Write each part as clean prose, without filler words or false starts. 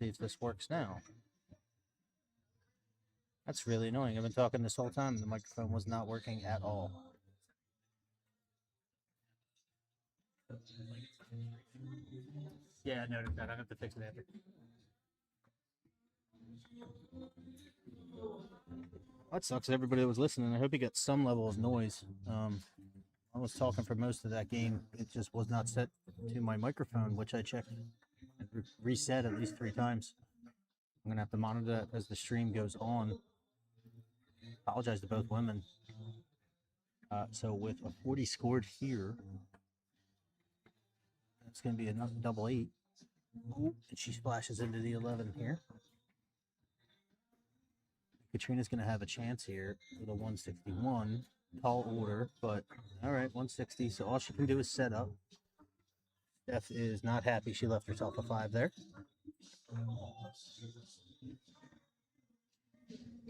See if this works now. That's really annoying. I've been talking this whole time and the microphone was not working at all. Yeah, I noticed that. I have to fix it after. That sucks. Everybody that was listening, I hope you got some level of noise. I was talking for most of that game. It just was not set to my microphone, which I checked and reset at least 3 times. I'm gonna have to monitor that as the stream goes on. Apologize to both women. So with a 40 scored here, it's going to be a double 8. Ooh, and she splashes into the 11 here. Katrina's going to have a chance here with a 161. Tall order, but all right, 160. So all she can do is set up. Steph is not happy. She left herself a 5 there.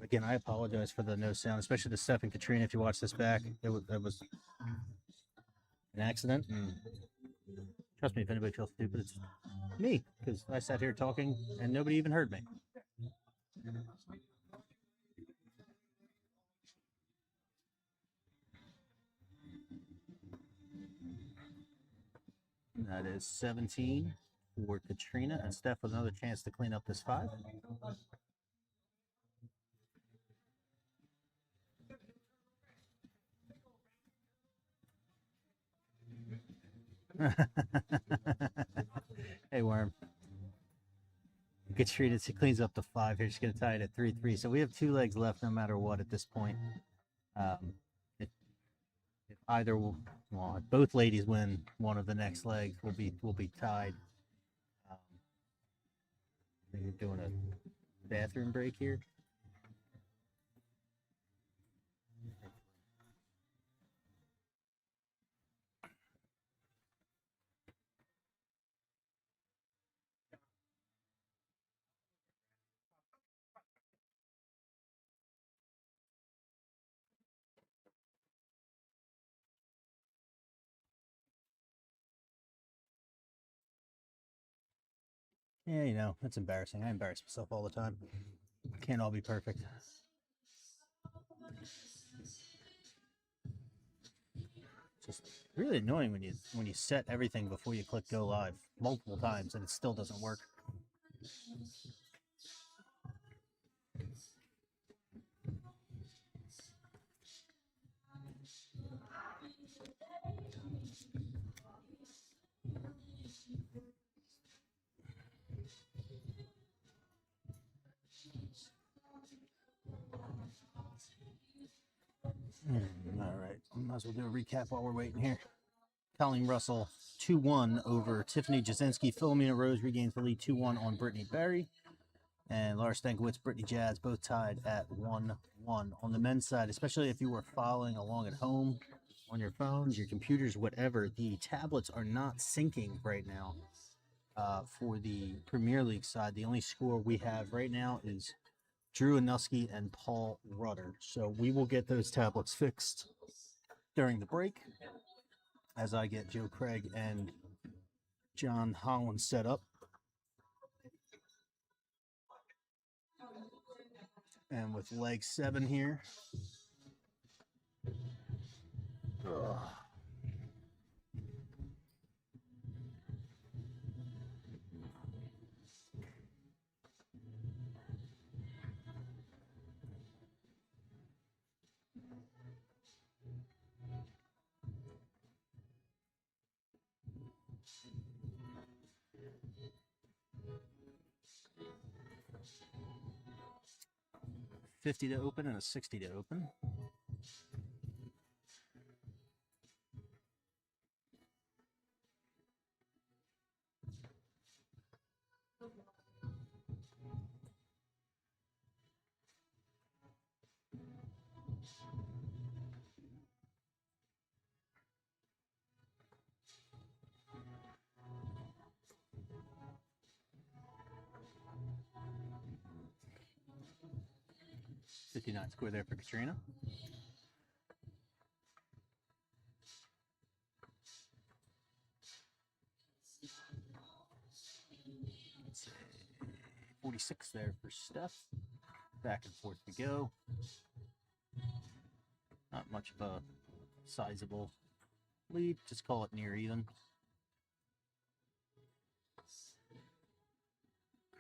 Again, I apologize for the no sound, especially to Steph and Katrina. If you watch this back, it was an accident. And trust me, if anybody feels stupid, it's me, because I sat here talking and nobody even heard me. That is 17 for Katrina, and Steph with another chance to clean up this 5. Hey, Worm. Katrina cleans up the 5 here. She's going to tie it at 3-3. So we have 2 legs left no matter what at this point. If either, well, if both ladies win one of the next legs, we'll be tied. We're doing a bathroom break here. Yeah, you know, it's embarrassing. I embarrass myself all the time. Can't all be perfect. Just really annoying when you set everything before you click go live multiple times and it still doesn't work. All right, might as well do a recap while we're waiting here. Colleen Russell 2-1 over Tiffany Jasinski. Philomena Rose regains the lead 2-1 on Brittany Berry. And Laura Stankiewicz, Brittany Jazz both tied at 1-1. On the men's side, especially if you were following along at home on your phones, your computers, whatever, the tablets are not syncing right now for the Premier League side. The only score we have right now is Drew Anuski and Paul Rudder. So we will get those tablets fixed during the break as I get Joe Craig and John Holland set up. And with leg 7 here. Ugh. $50 to open and a $60 to open. $59 score there for Katrina. Let's see. 46 there for Steph. Back and forth we go. Not much of a sizable lead. Just call it near even.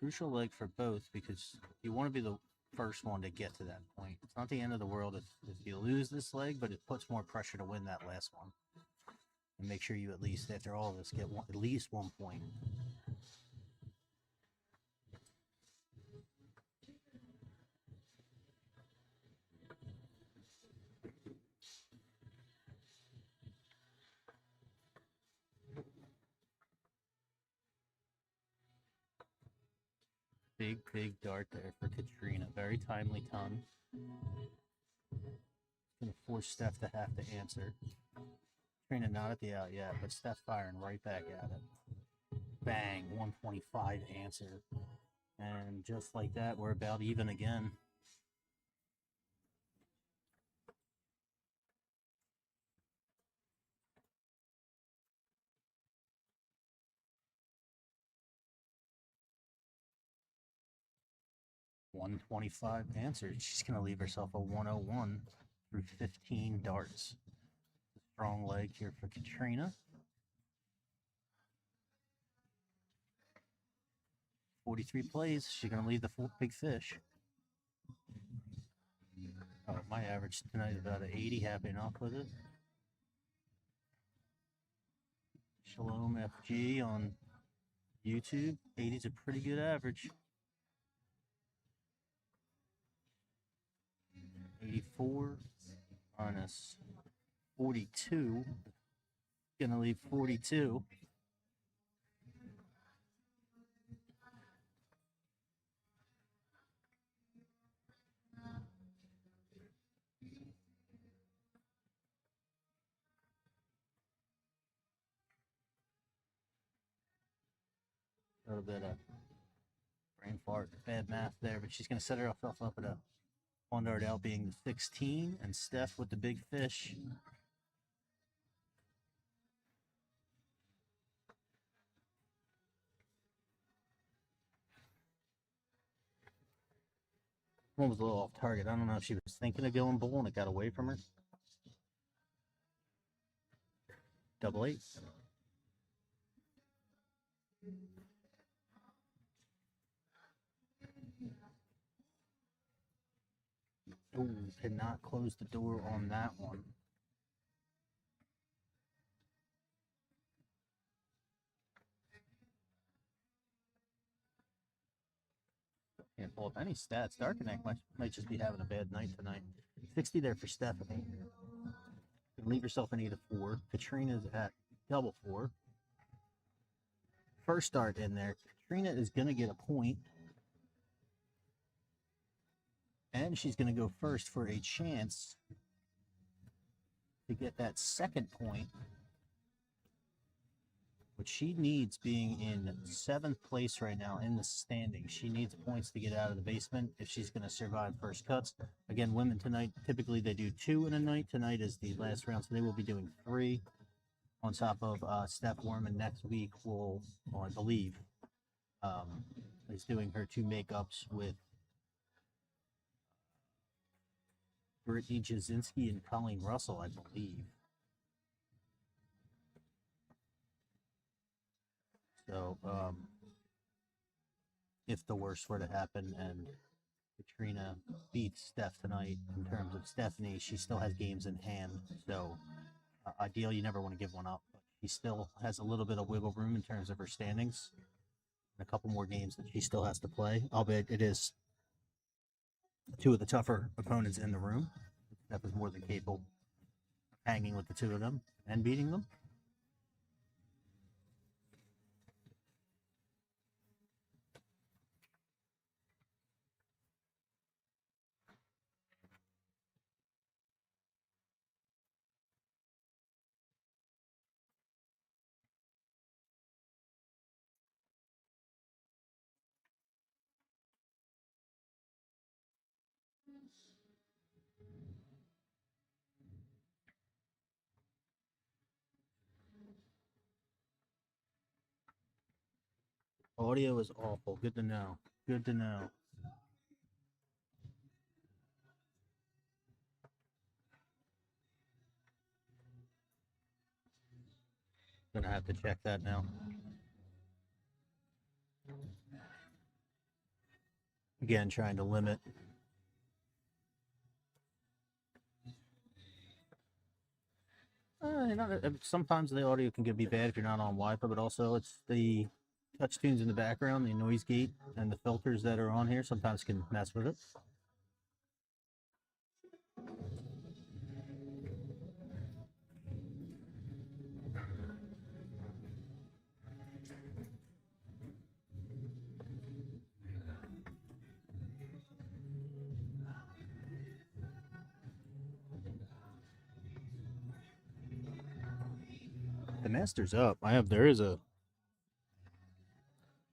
crucial leg for both because you want to be the first one to get to that point. It's not the end of the world if you lose this leg, but it puts more pressure to win that last one. And make sure you at least, after all of this, get at least 1 point. Big dart there for Katrina. Very timely ton. Going to force Steph to have to answer. Katrina not at the out yet, but Steph firing right back at it. Bang, 125 answer. And just like that, we're about even again. $125 answered. She's going to leave herself a 101 through 15 darts. Strong leg here for Katrina. 43 plays. She's going to leave the big fish. Oh, my average tonight is about an 80. Happy enough with it. Shalom FG on YouTube. 80 is a pretty good average. 84 minus 42. Gonna leave 42. A little bit of brain fart, bad math there, but she's gonna set herself up at a 1 dart out being the 16, and Steph with the big fish. One was a little off target. I don't know if she was thinking of going bull and it got away from her. Double 8. Oh, cannot close the door on that one. Can't pull up any stats. Dark Connect might just be having a bad night tonight. 60 there for Stephanie. Leave yourself an 8 of 4. Katrina's at double 4. First dart in there. Katrina is going to get a point. And she's going to go first for a chance to get that second point, which she needs, being in 7th place right now in the standings. She needs points to get out of the basement if she's going to survive first cuts. Again, women tonight, typically they do 2 in a night. Tonight is the last round, so they will be doing 3 on top of Steph Worman next week. Will, well, I believe, is doing her 2 makeups with Brittany Jasinski and Colleen Russell, I believe. So, if the worst were to happen and Katrina beats Steph tonight, in terms of Stephanie, she still has games in hand. So, ideal, you never want to give one up. But she still has a little bit of wiggle room in terms of her standings. And a couple more games that she still has to play, albeit it is 2 of the tougher opponents in the room. Steph is more than capable of hanging with the 2 of them and beating them. Audio is awful. Good to know. Good to know. Gonna have to check that now. Again, trying to limit. Sometimes the audio can be bad if you're not on Wi-Fi, but also it's the touch tunes in the background, the noise gate, and the filters that are on here sometimes can mess with it. The master's up. There is a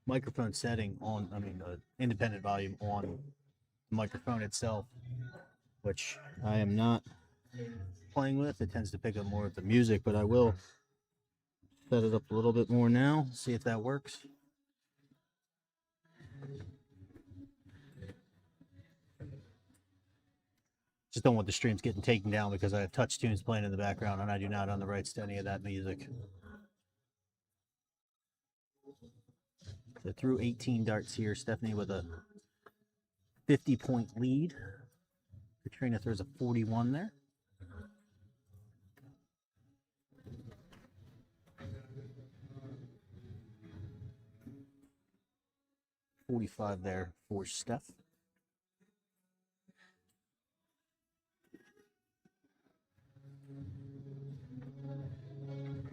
microphone setting on, independent volume on the microphone itself, which I am not playing with. It tends to pick up more of the music, but I will set it up a little bit more now, see if that works. Just don't want the streams getting taken down because I have touch tunes playing in the background and I do not own the rights to any of that music. So through 18 darts here, Stephanie with a 50-point lead. Katrina throws a 41 there. .45 there for Steph.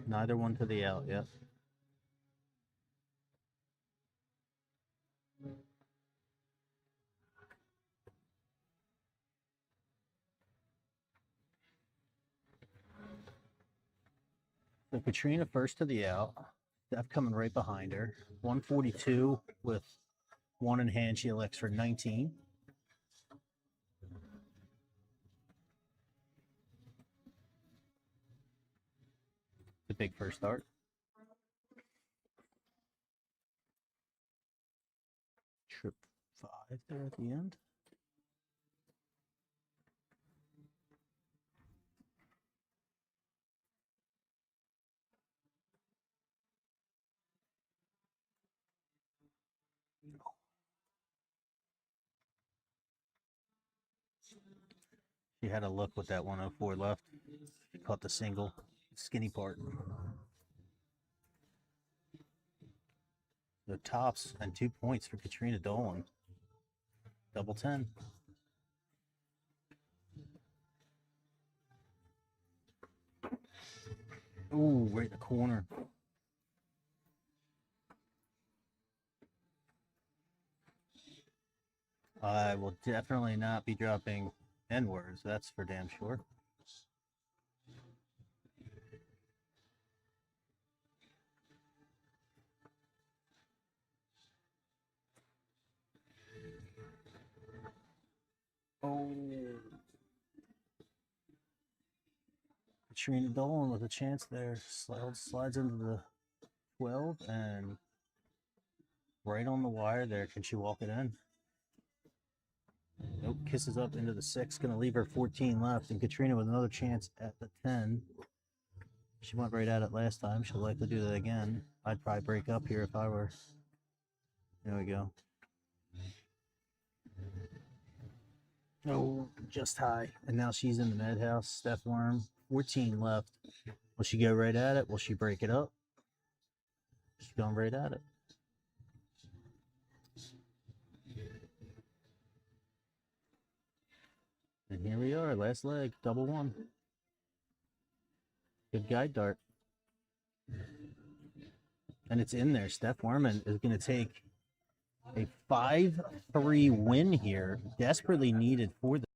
Neither one to the out yet. So Katrina first to the out. Steph coming right behind her. 142 with one in hand. She elects for 19. The big first start. Trip 5 there at the end. She had a look with that 104 left. She caught the single, skinny part. The tops and 2 points for Katrina Dolan. Double 10. Ooh, right in the corner. I will definitely not be dropping N-words, that's for damn sure. Oh. Katrina Dolan with a chance there. Slides into the 12 and right on the wire there. Can she walk it in? Nope, kisses up into the 6. Going to leave her 14 left. And Katrina with another chance at the 10. She went right at it last time. She'll likely do that again. I'd probably break up here if I were. There we go. Oh, just high. And now she's in the madhouse. Steph Worm, 14 left. Will she go right at it? Will she break it up? She's going right at it. And here we are, last leg, double 1. Good guide dart. And it's in there. Steph Werman is going to take a 5-3 win here, desperately needed for the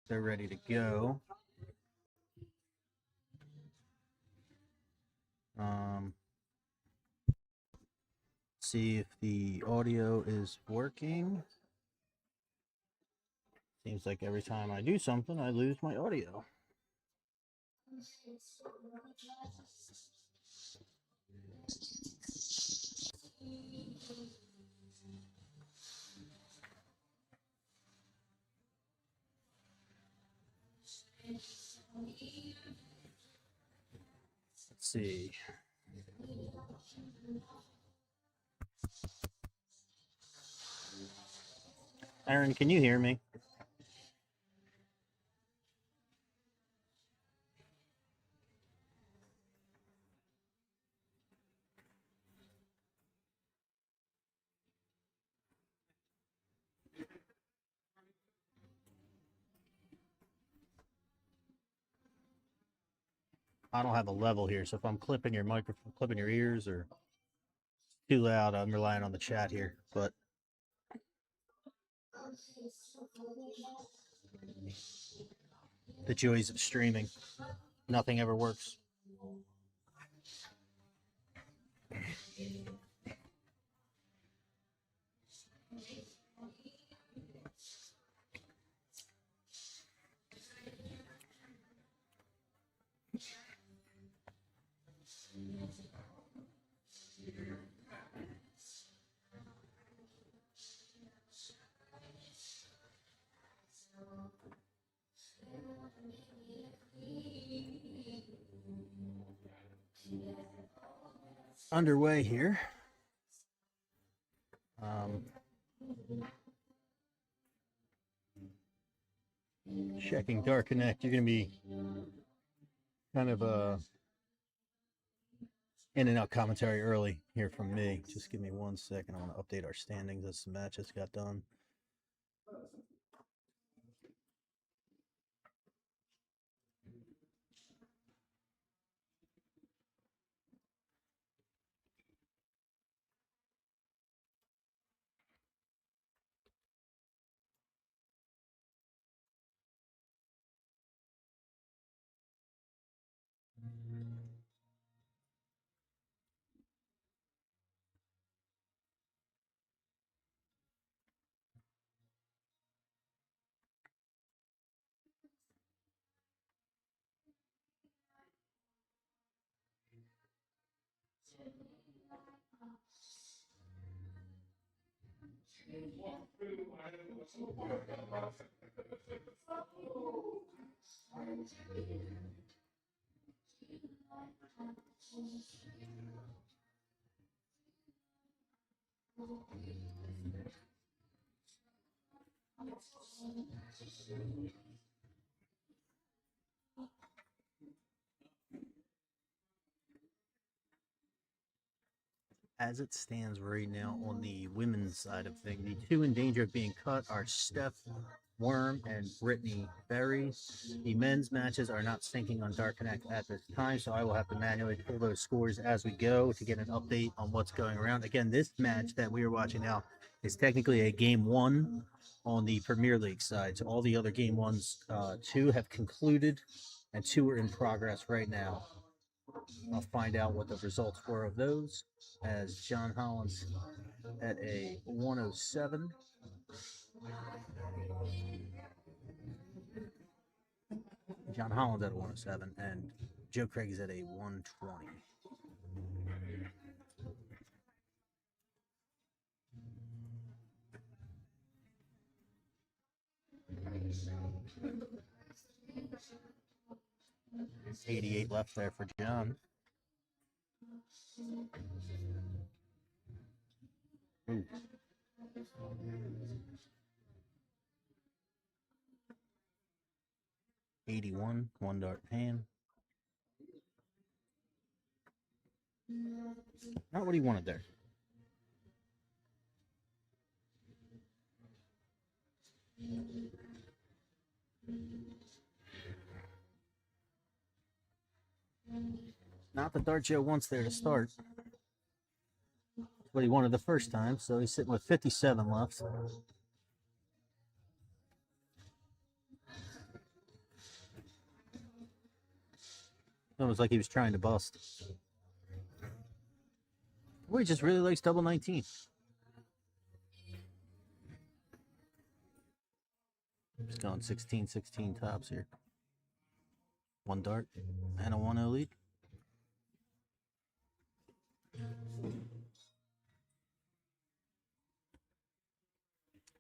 they're ready to go. See if the audio is working. Seems like every time I do something, I lose my audio. Let's see. Aaron, can you hear me? I don't have a level here, so if I'm clipping your microphone, clipping your ears, or too loud, I'm relying on the chat here. But the joys of streaming, nothing ever works. Underway here. Checking Dark Connect. You're going to be kind of in and out commentary early here from me. Just give me 1 second. I want to update our standings as the matches got done. As it stands right now on the women's side of things, the two in danger of being cut are Steph Worm and Brittany Berry. The men's matches are not syncing on Dark Connect at this time, so I will have to manually pull those scores as we go to get an update on what's going around. Again, this match that we are watching now is technically a game one on the Premier League side. So all the other game ones, two have concluded and two are in progress right now. I'll find out what the results were of those as John Holland's at a 107. John Holland's at a 107 and Joe Craig's at a 120. There's 88 left there for John. Ooh. $81, one dart pan. Not what he wanted there. Not the dart Joe wants there to start. What he wanted the first time, so he's sitting with 57 left. Almost like he was trying to bust. Boy, he just really likes double 19. He's going 16-16 tops here. One dart and a 1-0 lead.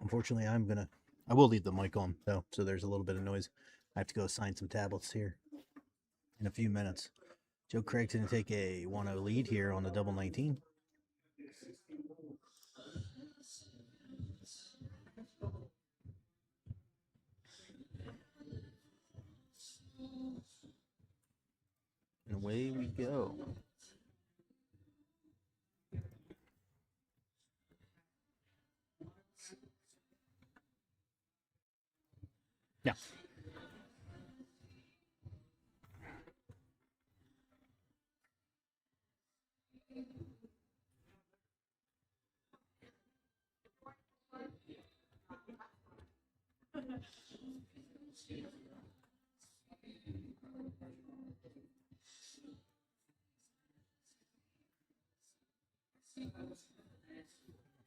Unfortunately, I will leave the mic on though, so there's a little bit of noise. I have to go sign some tablets here in a few minutes. Joe Craig's going to take a 1-0 lead here on the double 19. And away we go. Yeah.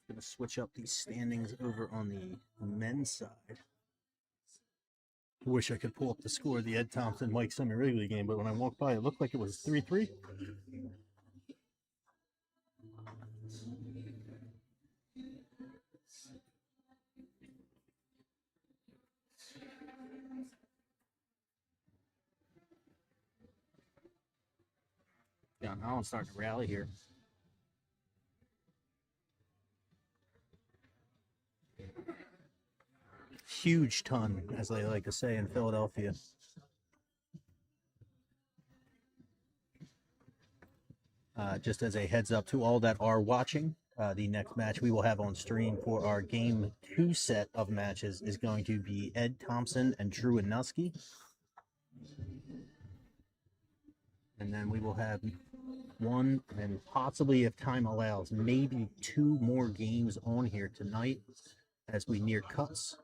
Going to switch up these standings over on the men's side. I wish I could pull up the score of the Ed Thompson Mike Summer Wrigley game, but when I walked by, it looked like it was 3-3. John Holland's starting to rally here. Huge ton, as they like to say in Philadelphia. Just as a heads up to all that are watching, the next match we will have on stream for our Game 2 set of matches is going to be Ed Thompson and Drew Anuski. And then we will have one, and possibly, if time allows, maybe two more games on here tonight as we near cuts.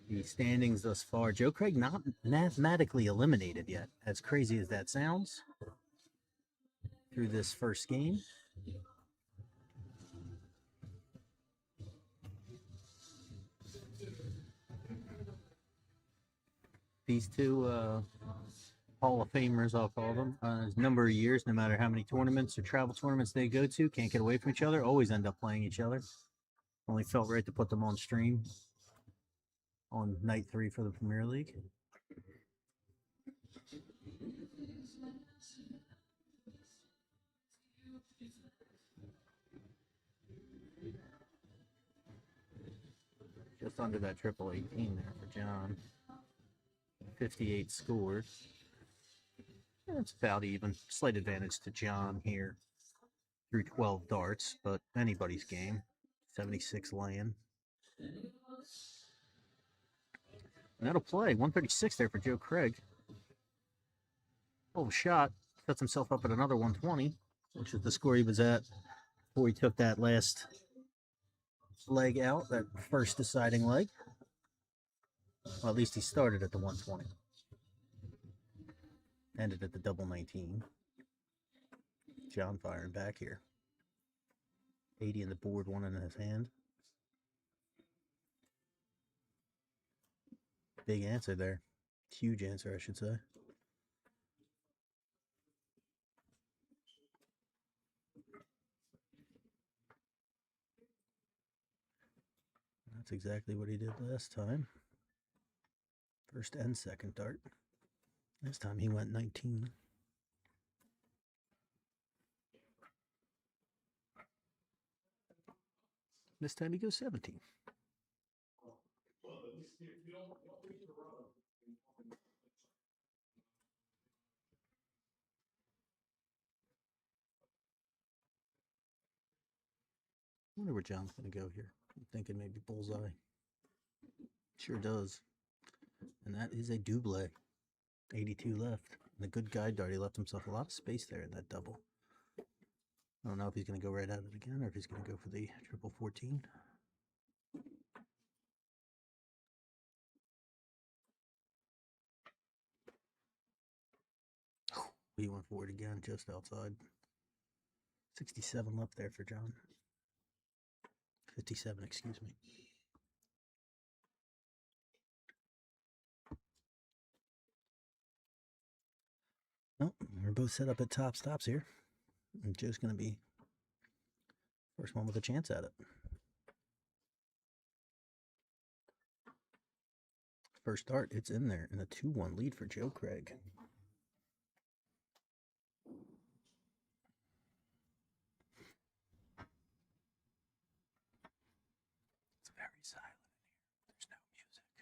The standings thus far, Joe Craig not mathematically eliminated yet, as crazy as that sounds, through this first game. These two Hall of Famers, I'll call them, a number of years, no matter how many tournaments or travel tournaments they go to, can't get away from each other, always end up playing each other. Only felt right to put them on stream on night 3 for the Premier League. Just under that triple 18 there for John. 58 scored. It's about even. Slight advantage to John here through 12 darts, but anybody's game. 76 laying. And that'll play. 136 there for Joe Craig. Oh, shot. Sets himself up at another 120, which is the score he was at before he took that last leg out, that first deciding leg. Well, at least he started at the 120. Ended at the double 19. John firing back here. 80 in the board, one in his hand. Big answer there. Huge answer, I should say. That's exactly what he did last time. First and second dart. This time he went 19. This time he goes 17. I wonder where John's going to go here. I'm thinking maybe bullseye. Sure does. And that is a double. 82 left. And the good guide dart, he left himself a lot of space there in that double. I don't know if he's going to go right at it again or if he's going to go for the triple 14. He went for it again, just outside. 67 left there for John. 57, excuse me. Well, we're both set up at top stops here. And Joe's going to be first one with a chance at it. First start, it's in there, and a 2-1 lead for Joe Craig. It's very silent in here. There's no music.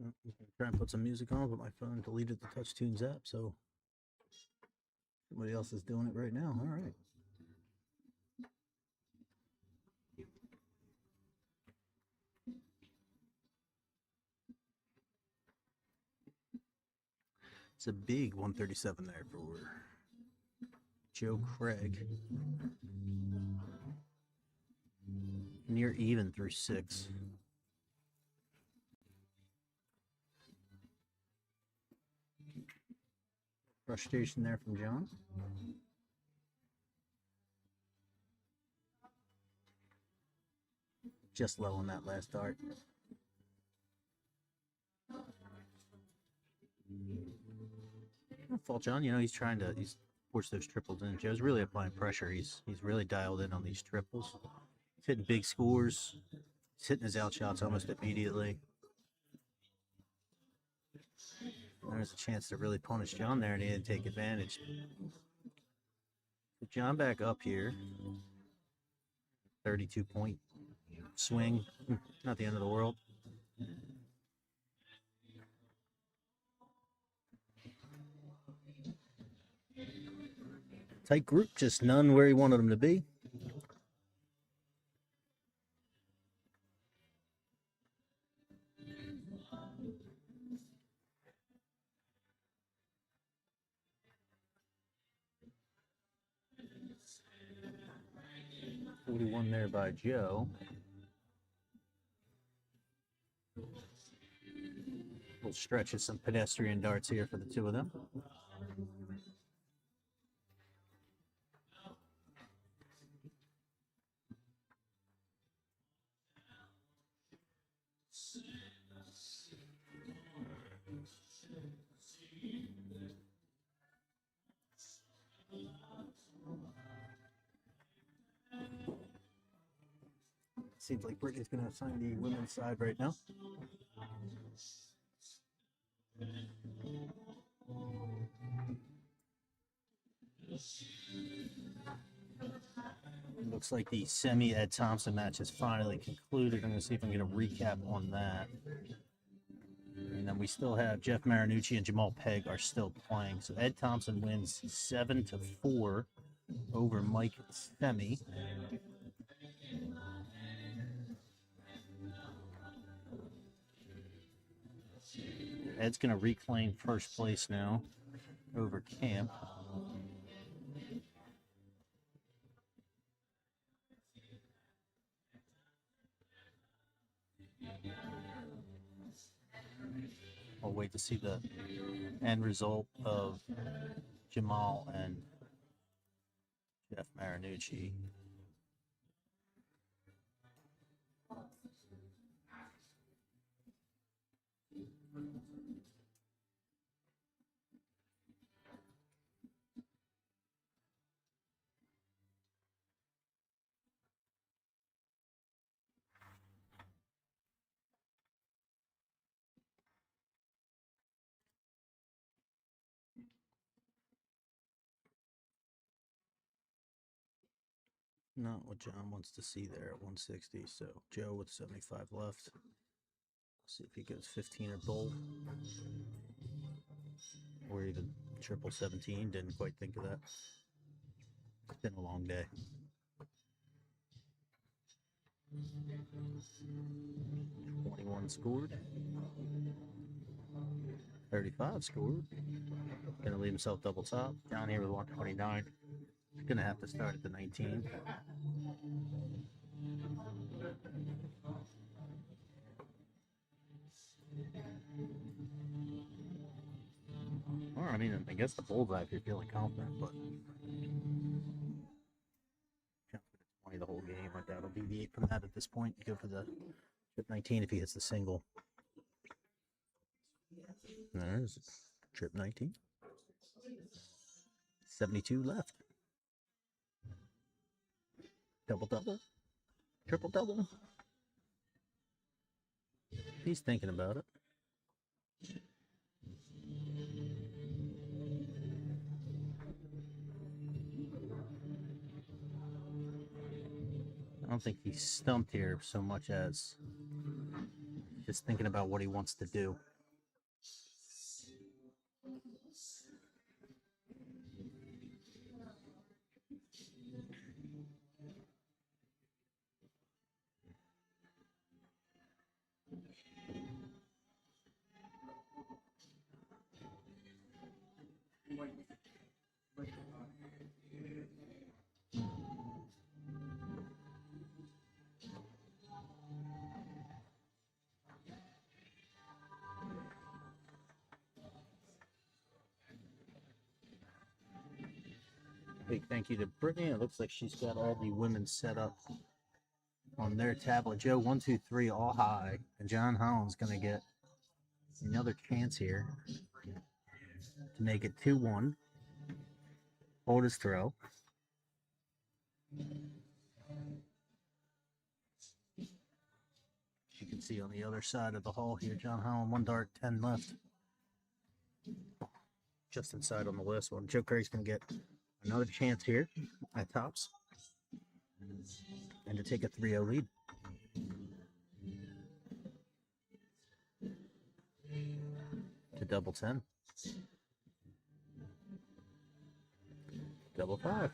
I'm try and put some music on, but my phone deleted the Touch Tunes app, so somebody else is doing it right now. All right. It's a big 137 there for Joe Craig. Near even through 6. Frustration there from John. Just low on that last dart. Fault John, he's trying to force those triples in. Joe's really applying pressure. He's really dialed in on these triples. He's hitting big scores. He's hitting his out shots almost immediately. There's a chance to really punish John there, and he didn't take advantage. Put John back up here. 32-point swing. Not the end of the world. Tight group, just none where he wanted them to be. .41 there by Joe. Little stretch of some pedestrian darts here for the two of them. Seems like Brittany's going to assign the women's side right now. Looks like the semi-Ed Thompson match is finally concluded. I'm going to see if I can get a recap on that. And then we still have Jeff Marinucci and Jamal Pegg are still playing. So Ed Thompson wins 7-4 over Mike Semi. Ed's going to reclaim first place now over Camp. I'll wait to see the end result of Jamal and Jeff Marinucci. Not what John wants to see there at 160. So Joe with 75 left. See if he goes 15 or bull. Or even triple 17. Didn't quite think of that. It's been a long day. 21 scored. 35 scored. Gonna leave himself double top. Down here with 129. He's gonna have to start at the 19. Or I mean, I guess the bullseye if you're feeling confident, but jump to 20 the whole game. I doubt he'll deviate from that at this point. You go for the trip 19 if he hits the single. There's trip 19. 72 left. Double double. Triple double. He's thinking about it. I don't think he's stumped here so much as just thinking about what he wants to do. Big thank you to Brittany. It looks like she's got all the women set up on their tablet. Joe, 1, 2, 3, all high. And John Holland's going to get another chance here to make it 2-1. Hold his throw. You can see on the other side of the hall here, John Holland, 1 dart, 10 left. Just inside on the list one. Joe Craig's going to get another chance here at tops and to take a 3-0 lead. To double 10. Double 5.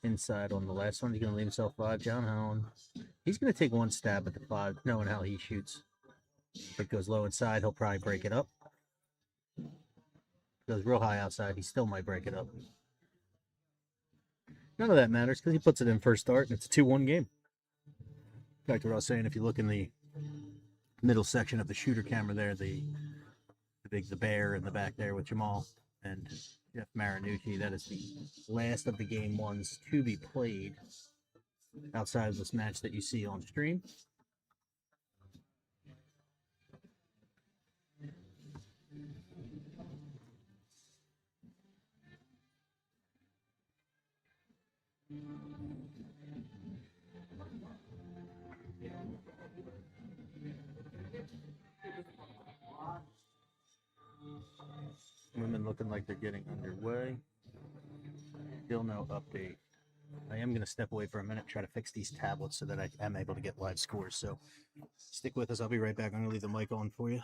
Inside on the last one, he's going to leave himself 5. John Holland. He's going to take one stab at the 5, knowing how he shoots. If it goes low inside, he'll probably break it up. If it goes real high outside, he still might break it up. None of that matters because he puts it in first start, and it's a 2-1 game. Back to what I was saying, if you look in the middle section of the shooter camera there, the bear in the back there with Jamal and Jeff Marinucci, that is the last of the game ones to be played outside of this match that you see on stream. Women looking like they're getting underway. Still no update. I am going to step away for a minute, try to fix these tablets so that I am able to get live scores. So stick with us. I'll be right back. I'm going to leave the mic on for you.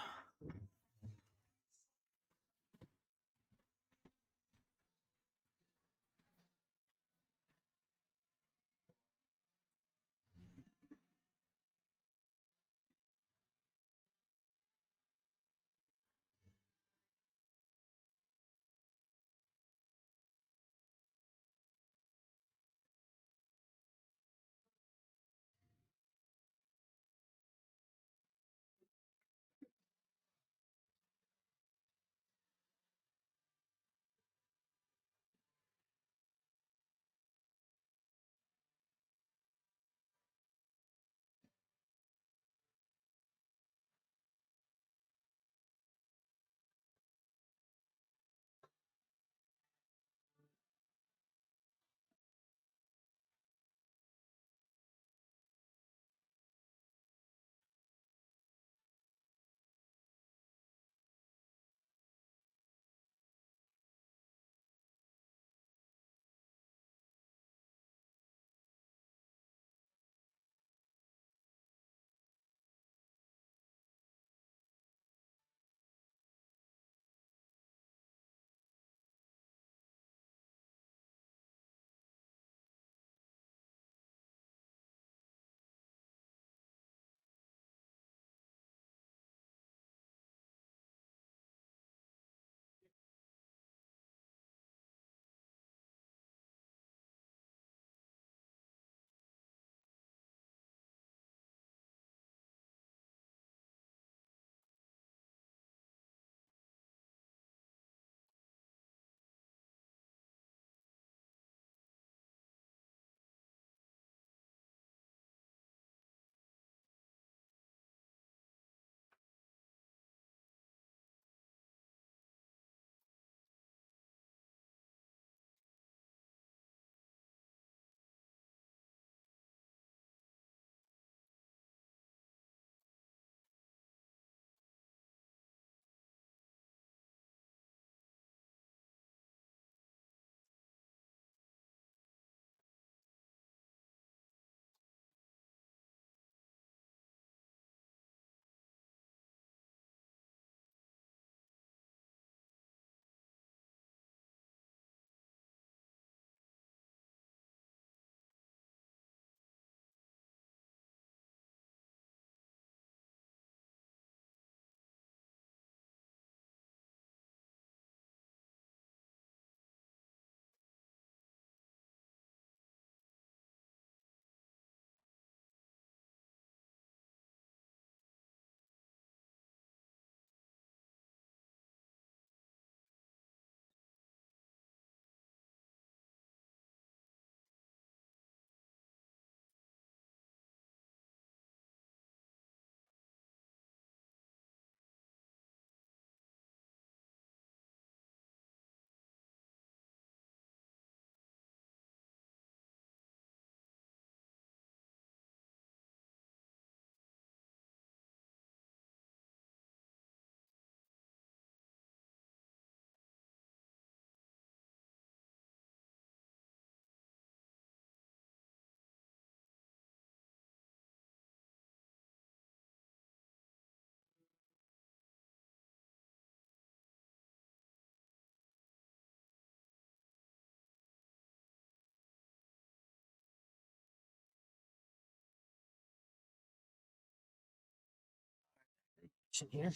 action here.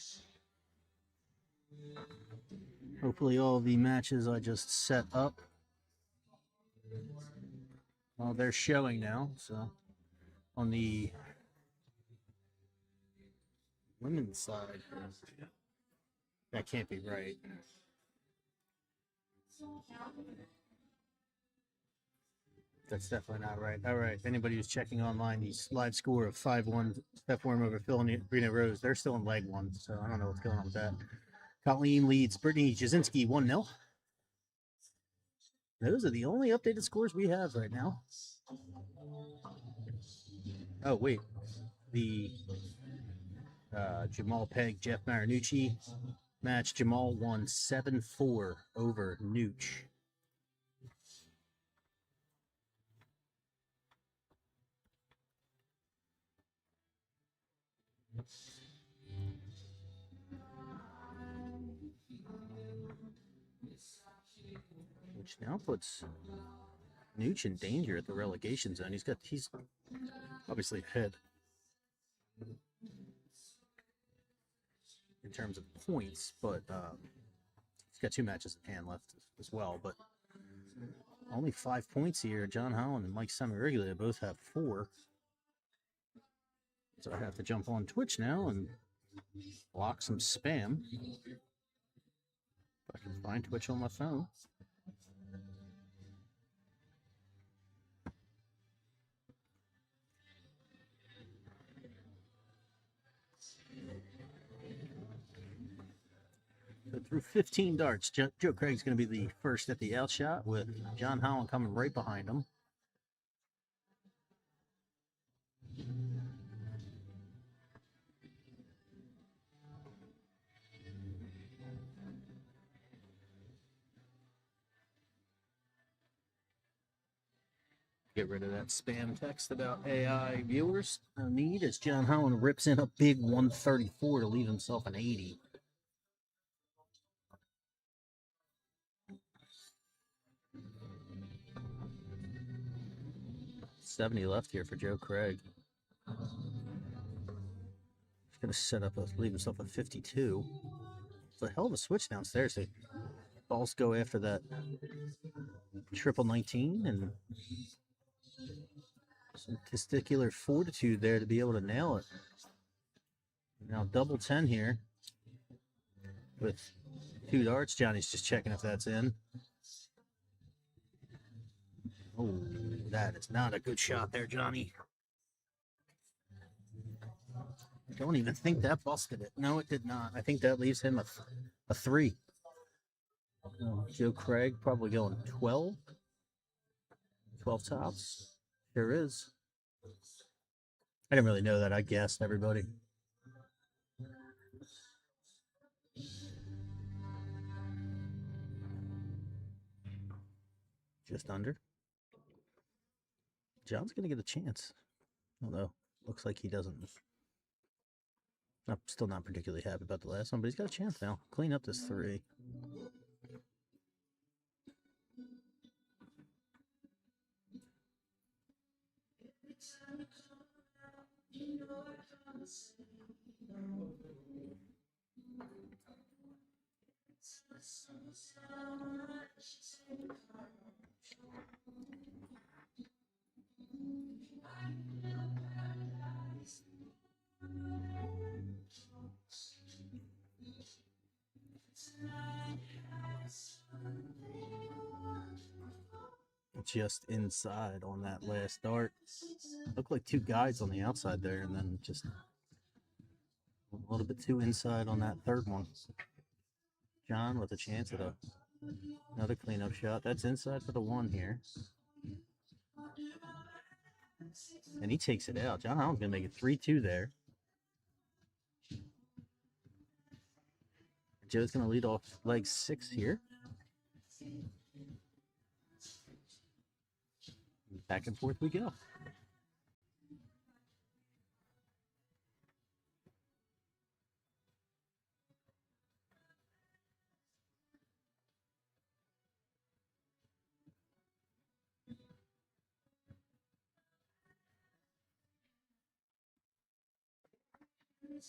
Hopefully all the matches I just set up, well, they're showing now. So on the women's side, that can't be right. That's definitely not right. All right. Anybody who's checking online, the live score of 5-1 Steph Worm over Philomena Rose, they're still in leg one, so I don't know what's going on with that. Colleen leads Brittany Jasinski 1-0. Those are the only updated scores we have right now. Oh, wait. The Jamal Peg, Jeff Marinucci match. Jamal won 7-4 over Nooch. Which now puts Nooch in danger at the relegation zone. He's obviously ahead in terms of points, but he's got 2 matches in hand left as well. But only 5 points here. John Holland and Mike Semiregula both have 4. So I have to jump on Twitch now and block some spam. If I can find Twitch on my phone. So through 15 darts, Joe Craig's going to be the first at the outshot with John Holland coming right behind him. Get rid of that spam text about AI viewers. No need as John Holland rips in a big 134 to leave himself an 80. $70 left here for Joe Craig. He's going to set up leave himself a 52. It's a hell of a switch downstairs. The balls go after that triple 19 and some testicular fortitude there to be able to nail it. Now double 10 here with 2 darts. Johnny's just checking if that's in. Oh, that is not a good shot there, Johnny. I don't even think that busted it. No, it did not. I think that leaves him a 3. Joe Craig probably going 12. 12 tops. Sure is. I didn't really know that. I guessed, everybody. Just under. John's going to get a chance. Although, looks like he doesn't. I'm still not particularly happy about the last one, but he's got a chance now. Clean up this 3. Just inside on that last dart. Looked like 2 guys on the outside there, and then just a little bit too inside on that third one. John with a chance at another cleanup shot. That's inside for the 1 here. And he takes it out. John Holland's going to make it 3-2 there. Joe's going to lead off leg 6 here. Back and forth we go. I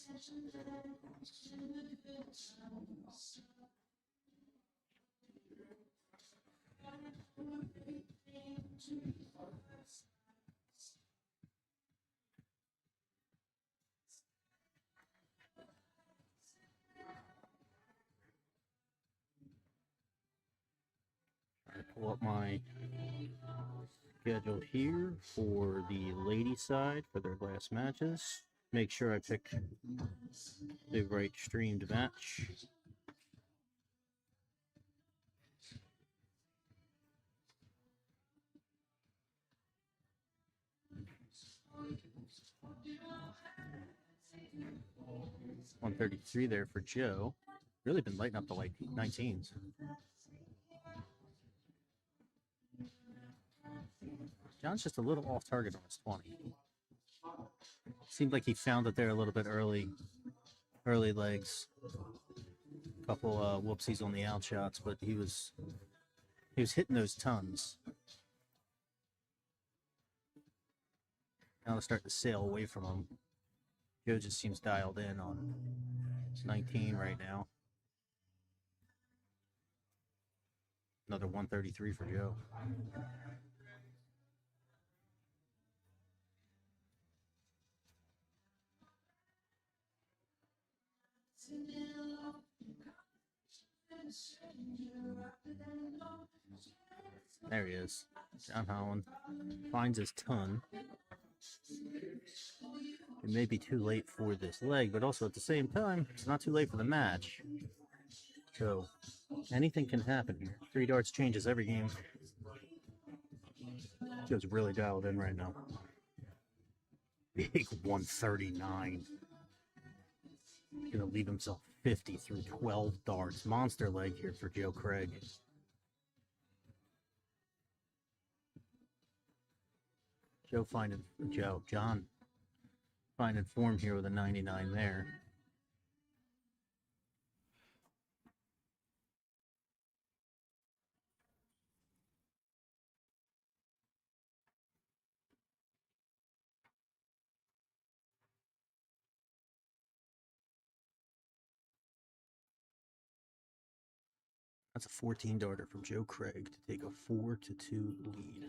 pull up my schedule here for the lady side for their last matches. Make sure I pick the right streamed match. $133 there for Joe. Really been lighting up the like 19s. John's just a little off target on his 20. Seemed like he found it there a little bit early legs. A couple whoopsies on the out shots, but he was hitting those tons. Now to start to sail away from him. Joe just seems dialed in on 19 right now. Another 133 for Joe. There he is. John Holland finds his ton. It may be too late for this leg, but also at the same time, it's not too late for the match. So anything can happen here. 3 darts changes every game. Joe's really dialed in right now. Big 139. Gonna leave himself 50 through 12 darts. Monster leg here for Joe Craig. John finding form here with a 99 there. That's a 14 darter from Joe Craig to take a 4-2 lead.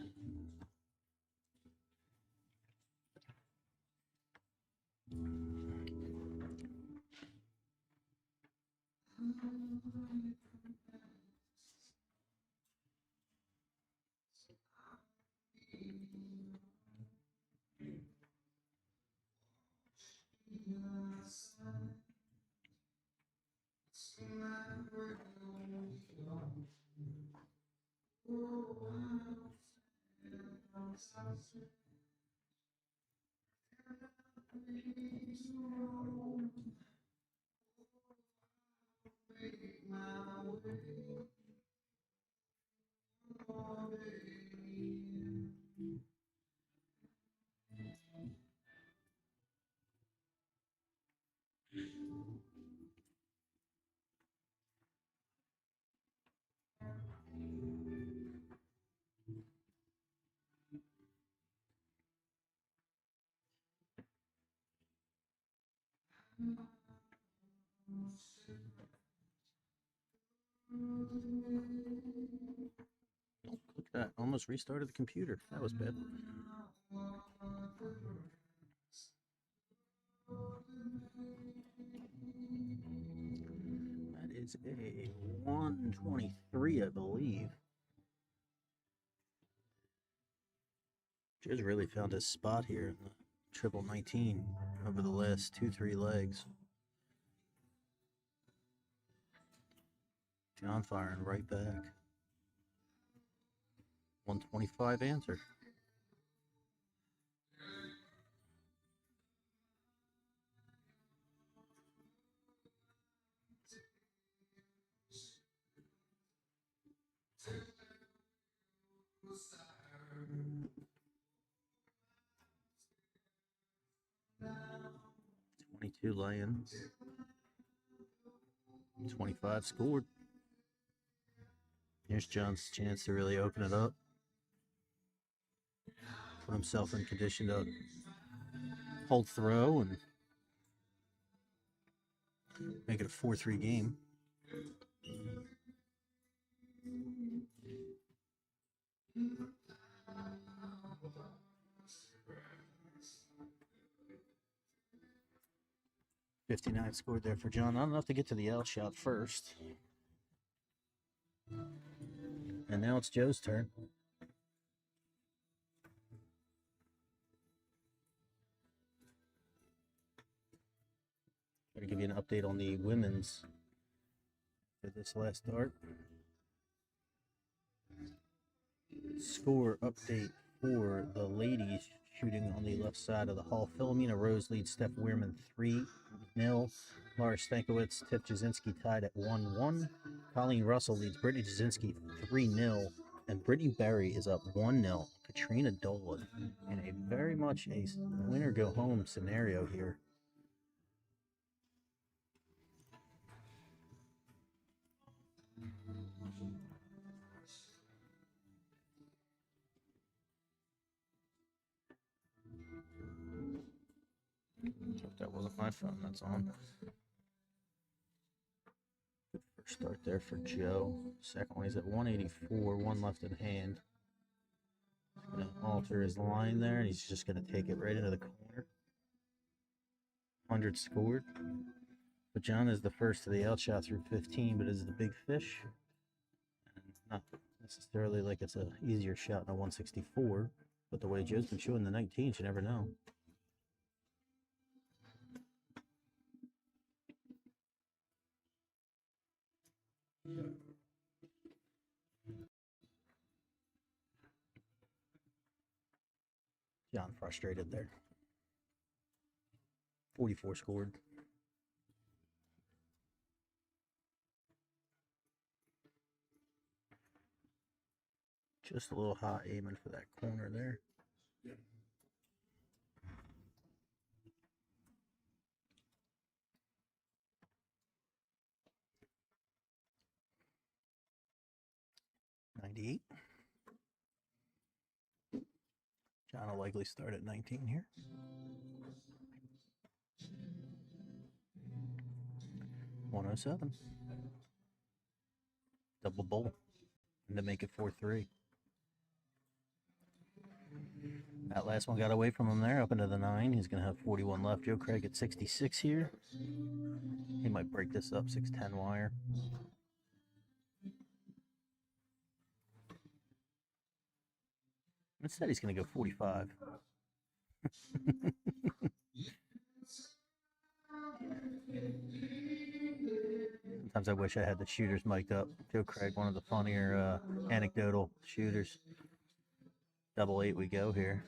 Look at that. Almost restarted the computer. That was bad. That is a 123, I believe. Joe's really found his spot here in the triple 19 over the last 2-3 legs. John firing right back. 125 answer. $22 laying. 25 scored. Here's John's chance to really open it up. Put himself in condition to hold throw and Make it a 4-3 game. .59 scored there for John. Not enough to get to the L shot first. And now it's Joe's turn. I'm going to give you an update on the women's for this last start. Score update for the ladies shooting on the left side of the hall. Philomena Rose leads Steph Weirman 3-0. Laura Stankiewicz, Tiff Jasinski tied at 1-1. Colleen Russell leads Brittany Jasinski 3-0. And Brittany Berry is up 1-0. Katrina Dolan in a very much a winner-go-home scenario here. Hope that wasn't my phone that's on. Good first start there for Joe. Second one, he's at 184, one left in hand. He's going to alter his line there, and he's just going to take it right into the corner. 100 scored. But John is the first to the out shot through 15, but is the big fish. And not necessarily like it's an easier shot in a 164, but the way Joe's been shooting the 19s, you never know. John frustrated there. 44 scored. Just a little hot aiming for that corner there. Yep. .98. John will likely start at 19 here. .107. Double bowl. And to make it 4-3. That last one got away from him there, up into the 9. He's going to have 41 left. Joe Craig at 66 here. He might break this up, 6'10" wire. Instead, he's going to go 45. Sometimes I wish I had the shooters mic'd up. Joe Craig, one of the funnier anecdotal shooters. 8 we go here.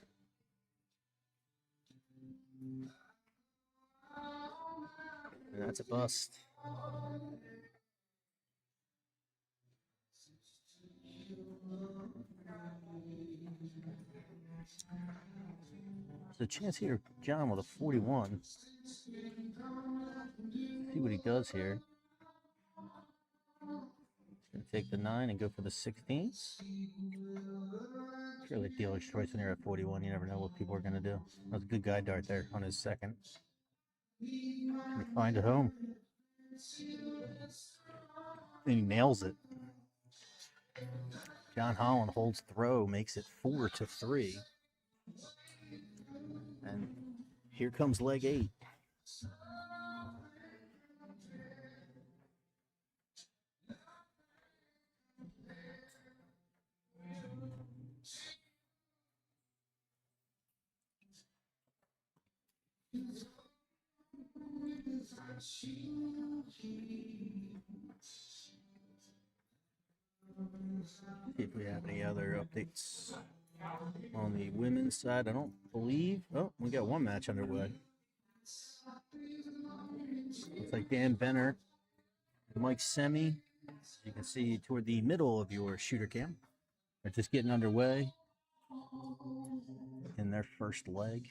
And that's a bust. There's a chance here, John with a 41. See what he does here. He's going to take the 9 and go for the 16s. It's really dealer's choice when you're at 41. You never know what people are going to do. That was a good guide dart there on his second. Can he find a home? And he nails it. John Holland holds throw, makes it 4-3. And here comes leg 8. See if we have any other updates on the women's side. I don't believe. Oh, we got one match underway. Looks like Dan Benner and Mike Semi. You can see toward the middle of your shooter cam. They're just getting underway in their first leg.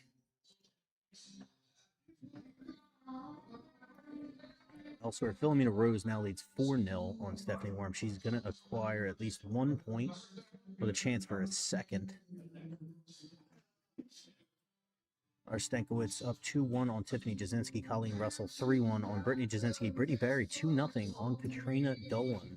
Elsewhere, Philomena Rose now leads 4-0 on Stephanie Worm. She's going to acquire at least 1 point with a chance for a second. Lars Stankiewicz up 2-1 on Tiffany Jasinski. Colleen Russell 3-1 on Brittany Jasinski. Brittany Barry 2-0 on Katrina Dolan.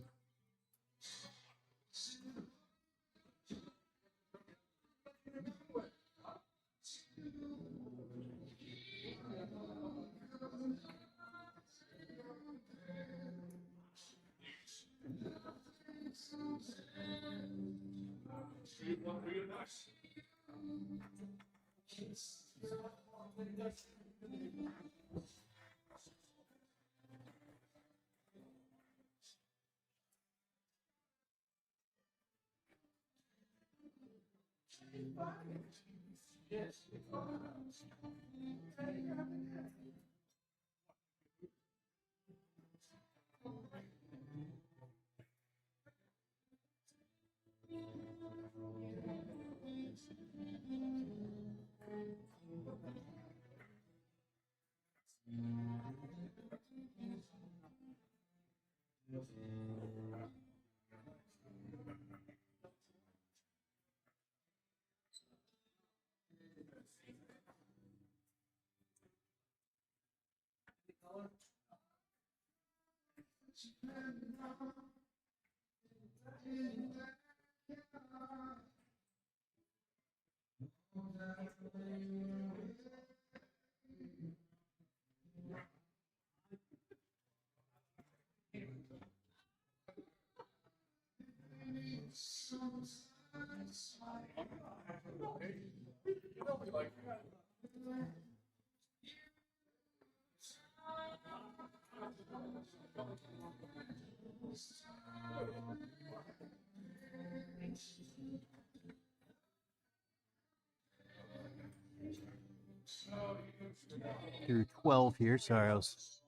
Through 12 here. Sorry, I was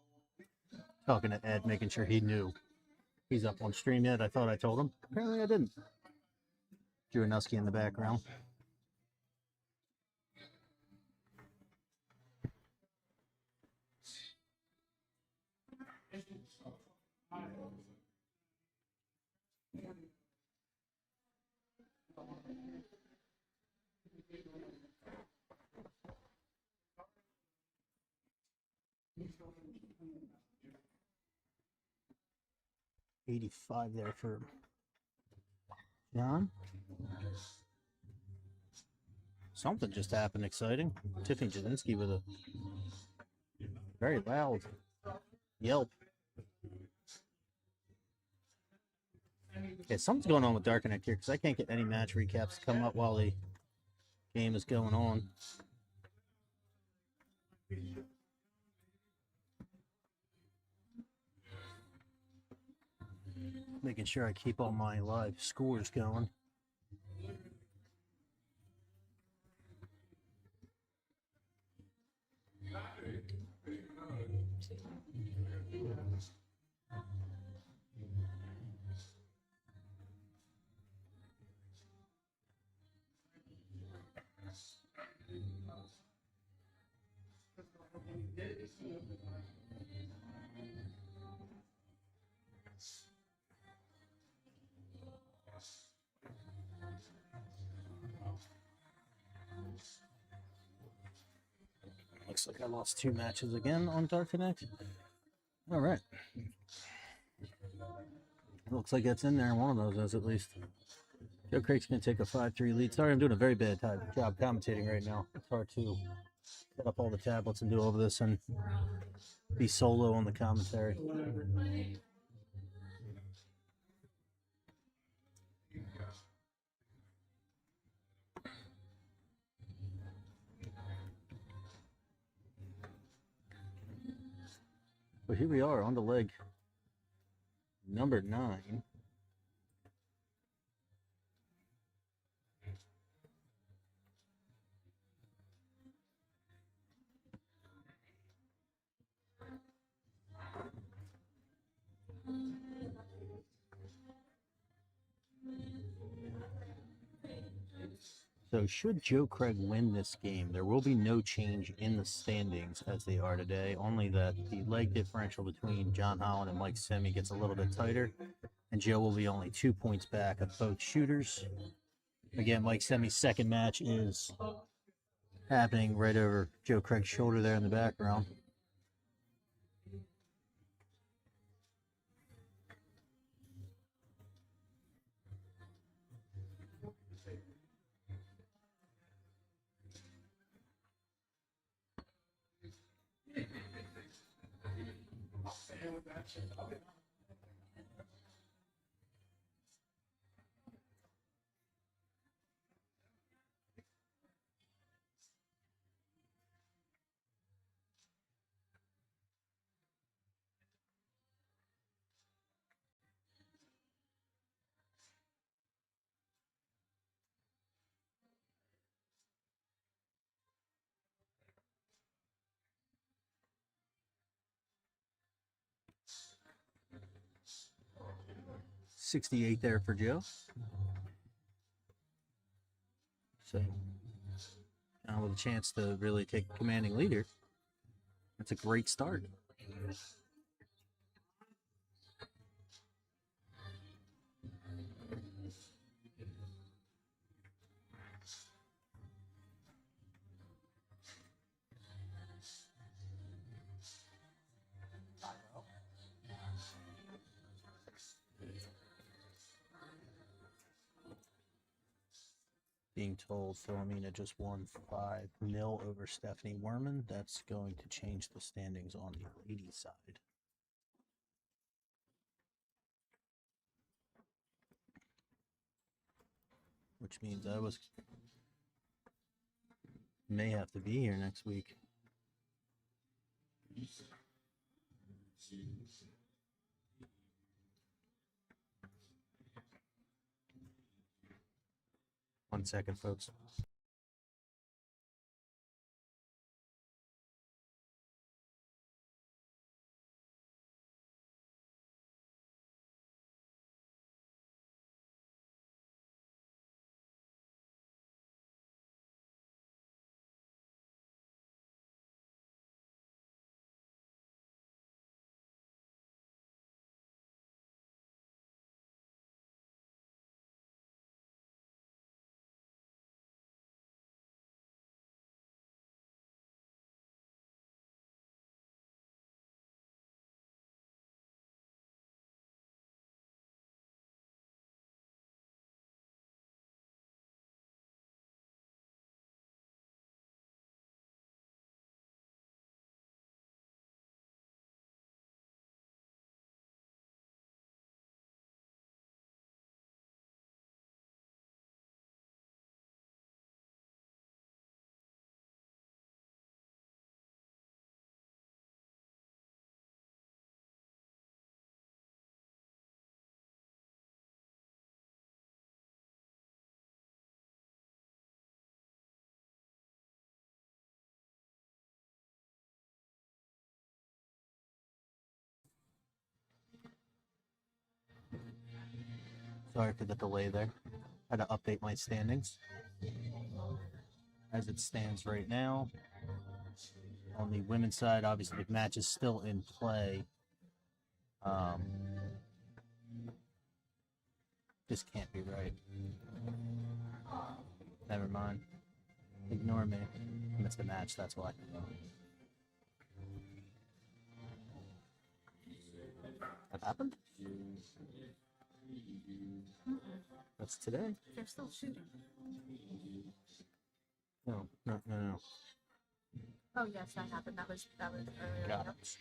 talking to Ed, making sure he knew he's up on stream yet. I thought I told him. Apparently I didn't. Drew Anuski in the background. $85 there for John. Something just happened exciting. Tiffany Jasinski with a very loud yelp. Yeah, something's going on with Dark Connect here because I can't get any match recaps to come up while the game is going on. Making sure I keep all my live scores going. Looks like I lost 2 matches again on Dark Connect. All right. Looks like it's in there. One of those is at least. Joe Craig's going to take a 5-3 lead. Sorry, I'm doing a very bad job commentating right now. It's hard to set up all the tablets and do all of this and be solo on the commentary. But here we are on the leg number 9. So should Joe Craig win this game, there will be no change in the standings as they are today, only that the leg differential between John Holland and Mike Semi gets a little bit tighter, and Joe will be only 2 points back of both shooters. Again, Mike Semi's second match is happening right over Joe Craig's shoulder there in the background. $68 there for Joe. So now with a chance to really take a commanding leader. That's a great start. Being told Philomena just won 5-0 over Stephanie Werman. That's going to change the standings on the ladies' side. Which means I may have to be here next week. One second, folks. Sorry for the delay there. Had to update my standings. As it stands right now, on the women's side, obviously the match is still in play. This can't be right. Never mind. Ignore me. I missed the match, that's why. That happened? That's today. They're still shooting. No. Oh yes, that happened. That was earlier. Got Yep. it.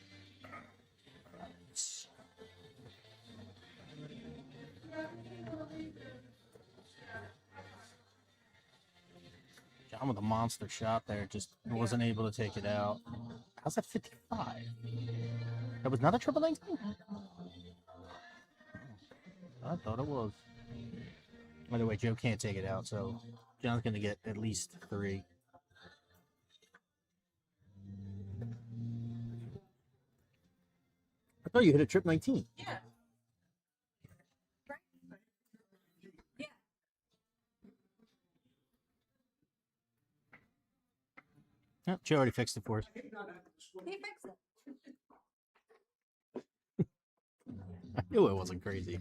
John with a monster shot there, just wasn't able to take it out. How's that 55? That was not a triple 19? I thought it was. By the way, Joe can't take it out, so John's going to get at least 3. I thought you hit a trip 19. Yeah. Right. Yeah. Yep, Joe already fixed it for us. He fixed it. I knew it wasn't crazy.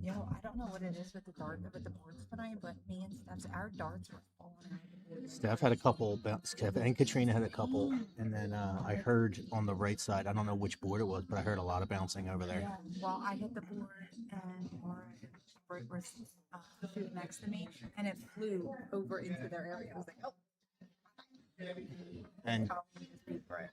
Yo, I don't know what it is with the boards tonight, but me and Steph's our darts were falling out of Steph had a couple. Steph and Katrina had a couple, and then I heard on the right side. I don't know which board it was, but I heard a lot of bouncing over there. Yeah. Well, I hit the board and Laura was shooting next to me, and it flew over into their area. I was like, oh. And Colin just beat for it.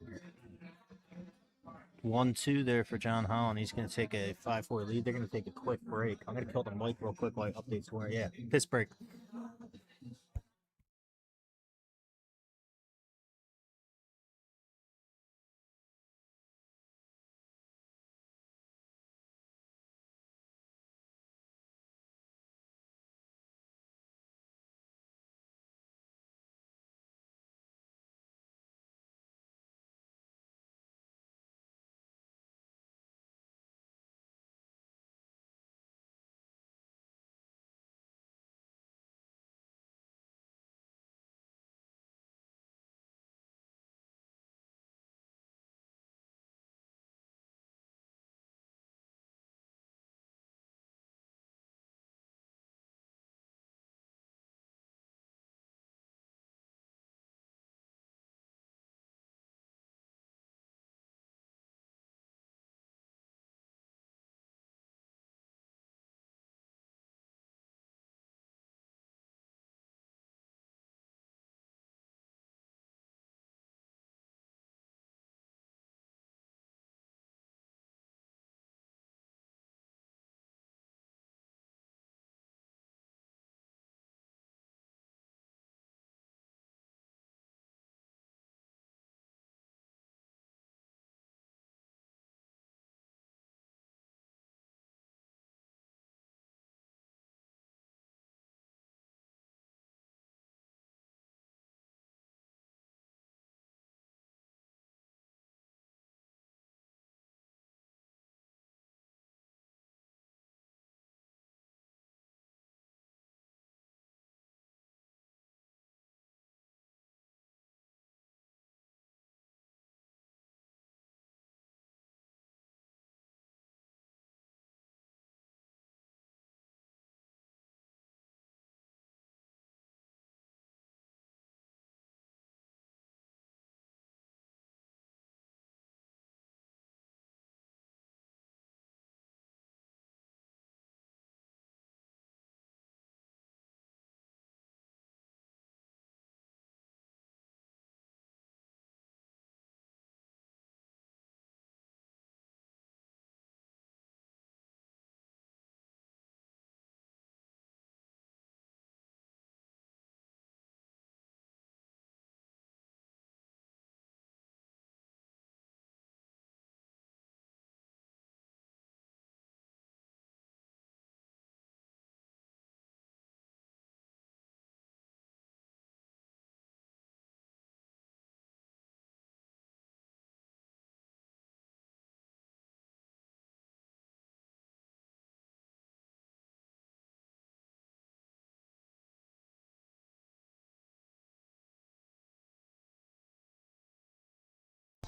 1-2 there for John Holland. He's going to take a 5-4 lead. They're going to take a quick break. I'm going to kill the mic real quick while I update score. Yeah, piss break.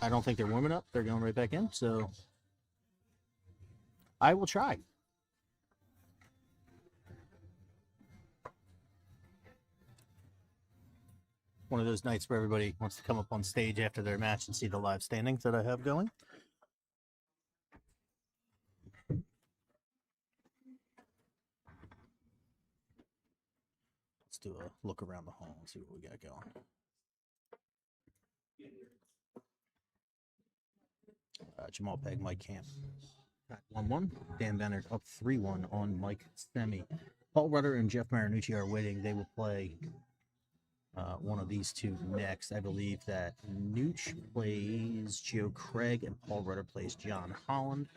I don't think they're warming up. They're going right back in. So I will try. One of those nights where everybody wants to come up on stage after their match and see the live standings that I have going. Let's do a look around the hall and see what we got going. Jamal Peg, Mike Camp. 1-1. Dan Bennett up 3-1 on Mike Semi. Paul Rudder and Jeff Marinucci are waiting. They will play one of these two next. I believe that Nooch plays Joe Craig and Paul Rudder plays John Holland.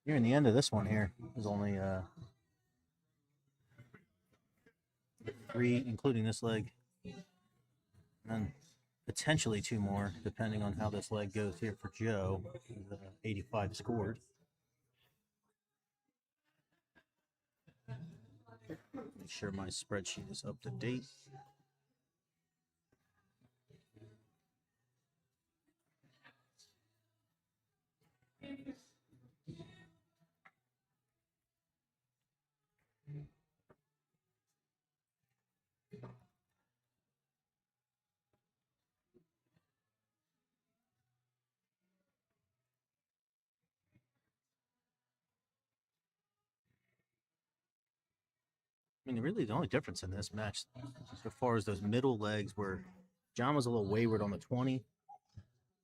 Nearing the end of this one here. There's only 3, including this leg. And then potentially 2 more, depending on how this leg goes here for Joe. He's 85 scored. Make sure my spreadsheet is up to date. mean, really, the only difference in this match, so far as those middle legs, where John was a little wayward on the 20,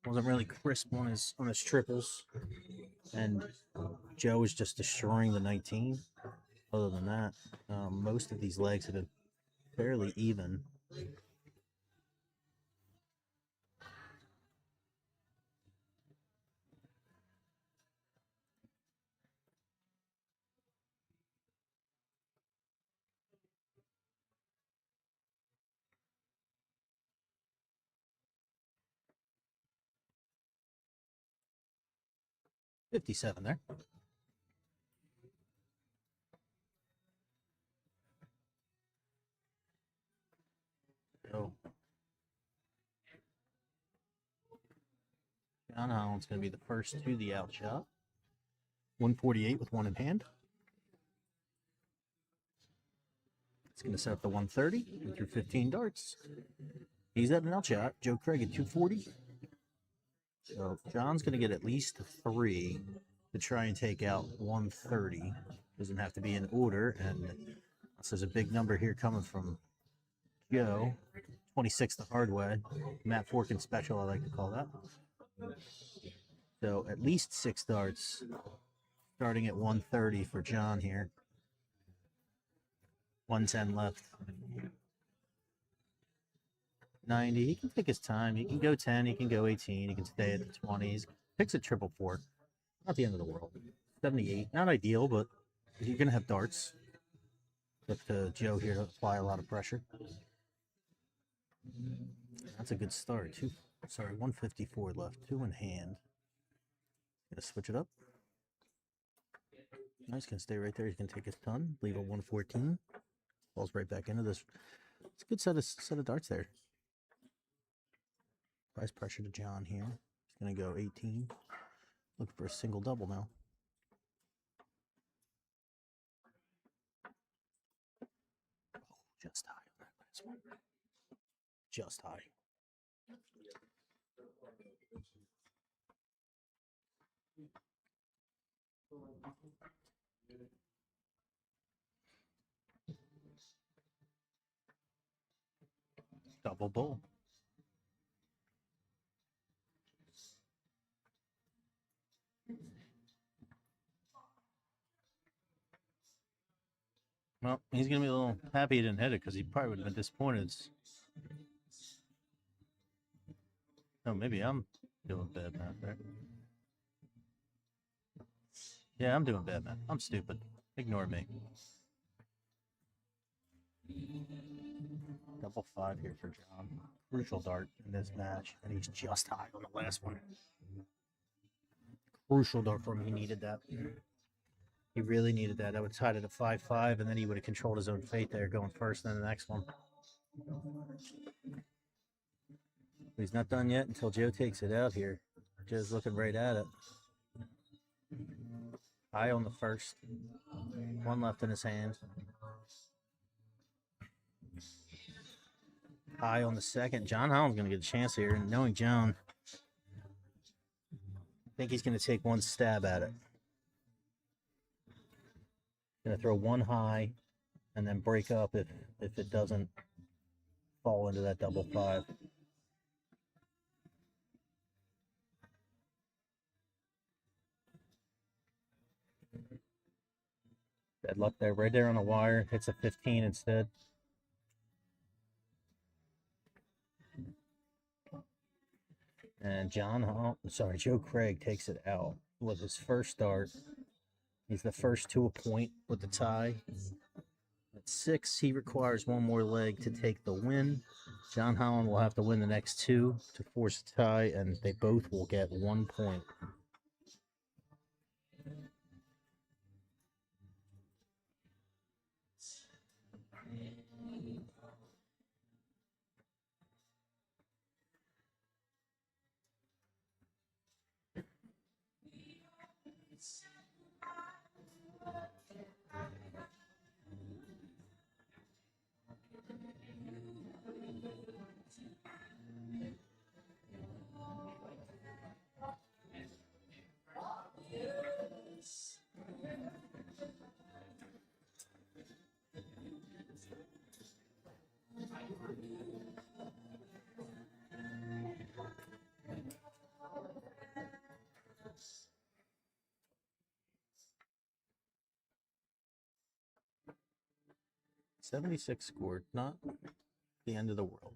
wasn't really crisp on his triples, and Joe was just destroying the 19. Other than that, most of these legs have been fairly even. $57 there. So John Holland's going to be the first to the out shot. 148 with one in hand. It's going to set up the 130 through 15 darts. He's at an out shot. Joe Craig at 240. So John's going to get at least 3 to try and take out 130. Doesn't have to be in order. And this is a big number here coming from Joe. 26 the hard way. Matt Forkin special, I like to call that. So at least 6 darts starting at 130 for John here. 110 left. 90. He can take his time. He can go 10. He can go 18. He can stay at the 20s. Picks a 444. Not the end of the world. 78. Not ideal, but you're going to have darts. Up to Joe here to apply a lot of pressure. That's a good start. 154 left. 2 in hand. Gonna switch it up. Nice, can stay right there. He's gonna take his ton. Leave a 114. Falls right back into this. It's a good set of darts there. Price pressure to John here. He's gonna go 18. Looking for a single double now. Oh, just high on that last one. Just high. Double bull. Well, he's going to be a little happy he didn't hit it because he probably would have been disappointed. Oh, maybe I'm doing bad math there. Yeah, I'm doing bad math. I'm stupid. Ignore me. Double 5 here for John. Crucial dart in this match, and he's just high on the last one. Crucial dart for him. He needed that. He really needed that. That would tie it at 5-5, and then he would have controlled his own fate there, going first, and then the next one. He's not done yet until Joe takes it out here. Joe's looking right at it. High on the first. 1 left in his hand. High on the second. John Holland's going to get a chance here. And knowing John, I think he's going to take 1 stab at it. Going to throw 1 high and then break up if it doesn't fall into that double 5. Bad luck there. Right there on the wire. Hits a 15 instead. And Joe Craig takes it out with his first dart. He's the first to a point with the tie. At 6, he requires 1 more leg to take the win. John Holland will have to win the next 2 to force a tie, and they both will get 1 point. 76 scored, not the end of the world.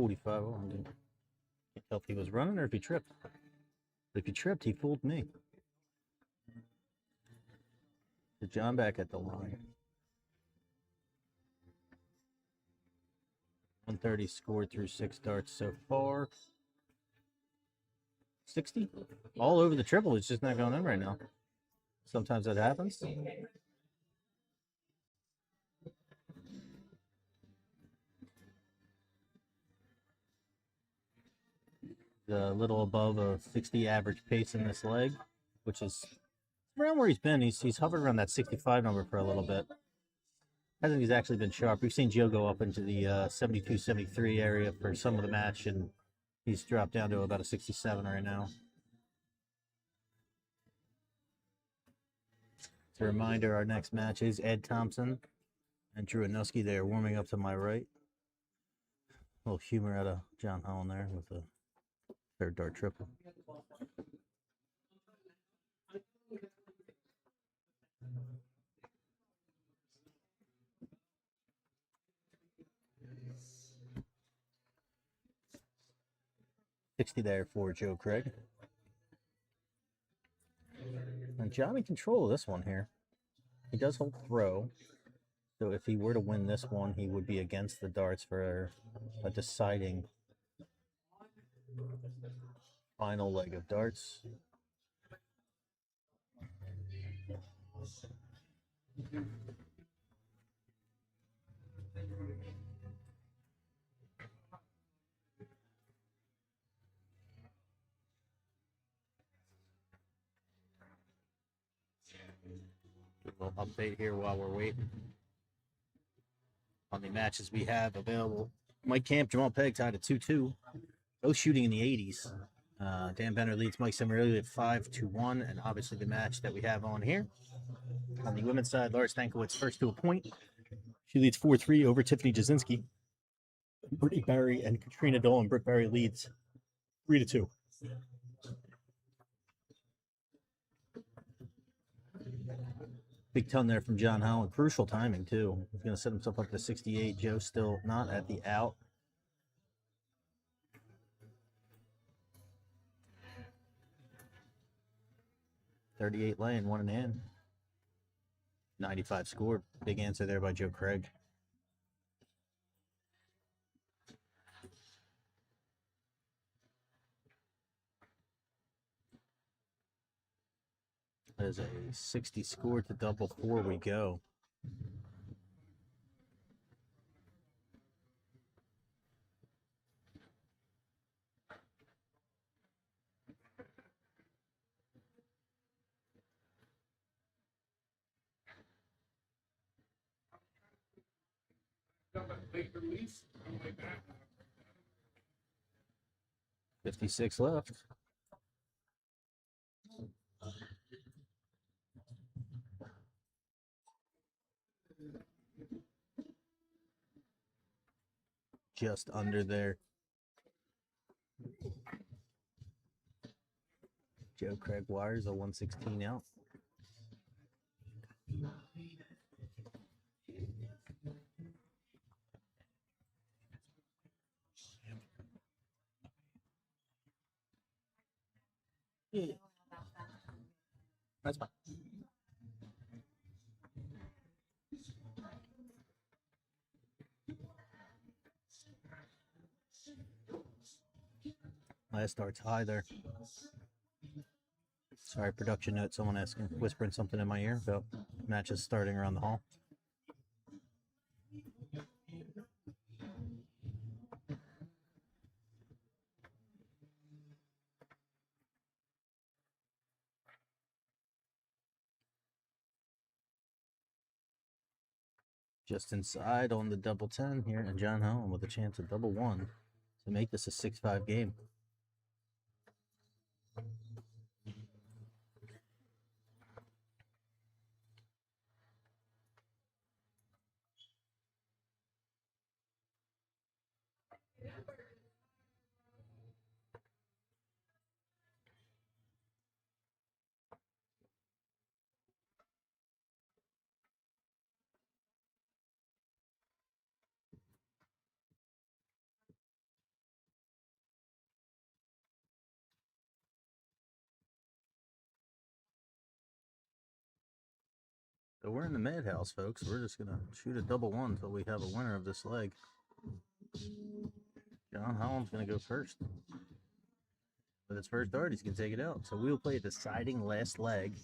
$45. Oh, can't tell if he was running or if he tripped. But if he tripped, he fooled me. So John back at the line. 130 scored through 6 darts so far. 60? All over the triple. It's just not going in right now. Sometimes that happens. A little above a 60 average pace in this leg, which is around where he's been. He's hovered around that 65 number for a little bit. Hasn't he's actually been sharp. We've seen Joe go up into the 72, 73 area for some of the match, and he's dropped down to about a 67 right now. As a reminder, our next match is Ed Thompson and Drew Anuski. They are warming up to my right. A little humor out of John Holland there with the third dart triple. $60 there for Joe Craig. And John in control of this one here. He does hold throw. So if he were to win this one, he would be against the darts for a deciding final leg of darts. A little update here while we're waiting on the matches we have available. Mike Camp, Jamal Pegg tied at 2-2. Both shooting in the 80s. Dan Benner leads Mike Summerly at 5-1, and obviously the match that we have on here. On the women's side, Laura Stankiewicz first to a point. She leads 4-3 over Tiffany Jasinski. Brittany Barry and Katrina Dolan. Britt Barry leads 3-2. Big ton there from John Holland. Crucial timing, too. He's going to set himself up to 68. Joe still not at the out. $38 laying, 1 in hand. 95 scored. Big answer there by Joe Craig. As a 60 score to double 4 we go. $56 left. Just under there. Joe Craig wires a 116 out. Yeah. That's fine. Last starts high there. Sorry, production note. Someone asking, whispering something in my ear about matches starting around the hall. Just inside on the double 10 here, and John Holland with a chance of double 1 to make this a 6-5 game. So we're in the madhouse, folks. We're just gonna shoot a double one until we have a winner of this leg. John Holland's gonna go first. With his first dart, he's gonna take it out. So we'll play a deciding last leg.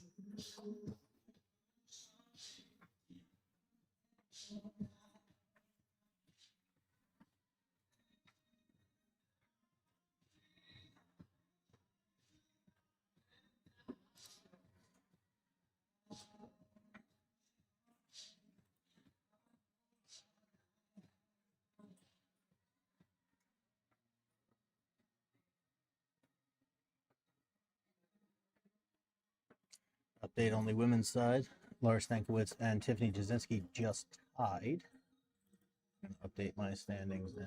Update on the women's side. Laura Stankiewicz and Tiffany Jasinski just tied. I'm gonna update my standings now.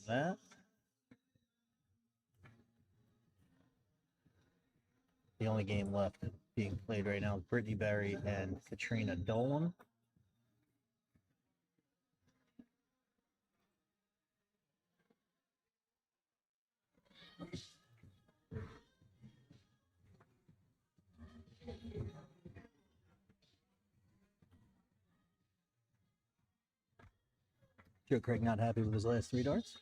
That. The only game left being played right now is Brittany Berry and Katrina Dolan. Joe Craig not happy with his last 3 darts.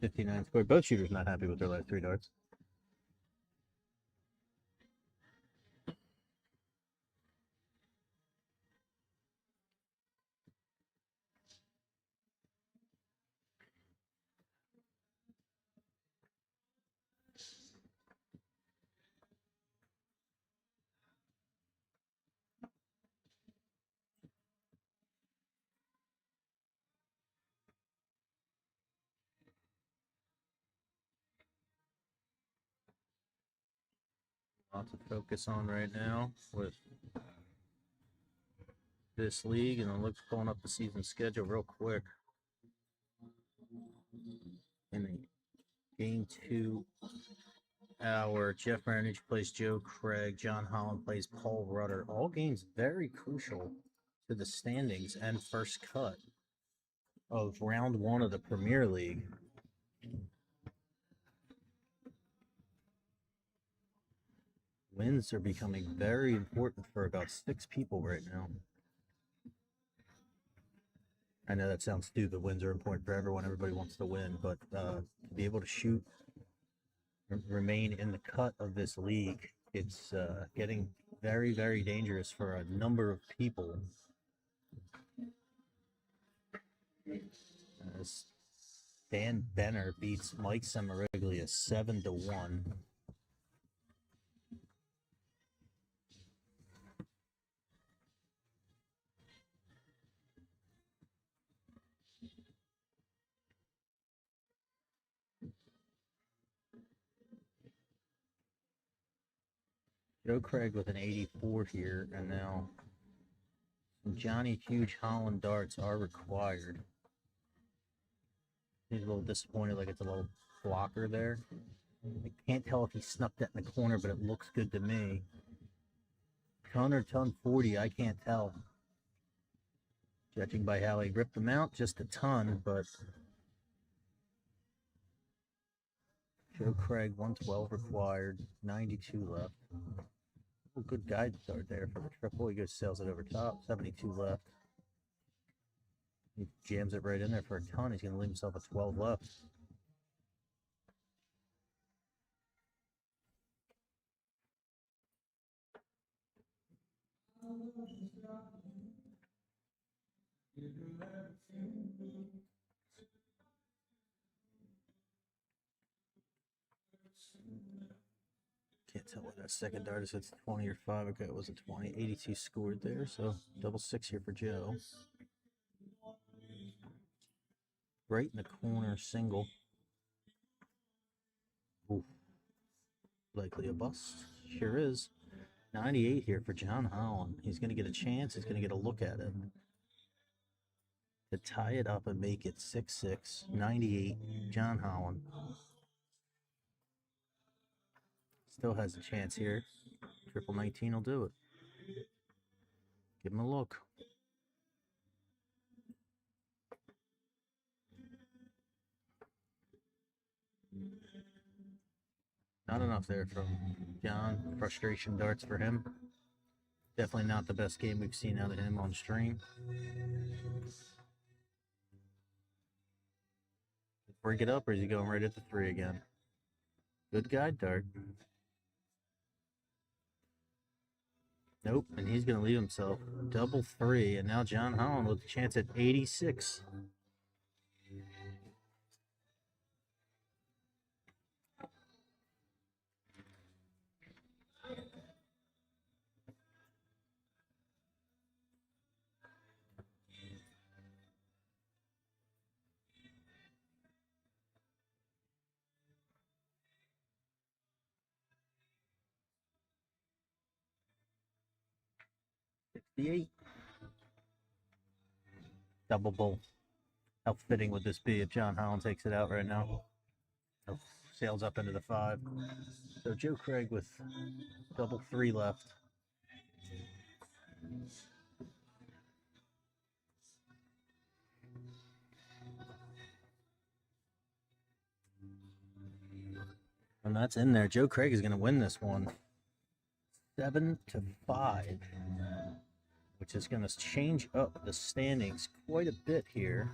.59 scored. Both shooters not happy with their last 3 darts. Lot to focus on right now with this league, and it looks pulling up the season schedule real quick. In the game 2 hour, Jeff Marinich plays Joe Craig, John Holland plays Paul Rudder. All games very crucial to the standings and first cut of round 1 of the Premier League. Wins are becoming very important for about 6 people right now. I know that sounds stupid. Wins are important for everyone. Everybody wants to win, but to be able to shoot, remain in the cut of this league, it's getting very, very dangerous for a number of people. Dan Benner beats Mike Samariglia 7-1. Joe Craig with an 84 here, and now some Johnny Huge Holland darts are required. He's a little disappointed, like it's a little blocker there. I can't tell if he snuck that in the corner, but it looks good to me. Ton or ton 40, I can't tell. Judging by how he ripped them out, just a ton, but Joe Craig, 112 required, 92 left. Oh, good guide start there for the triple. He goes, sails it over top, 72 left. He jams it right in there for a ton. He's going to leave himself a 12 left. Can't tell what that second dart is. It's 20 or 5. Okay, it was a 20. 82 scored there, so double 6 here for Joe. Right in the corner, single. Ooh. Likely a bust. Sure is. 98 here for John Holland. He's going to get a chance. He's going to get a look at it. To tie it up and make it 6-6. 98, John Holland. Still has a chance here. Triple 19 will do it. Give him a look. Not enough there from John. Frustration darts for him. Definitely not the best game we've seen out of him on stream. Break it up, or is he going right at the 3 again? Good guide dart. Nope, and he's going to leave himself double 3, and now John Holland with a chance at 86. $68. Double bull. How fitting would this be if John Holland takes it out right now? Oh, sails up into the 5. So Joe Craig with double 3 left. And that's in there. Joe Craig is going to win this one 7-5, which is going to change up the standings quite a bit here.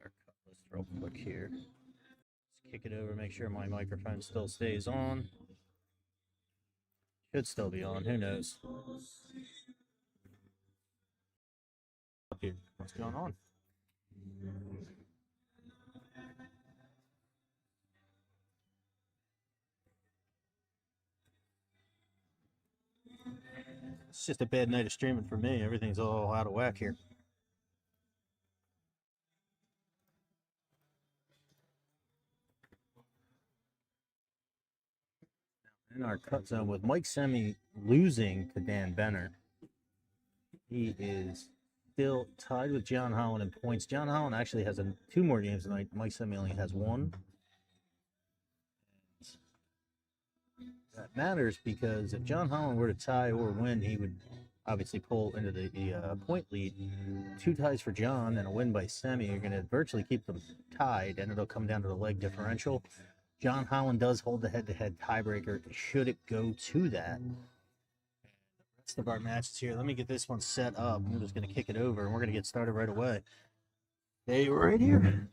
Our cut list real quick here. Let's kick it over, make sure my microphone still stays on. Should still be on, who knows? Dude, what's going on? It's just a bad night of streaming for me. Everything's all out of whack here. In our cut zone with Mike Semi losing to Dan Benner. He is still tied with John Holland in points. John Holland actually has 2 more games tonight. Mike Semi only has 1. That matters because if John Holland were to tie or win, he would obviously pull into the point lead. 2 ties for John and a win by Semi are going to virtually keep them tied, and it'll come down to the leg differential. John Holland does hold the head-to-head tiebreaker should it go to that. The rest of our matches here. Let me get this one set up. I'm just going to kick it over, and we're going to get started right away. Stay right here.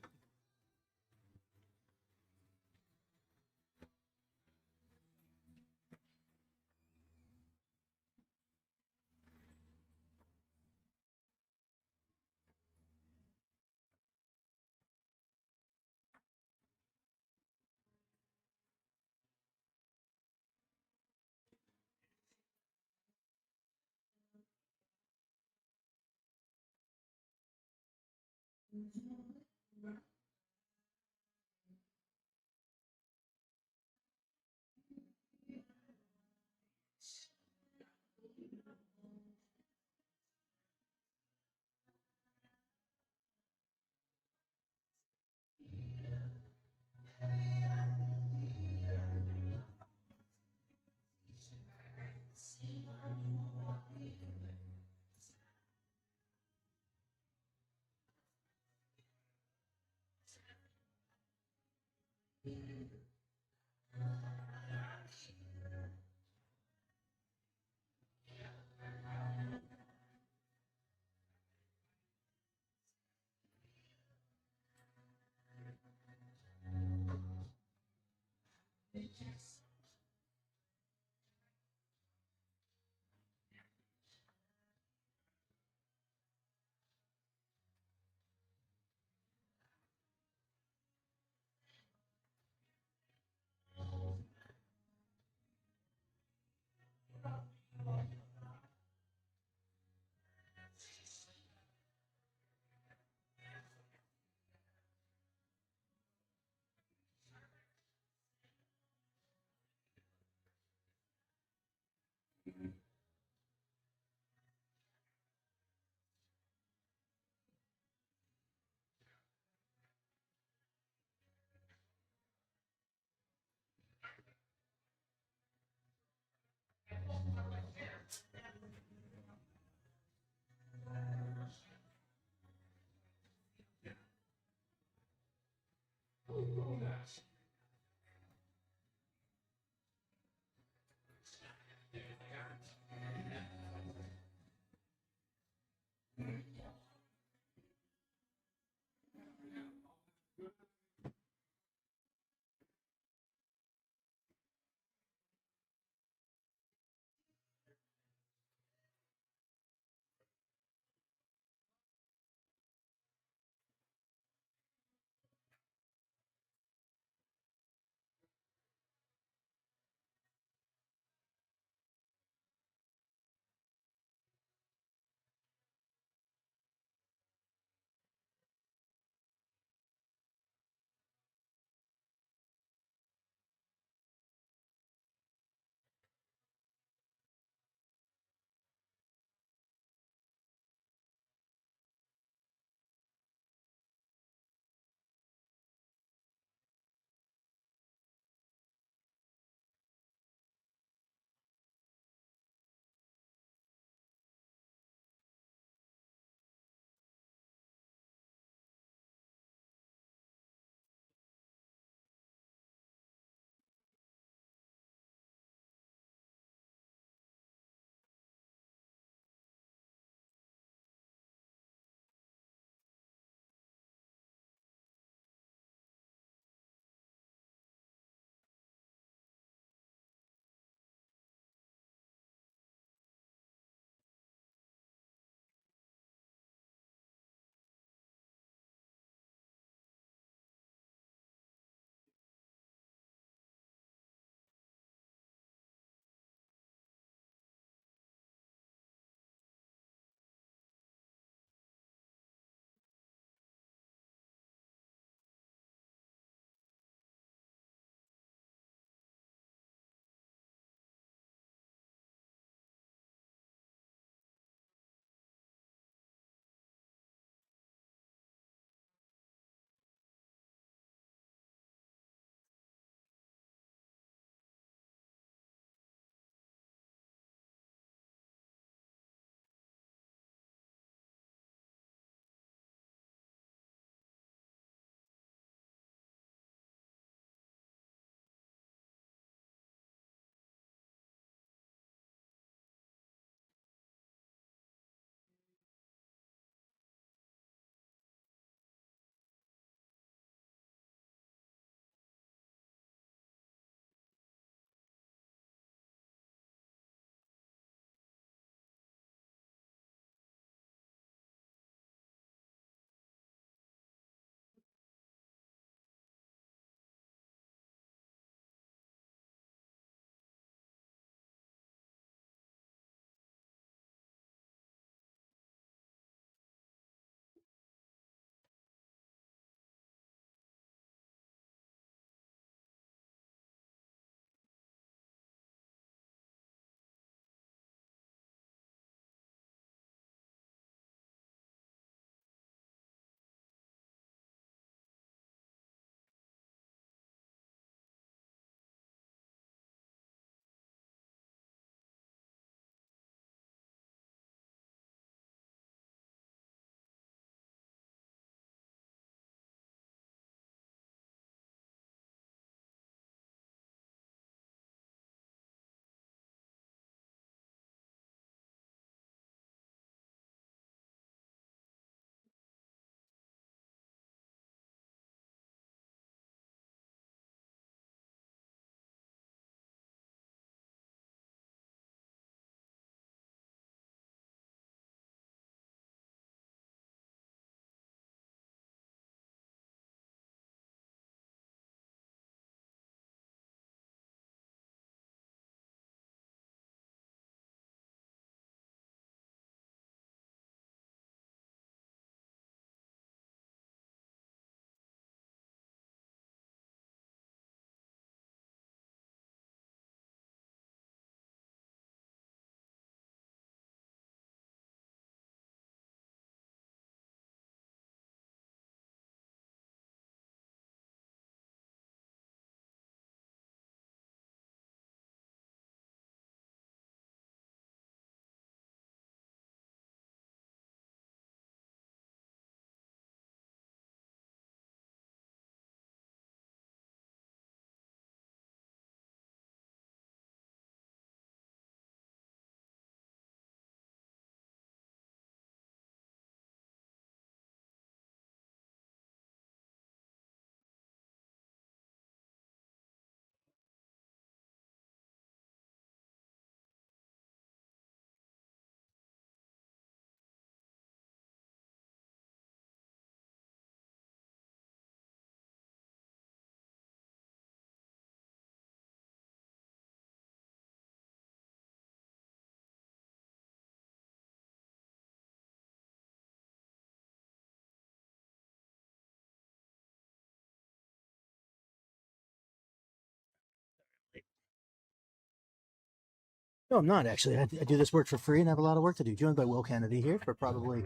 No, I'm not actually. I do this work for free and have a lot of work to do. Joined by Will Kennedy here for probably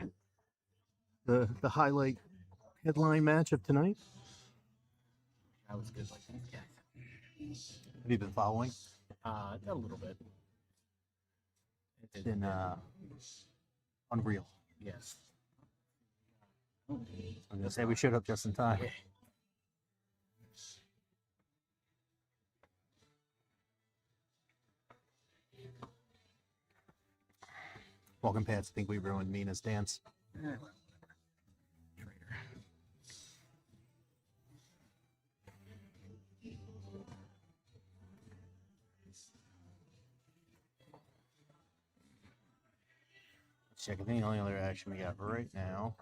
the highlight headline match of tonight. That was good. Like, yeah. Have you been following? A little bit. It's been unreal. Yes. I'm gonna say we showed up just in time. Yeah. Walking past, I think we ruined Mina's dance. Traitor. Check. I think the only other action we got right now.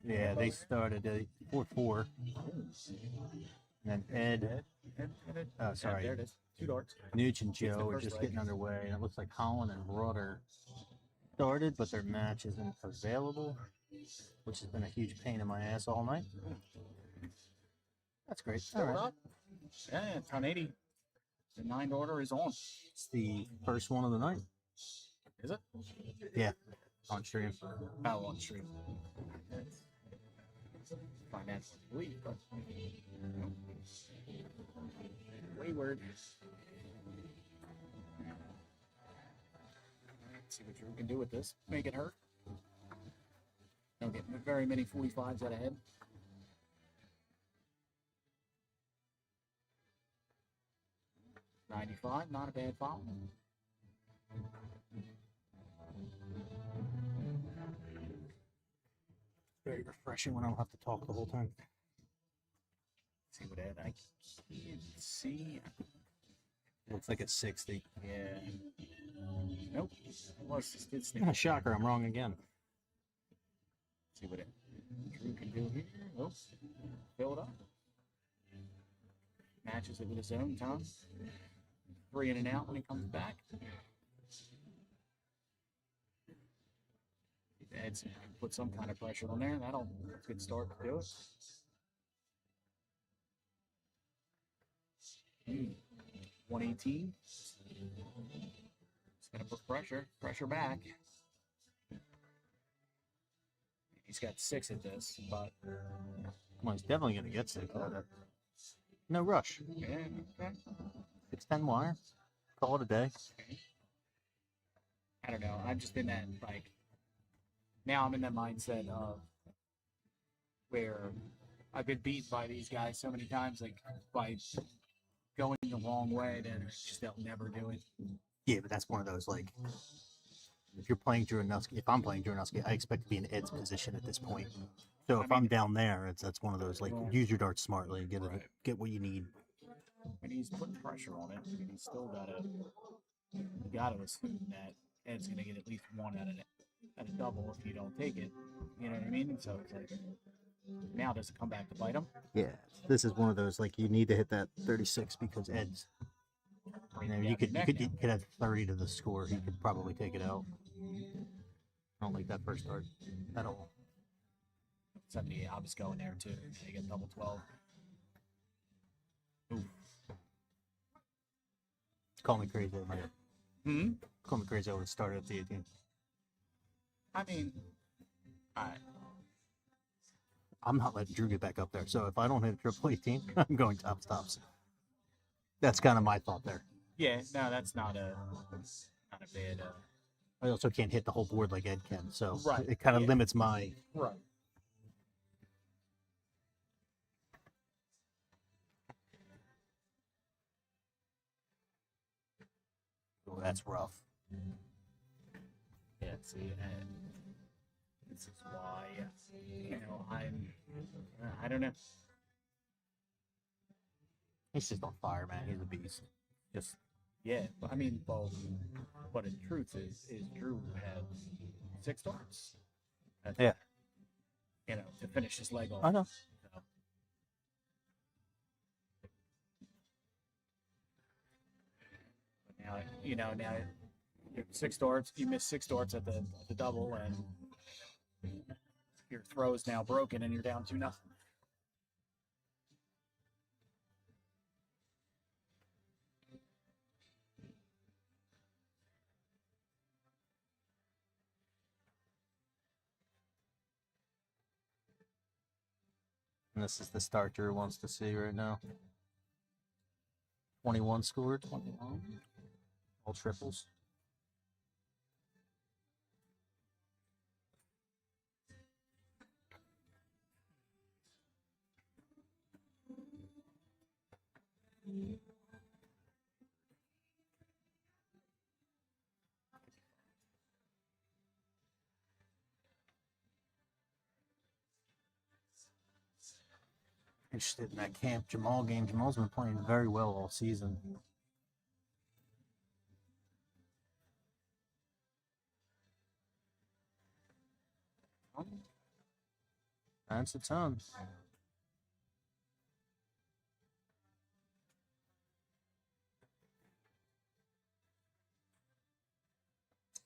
Yeah, they started at 4-4. And then Ed, sorry, There it is. 2 darts. Nooch and It's the Joe are first just leg. getting underway. And it looks like Colin and Rudder started, but their match isn't available, which has been a huge pain in my ass all night. That's great. All Fill it right. up. Yeah, it's 180. The 9 order is on. It's the first one of the night. Is it? Yeah, on stream. Oh, on stream. Find that week, but wayward. Let's see what Drew can do with this. Make it hurt. Don't get very many 45s out ahead. $95, not a bad foul. Very refreshing when I don't have to talk the whole time. See what Ed, I can't see. Looks like it's 60. Yeah. Nope. It was just did sneak. Ah, shocker, I'm wrong again. See what Drew can do here. Nope. Fill it up. Matches it with his own time. 3 in and out when he comes back. Ed's put some kind of pressure on there. That's a good start to do it. 118. It's gonna put pressure back. He's got 6 at this, but Well, he's definitely going to get 6 out of it. No rush. yeah, okay. 6-10 wire. Call it a day. I don't know. I'm just in that now I'm in that mindset of where I've been beaten by these guys so many times, like by going the wrong way, that just they'll never do it. Yeah, but that's one of those, like, if you're playing Drew Anuski, if I'm playing Drew Anuski, I expect to be in Ed's position at this point. So if I'm down there, that's one of those, like, use your darts smartly, get what you need. And he's putting pressure on it, and he's still gotta assume that Ed's gonna get at least 1 out of a double if you don't take it. You know what I mean? So it's like, now does it come back to bite him? Yeah, this is one of those, like, you need to hit that 36 because Ed's, you could have 30 to the score. He could probably take it out. I don't like that first dart at all. 70, I was going there too. They get double 12. Ooh. Call me crazy. I might have, Hmm? call me crazy. I would have started at the 18. I mean, I'm not letting Drew get back up there. So if I don't hit a triple 18, I'm going top stops. That's kind of my thought there. yeah, no, that's not a bad. I also can't hit the whole board like Ed can, so Right, it kind of yeah. limits my. Right. Oh, that's rough. Yeah, see, and this is why, I don't know. He's just on fire, man. He's a beast. Just Yeah, but I mean, well, but in truth is Drew had 6 darts. Yeah. To finish his leg off. I know. So. But now, now you 6 darts. You missed 6 darts at the double, and your throw is now broken, and you're down 2-0. And this is the start Drew wants to see right now. 21 scored. 21. All triples. Interested in that Camp Jamal game. Jamal's been playing very well all season. That's a ton.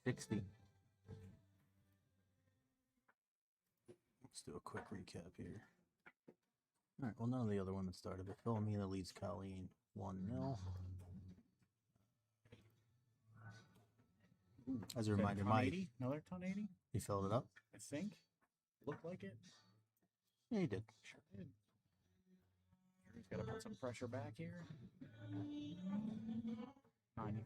$60. Let's do a quick recap here. All right, well, none of the other women started, but Philomena leads Colleen 1-0. As a reminder, Ton Mike, 80? Another ton 80? you filled it up? I think. Looked like it. Yeah, you did. Sure did. Drew's got to put some pressure back here. 90.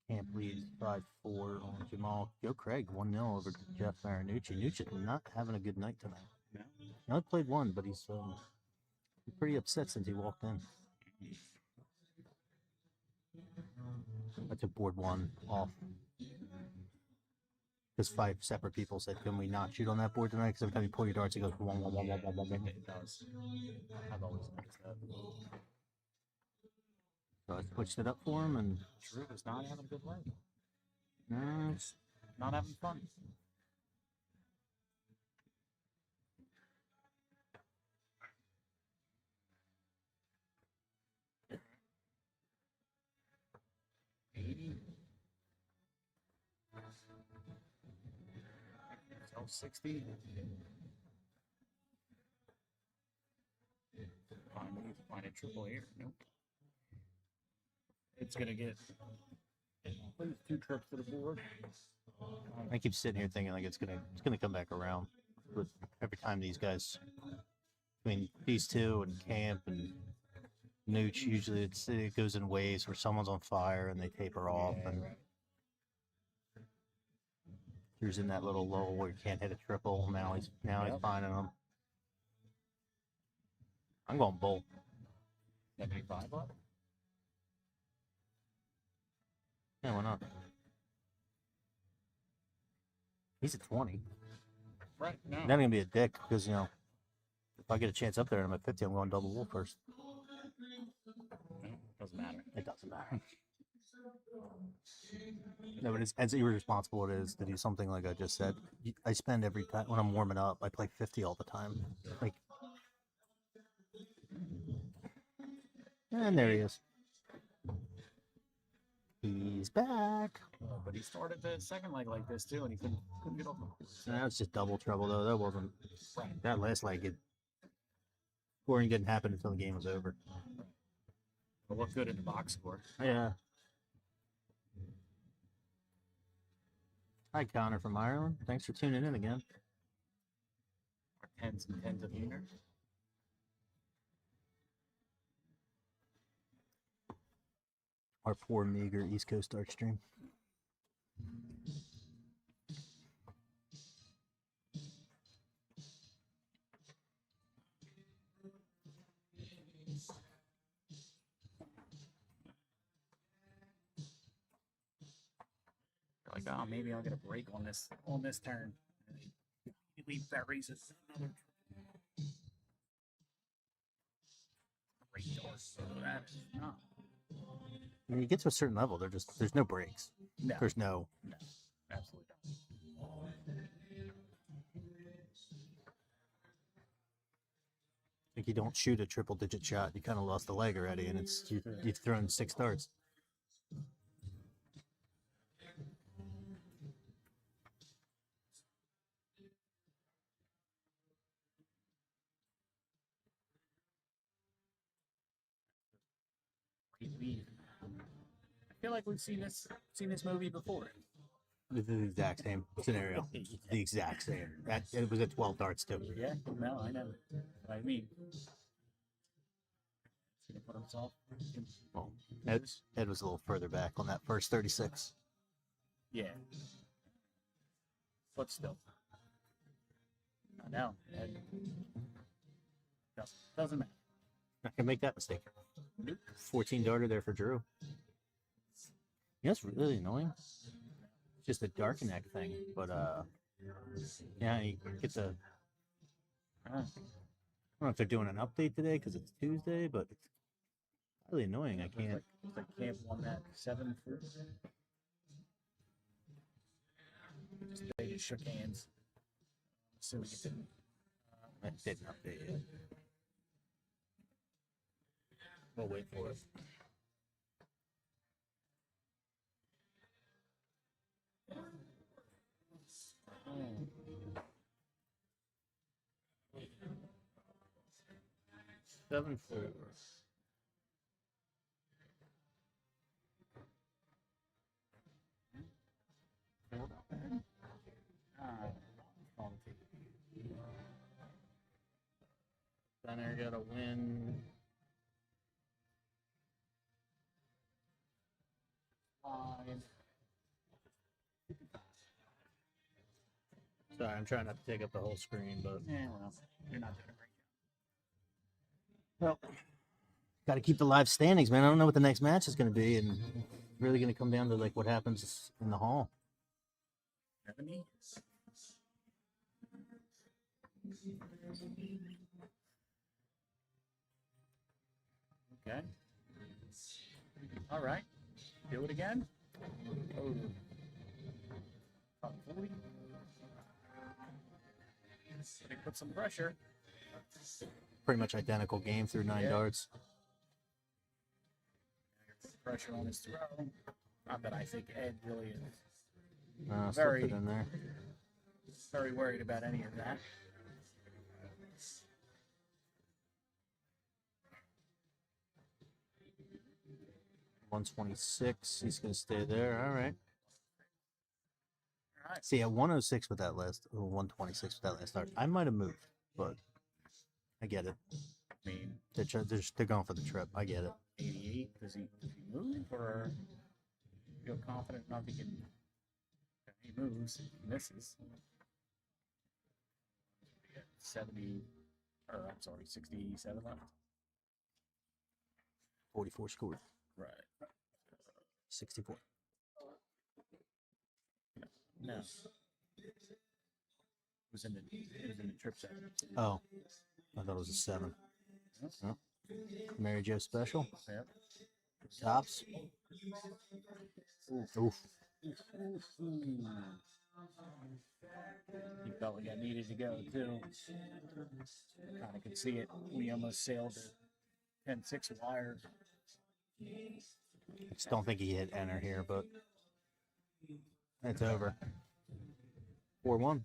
Camp leads 5-4 on Jamal. Joe Craig 1-0 over Jeff Marinucci. Nucci not having a good night tonight. No. He only played one, but he's pretty upset since he walked in. I took board one off because 5 separate people said, "Can we not shoot on that board tonight?" Because every time you pull your darts, it goes wong, wong, wong, wong, wong, wong, wong. It does. I've always noticed that. So I switched it up for him, and Drew is not having a good night. it's Not having fun. So 60. Find a triple here. Nope. It's gonna get at least 2 trips to the board. I keep sitting here thinking like it's gonna come back around. But every time these guys, I mean these two and Camp and Nooch, usually it goes in waves where someone's on fire and they taper off, and Drew's in that little lull where you can't hit a triple. Now he's finding them. I'm going bolt. 75 left. Yeah, why not? He's at 20. Right. No. Not gonna be a dick because if I get a chance up there and I'm at 50, I'm going double wool first. No, doesn't matter. It doesn't matter. No, but it's as irresponsible it is to do something like I just said. I spend every time when I'm warming up, I play 50 all the time. Like, and there he is. He's back. But he started the second leg like this too, and he couldn't get off the horse. That was just double trouble though. That wasn't Right. that last leg. Scoring didn't happen until the game was over. But looked good in the box score. Yeah. Hi, Connor from Ireland. Thanks for tuning in again. Our tens and tens of meter. Our poor meager East Coast Dark stream. You're like, oh, maybe I'll get a break on this turn. And he leave berries as another great dart. So that is not. When you get to a certain level, there's no breaks. No, There's no. no, absolutely not. Like you don't shoot a triple digit shot, you kind of lost a leg already, and you've thrown 6 darts. Great lead. I feel like we've seen this movie before. This is the exact same scenario. The exact same. That it was at 12 darts too. Yeah, no, I know. I mean, he's gonna put himself in. Well, Ed was a little further back on that first 36. Yeah. But still. I know. Doesn't matter. I can make that mistake. 14 darter there for Drew. You know, it's really annoying. It's just a dark neck thing, but yeah, you get the. I don't know if they're doing an update today because it's Tuesday, but it's really annoying. I can't. It's like Camp won that 7 for. They just shook hands. Assuming it didn't. It didn't update yet. We'll wait for it. Seven four. Center got a win. Sorry, I'm trying not to take up the whole screen, but Yeah, well, you're not doing a great well, got to keep the live standings, man. I don't know what the next match is going to be, and it's really going to come down to like what happens in the hall. job. 70? Okay. All right. Do it again. Oh. Top 40. They put some pressure. Pretty much identical game through 9 Yeah. darts. Pressure on his throw. Not that I think Ed really is Slipped Very- it in there. very worried about any of that. $126. He's going to stay there. All right. All right. See, at 106 with that last, or 126 with that last start, I might have moved, but I get it. I mean, They're going for the trip. I get it. 88. Does he move or feel confident enough he can? He moves, he misses. 70, or I'm sorry, 67 left. 44 scored. Right. 64. No. It was in the trip set. Oh, I thought it was a 7. Oh. Mary Jo special. Yep. Tops. Oof. He felt like I needed to go too. Kind of could see it. We almost sailed the 10-6 wire. I just don't think he hit enter here, but it's over. 4-1.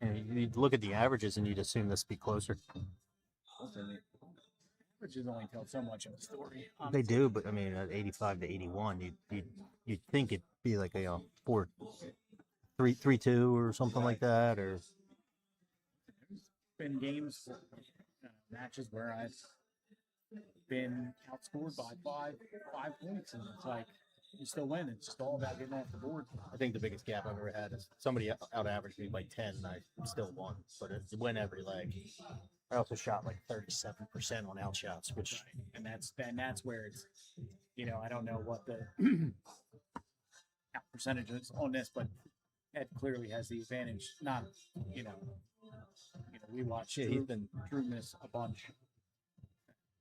And you look at the averages and you'd assume this would be closer. Which is only tell so much of the story. They do, but I mean, at 85 to 81, you'd think it'd be like a 4-3-2 or something like that, or Been games, matches where I've been outscored by five points, and it's like you still win. It's just all about getting off the board. I think the biggest gap I've ever had is somebody out averaged me by 10, and I still won, but it went every leg. I also shot like 37% on outshots, which And that's where it's, I don't know what the out percentage is on this, but Ed clearly has the advantage. Not, we watch Yeah, he's been Drew miss a bunch.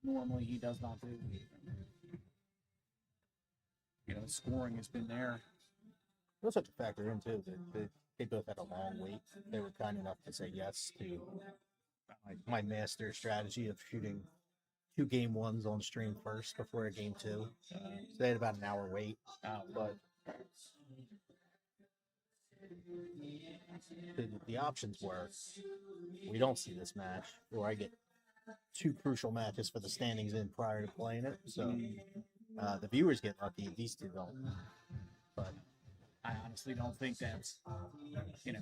Normally he does not do. Scoring has been there. You also have to factor in too that they both had a long wait. They were kind enough to say yes to my master strategy of shooting 2 game ones on stream first before a game 2. So they had about an hour wait. But the options were we don't see this match, or I get two crucial matches for the standings in prior to playing it. So the viewers get lucky; these two don't. But I honestly don't think that's, you know,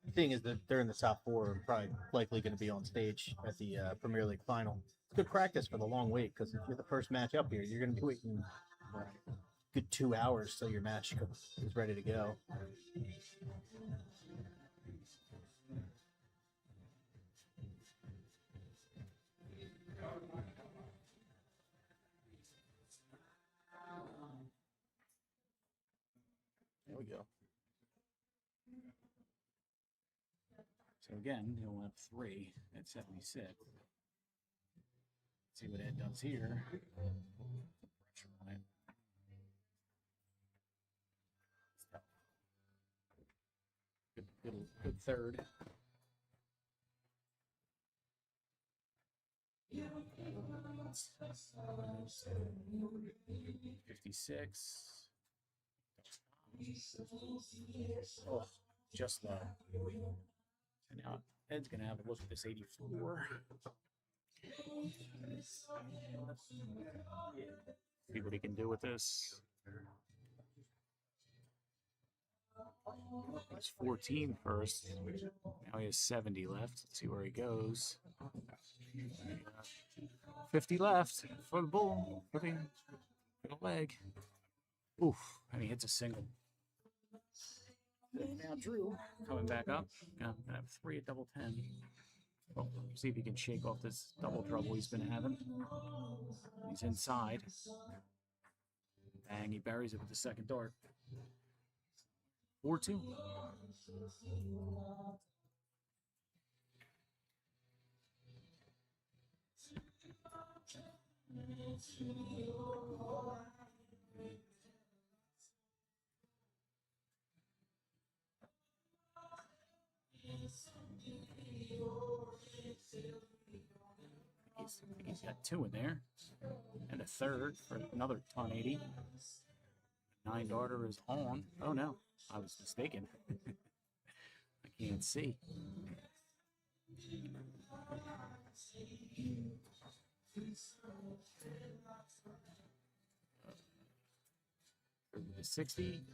the thing is that they're in the top four and probably likely going to be on stage at the Premier League final. It's good practice for the long wait because if you're the first match up here, you're going to be waiting good 2 hours till your match is ready to go. There we go. so again, he'll have 3 at 76. See what Ed does here. Pressure on it. Good third. $56. Oh, just low. And now Ed's gonna have a look at this 84. See what he can do with this. He's 14 first. Now he has 70 left. Let's see where he goes. 50 left for the bull, for the leg. Oof, and he hits a single. Now Drew coming back up. Gonna have 3 at double 10. Well, see if he can shake off this double trouble he's been having. He's inside. Bang, he buries it with the second dart. 4-2. He's got 2 in there, and a third for another ton 80. 9 darter is on. Oh no, I was mistaken. I can't see. The 60.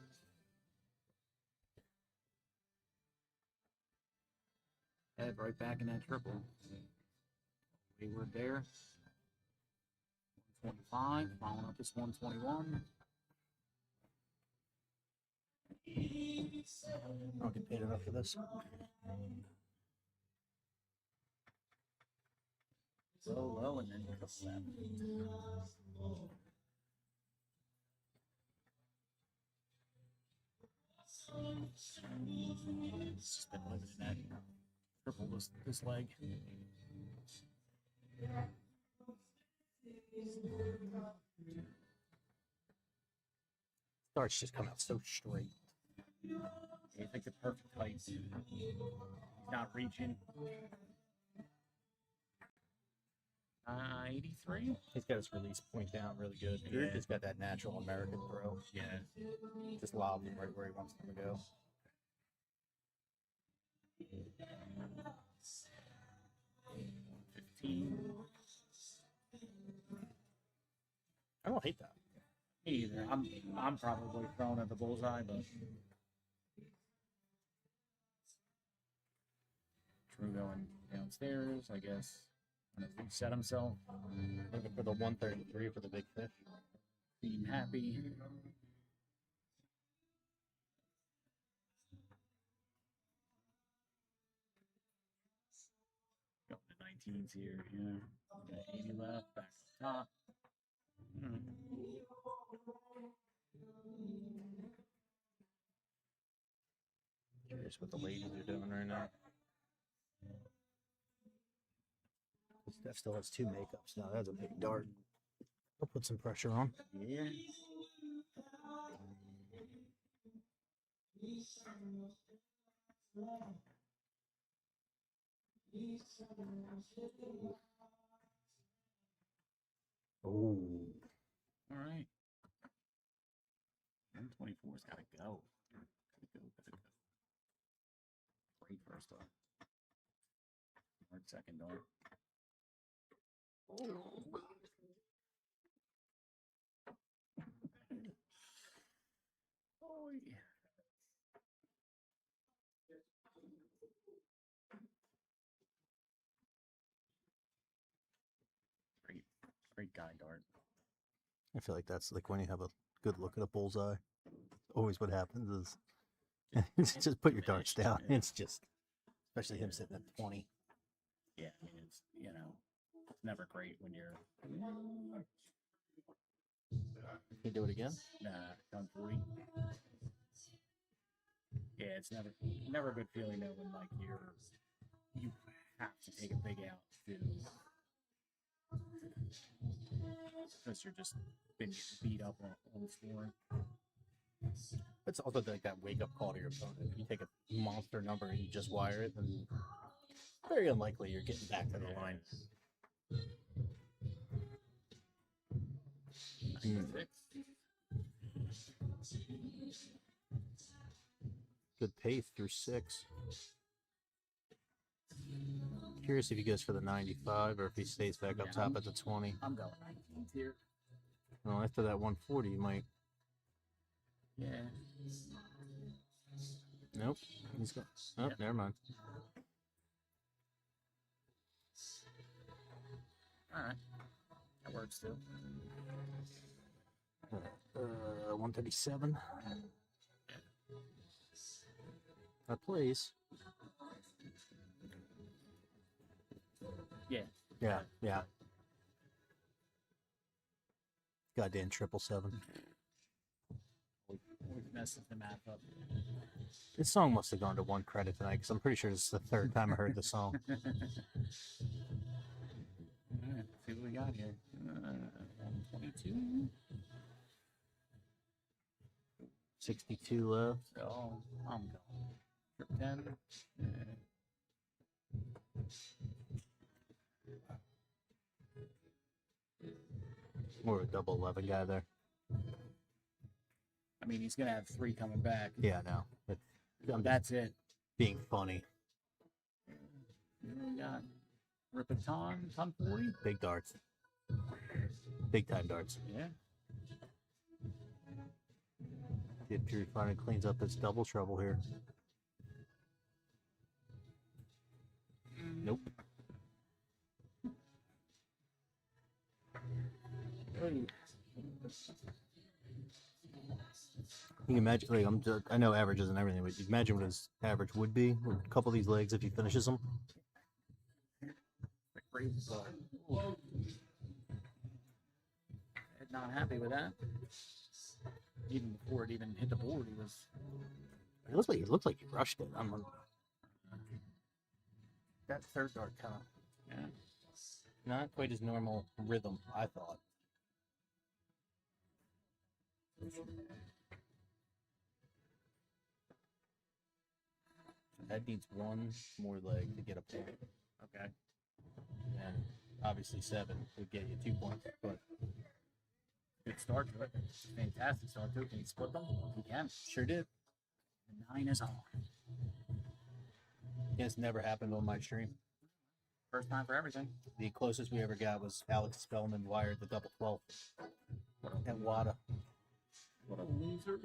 Ed right back in that triple. Wayward there. 125, following up this 121. I don't get paid enough for this. Low, and then a couple left. It's just been living in that triple this leg. Darts just come out so straight. It's like the perfect height. He's not reaching. 83? He's got his release point down really good. Yeah. He's got that natural American throw. Yeah. Just lob him right where he wants them to go. I don't hate that. Me either. I'm probably thrown at the bullseye, but Drew going downstairs, I guess. Gonna reset himself. Looking for the 133 for the big fish. Being happy. Going to 19s here, yeah. Got 80 left, back to the top. Curious what the ladies are doing right now. Steph still has 2 makeups now. That's a big dart. I'll put some pressure on. Yeah. Oh. All right. 124 Four's gotta go. Gotta go. Great first dart. Hard second dart. Oh, yeah. Great guy dart. I feel like that's like when you have a good look at a bullseye. Always what happens is it's just put your darts down. It's just, especially him sitting at 20. Yeah, I mean, it's, it's never great when you're. Can you do it again? Nah, done 40. Yeah, it's never a good feeling though when like you have to take a big out to because you're just been beat up on the floor. It's also like that wake up call to your opponent. If you take a monster number and you just wire it, then very unlikely you're getting back to the line. Good pace through 6. Curious if he goes for the 95 or if he stays back up top at the 20. I'm going 19th here. Well, after that 140, you might. Yeah. Nope. He's got. Oh, Yep. Never mind. All right. That works too. 137. That plays. Yeah. Yeah. Goddamn 777. Always messes the math up. This song must have gone to 1 credit tonight because I'm pretty sure this is the 3rd time I heard the song. All right. See what we got here. 122. 62 left. So I'm going. Trip 10. Yeah. More of a double 11 guy there. I mean, he's gonna have 3 coming back. Yeah, no. But I'm just That's it. being funny. We got Ripiton, ton 40. Big darts. Big time darts. Yeah. If Drew finally cleans up his double trouble here. Nope. You can imagine, like, I know average isn't everything, but you imagine what his average would be with a couple of these legs if he finishes them. Crazy ball. Not happy with that. Even before it even hit the board, he was. It looks like he rushed it. That 3rd dart kind of Yeah. not quite his normal rhythm, I thought. That needs 1 more leg to get a point. Okay. And obviously 7 would get you 2 points. But Good start to it. Fantastic start to it. Can he split them? He can. sure did. The 9 is on. It's never happened on my stream. First time for everything. The closest we ever got was Alex Spellman wired the double 12 at WADA. What a loser.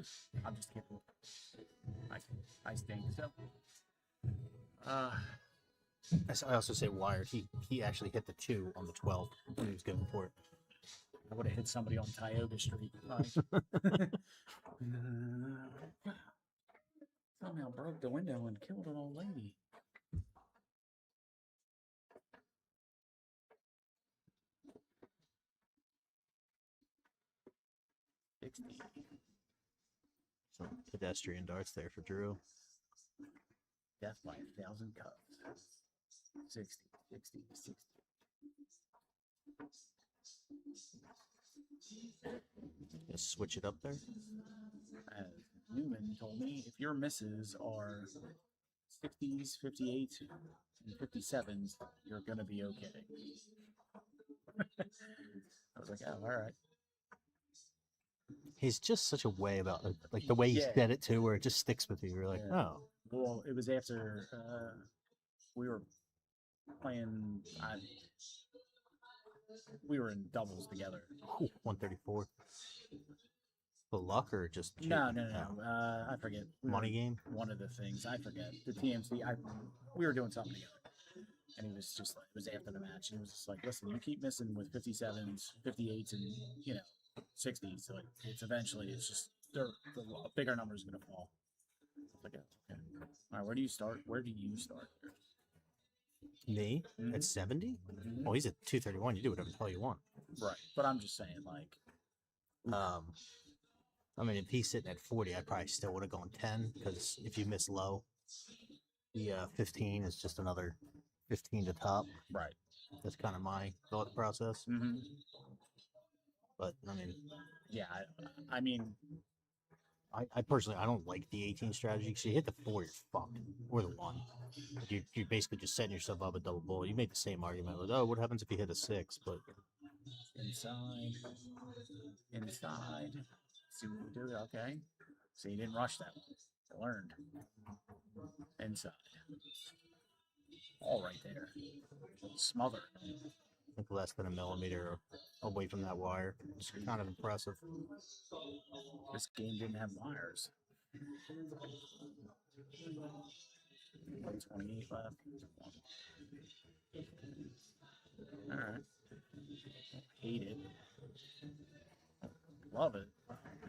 I'm just kidding. I stink. So. I also say wired. He actually hit the 2 on the 12 when he was going for it. I would have hit somebody on Tioga Street. Somehow broke the window and killed an old lady. Some pedestrian darts there for Drew. Death by 1,000 cuts. 60, 60, 60. Just switch it up there. As Newman told me, if your misses are 60s, 58s, and 57s, you're going to be okay. I was like, oh, all right. He's just such a way about it. Like the way he Yeah. said it too, where it just sticks with you. You're like, Yeah. oh, Well, it was after we were playing. We were in doubles together. 134. The luck or just No, cheating? no, no. I forget. Money game. One of the things I forget. The TMC. We were doing something together, and he was just like, it was after the match, and he was just like, "Listen, you keep missing with 57s, 58s, and 60s. So it's eventually, it's just the bigger number is gonna fall." Like, okay. All right, where do you start? Where do you start? Me Mhm. at 70? Mhm. Oh, he's at 231. You do whatever the hell you want. Right, but I'm just saying, like, I mean, if he's sitting at 40, I probably still would have gone 10 because if you miss low, the 15 is just another 15 to top. right. That's kind of my thought process. Mm-hmm. But I mean, Yeah, I mean, I personally I don't like the 18 strategy because you hit the 4, you're fucked, or the 1. Like you're basically just setting yourself up a double bull. You made the same argument with, oh, what happens if you hit a 6? But inside. See what we do. Okay. So you didn't rush that one. You learned. Inside. All right there. Smother. I think less than a millimeter away from that wire. It's kind of impressive. This game didn't have wires. 28 left. All right. Hate it. Love it.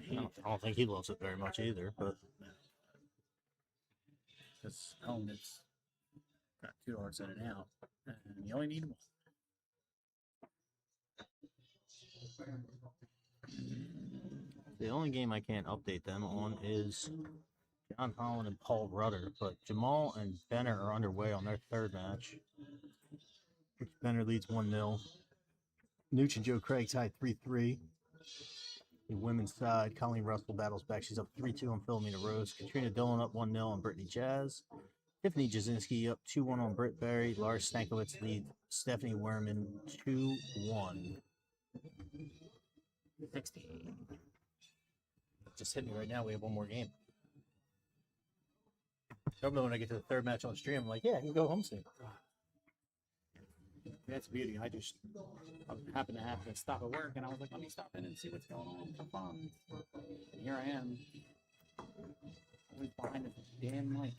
Hate it. I don't think he loves it very much either. But Because it's got 2 darts in and out, and you only need 1. the only game I can't update them on is John Holland and Paul Rudder. But Jamal and Benner are underway on their third match. Benner leads 1-0. Nooch and Joe Craig tied 3-3. The women's side, Colleen Russell battles back. She's up 3-2 on Philomena Rose. Katrina Dillon up 1-0 on Brittany Jazz. Tiffany Jasinski up 2-1 on Britt Berry. Lars Stankiewicz lead Stephanie Werman 2-1. 60. Just hit me right now. We have one more game. Normally when I get to the third match on stream, I'm like, yeah, I can go home soon. That's the beauty. I happened to have to stop at work, and I was like, let me stop in and see what's going on for fun. And here I am. Always behind the damn mic.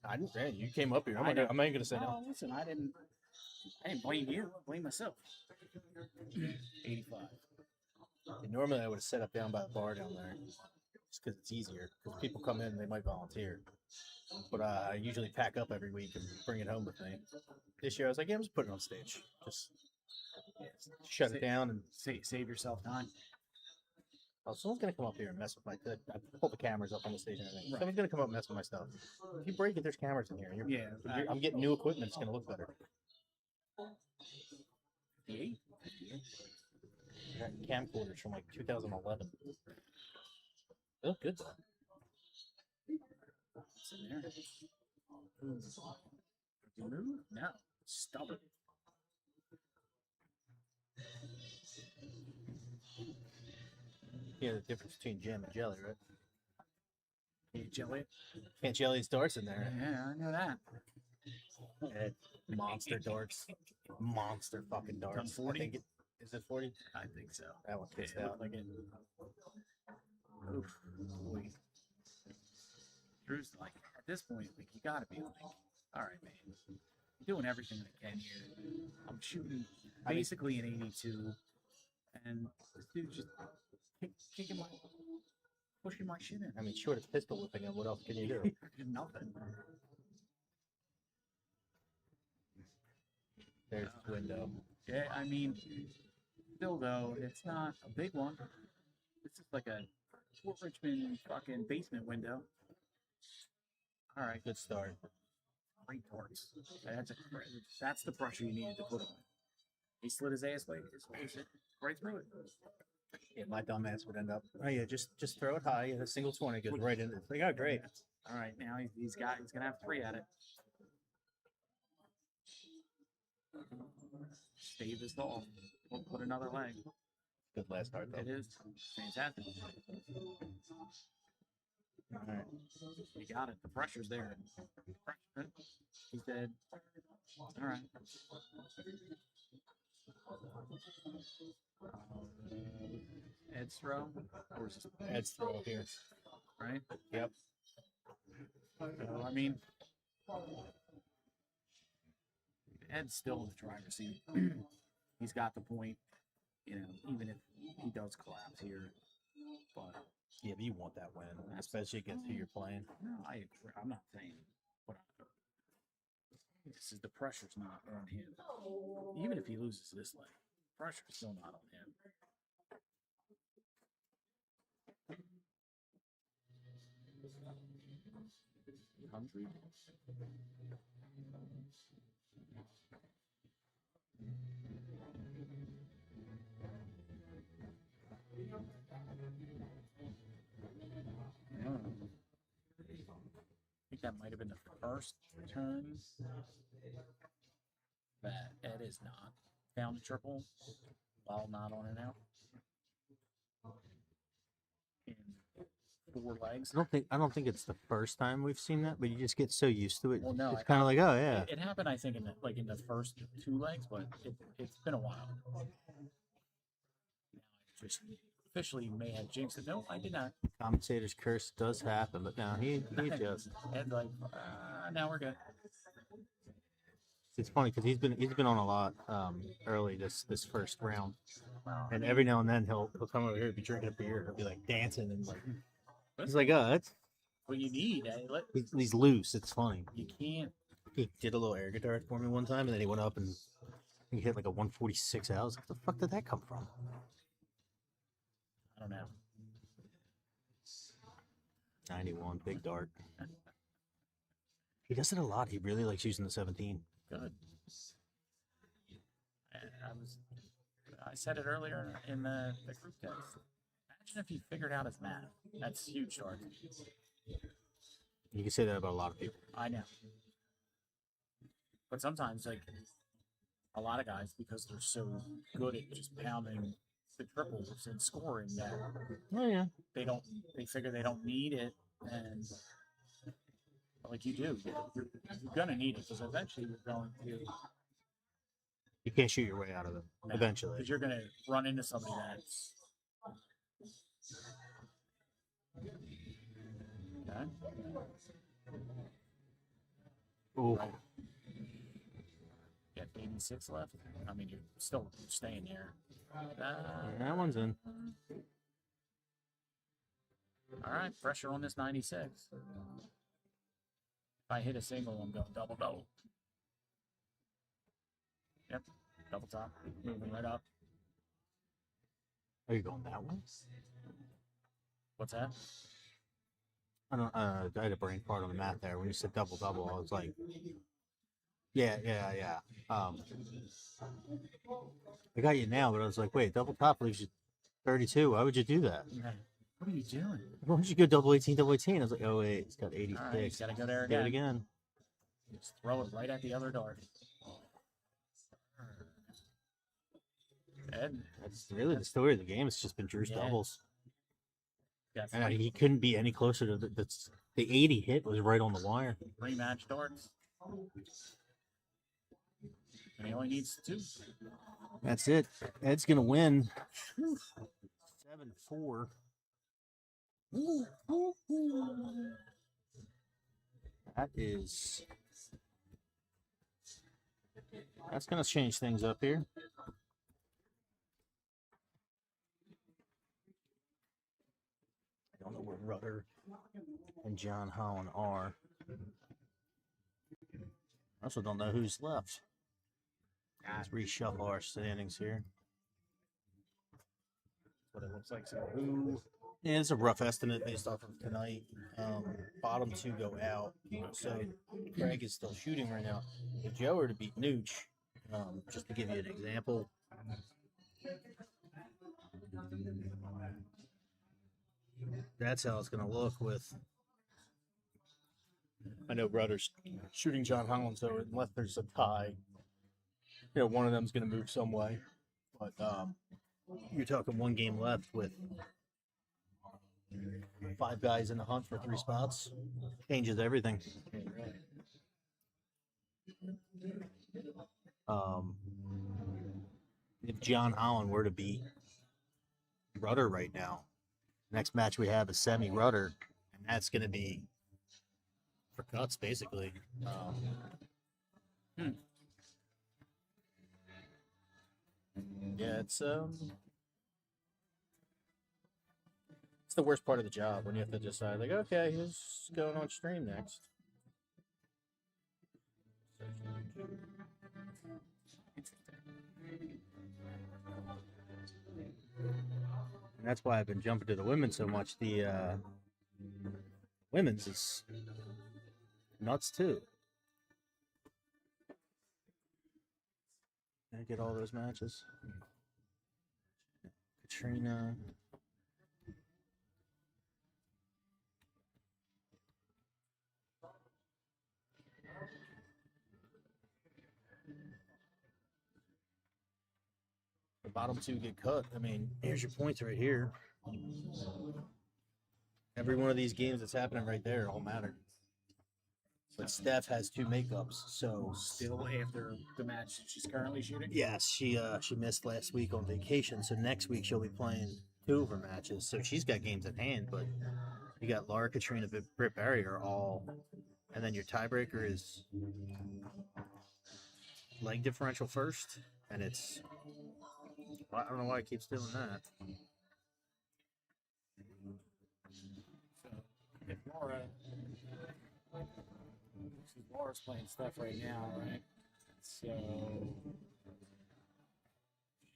I didn't say you came up here. I'm I not know. even gonna say no. No, listen, I didn't blame you. I blame myself. 85. And normally I would have set up down by the bar down there, just because it's easier. Because people come in, they might volunteer. But I usually pack up every week and bring it home with me. This year I was like, yeah, I'm just putting it on stage. Just shut it down and Save yourself time. oh, someone's gonna come up here and mess with my. I pull the cameras up on the stage and everything. Right. Someone's gonna come up and mess with my stuff. If you break it, there's cameras in here. I'm getting new equipment. It's gonna look better. 58? I got camcorders from like 2011. They look good though. What's in there? You move? No. Stubborn. Yeah, the difference between jam and jelly, right? You jelly? Can't jelly's darts in there. Yeah, I know that. Monster darts. Monster fucking darts. Done 40? I think is it 40? I think so. That one kicks Yeah, out. like it. Oof. Boy. Drew's like, at this point, like, you gotta be like, all right, man. I'm doing everything I can here. I'm shooting basically an 82, and this dude's just kicking pushing my shit in. I mean, short of pistol whipping him, what else can you do? There's nothing. There's the window. Yeah, I mean, still though, it's not a big one. It's just like a Fort Richmond fucking basement window. All right, Good start. great torts. That's the pressure you needed to put on. He slid his ass like right through it. Yeah, my dumb ass would end up. Oh yeah, just throw it high and a single 20 goes right in. It's like, oh great. All right, now he's gonna have 3 at it. Stave this off. We'll put another leg. Good last start though. It is fantastic. All right. You got it. The pressure's there. Pressure. He's dead. All right. Ed's throw. Or is this Ed's throw here. right? Yep. So, I mean, Ed's still in the driver's seat. He's got the point, you know, even if he does collapse here. But Yeah, but you want that win, especially against who you're playing. no, I agree. I'm not saying what this is. The pressure's not on him. Even if he loses this leg, pressure's still not on him. Hungry. I think that might have been the first turn that Ed is not found a triple while not on and out. In 4 legs. I don't think it's the first time we've seen that, but you just get so used to it. Well, no, it's kind of like, oh yeah. It happened, I think, in the first 2 legs, but it's been a while. Now I just officially may have jinxed it. No, I did not. Commentator's curse does happen, but now he just. Ed's like, now we're good. It's funny because he's been on a lot early this first round, Well, and every now and then he'll come over here, be drinking a beer, he'll be like dancing and like he's like, oh, that's what you need, he's loose. It's funny. you can't. He did a little air guitar for me one time, and then he went up and he hit like a 146 out. I was like, what the fuck did that come from? I don't know. 91, big dart. He does it a lot. He really likes using the 17. Good. And I said it earlier in the group text. Imagine if he figured out his math. That's huge, George. You can say that about a lot of people. I know. But sometimes, like, a lot of guys, because they're so good at just pounding the triples and scoring, that Oh yeah. they figure they don't need it, and like you do, you're gonna need it because eventually you're going to. You can't shoot your way out of it. Eventually. Because you're gonna run into somebody that's. Okay. Ooh. You have 86 left. I mean, you're still staying there. That one's in. All right, pressure on this 96. If I hit a single, I'm going double. Yep, double top, moving right up. Are you going that way? What's that? I don't. I had a brain fart on the math there. When you said double, I was like, yeah. I got you now, but I was like, wait, double top leaves you 32. Why would you do that? What are you doing? Why would you go double 18? I was like, oh wait, it's got 86. All right, you gotta go there Do it again. again. Just throw it right at the other dart. Ed, That's really the story of the game. It's just been Drew's Yeah. doubles. got And three, he couldn't be any closer to the 80 hit was right on the wire. 3 match darts. And he only needs 2. That's it. Ed's gonna win. 7-4. That's gonna change things up here. I don't know where Rudder and John Holland are. I also don't know who's left. Let's reshuffle our standings here. What it looks like. So who? Yeah, it's a rough estimate based off of tonight. Bottom 2 go out, so Craig is still shooting right now. If Joe were to beat Nooch, just to give you an example, that's how it's going to look with. I know Rudder's shooting John Holland, so unless there's a tie, one of them's going to move some way. But you're talking one game left with 5 guys in the hunt for 3 spots. Changes everything. Um, if John Holland were to beat Rudder right now, next match we have is Semi Rudder, and that's going to be for cuts basically. Yeah, it's the worst part of the job when you have to decide, like, okay, who's going on stream next? And that's why I've been jumping to the women so much. The women's is nuts too. I get all those matches. Katrina. The bottom 2 get cut. I mean, here's your points right here. Every one of these games that's happening right there all matter. But Steph has 2 makeups, so Still after the match she's currently shooting. yes, she missed last week on vacation, so next week she'll be playing 2 of her matches. So she's got games at hand, but you got Laura, Katrina, Britt Barry are all, and then your tiebreaker is leg differential first, and it's, I don't know why it keeps doing that. So if Laura's playing stuff right now, right? So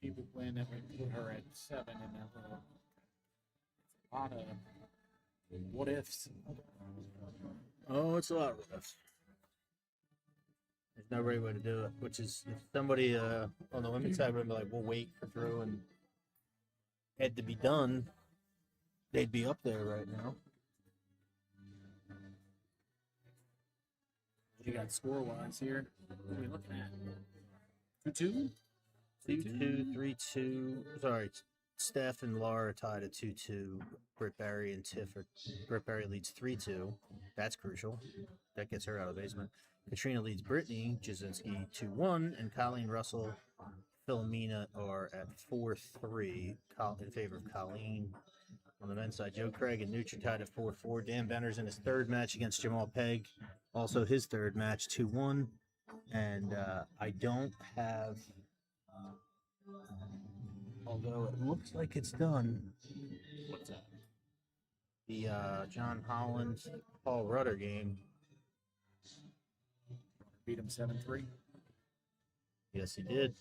she would win. That would put her at 7, and that would a lot of what ifs. Oh, it's a lot of ifs. There's no right way to do it, which is if somebody on the women's side would be like, we'll wait for Drew and Ed to be done, they'd be up there right now. What do you got score wise here? What are we looking at? 2-2? 2-2, 3-2. Sorry, Steph and Laura tied at 2-2. Britt Barry and Tiff Britt Barry leads 3-2. That's crucial. That gets her out of the basement. Katrina leads Brittany Jasinski 2-1, and Colleen Russell, Philomena are at 4-3 in favor of Colleen. On the men's side, Joe Craig and Nutra tied at 4-4. Dan Benner's in his 3rd match against Jamal Pegg, also his 3rd match 2-1. And I don't have, although it looks like it's done. What's that? The John Holland Paul Rudder game. Beat him 7-3. Yes, he did.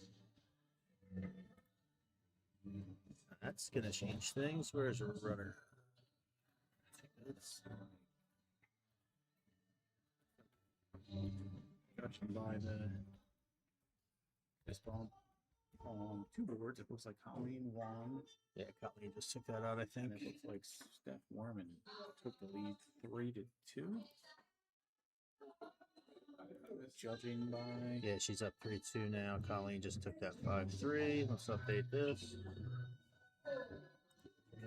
That's gonna change things. Where's Rudder? It's Judging by this ball on 2 boards, it looks like Colleen won, yeah, Colleen just took that out, I and think. it looks like Steph Warman took the lead 3-2. Judging by Yeah, she's up 3-2 now. Colleen just took that 5-3. Let's update this.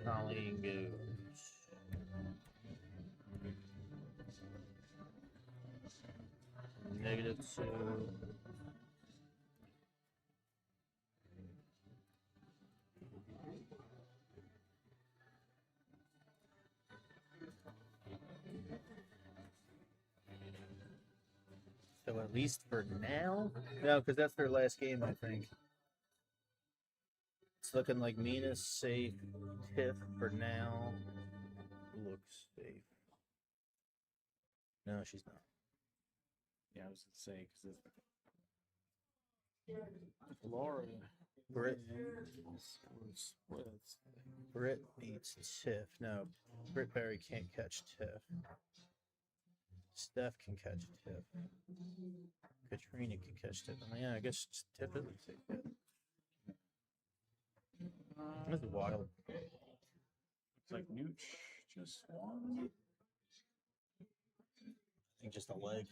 Colleen goes -2. So at least for now, no, because that's their last game, I think. It's looking like Mina's safe. Tiff for now looks safe. No, she's not. yeah, I was gonna say because Laura Britt. splits. Britt beats Tiff. No, Britt Barry can't catch Tiff. Steph can catch Tiff. Katrina can catch Tiff. I mean, yeah, I guess Tiff isn't safe yet. That's wild. Looks like Nooch just won. I think just a leg.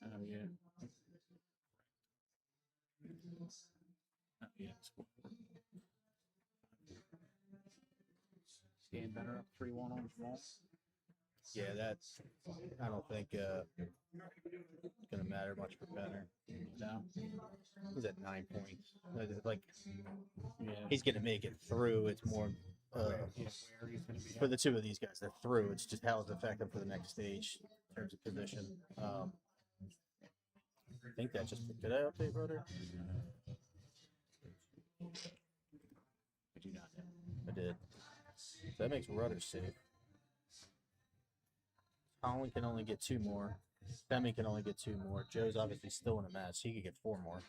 Oh yeah. Yeah. Stand better up 3-1 on Jamal. Yeah, that's. I don't think it's gonna matter much for Benner. No. He's at 9 points. Like Yeah. he's gonna make it through. It's more Yeah, where he's gonna be. for the two of these guys. They're through. It's just how it's affected for the next stage in terms of position. I think that just did I update brother? I do not know. I did. So that makes Rudder safe. Colin can only get 2 more. Femi can only get 2 more. Joe's obviously still in a match. He could get 4 more.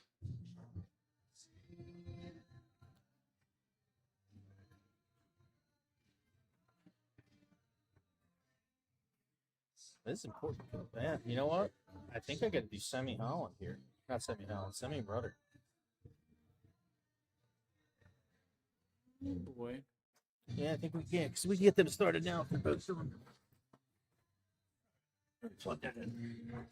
This is important. Man, you know what? I think I got to do Semi Holland here. Not Semi Holland, Semi Rudder. Boy. Yeah, I think we can because we can get them started now for both of them. Plug that in.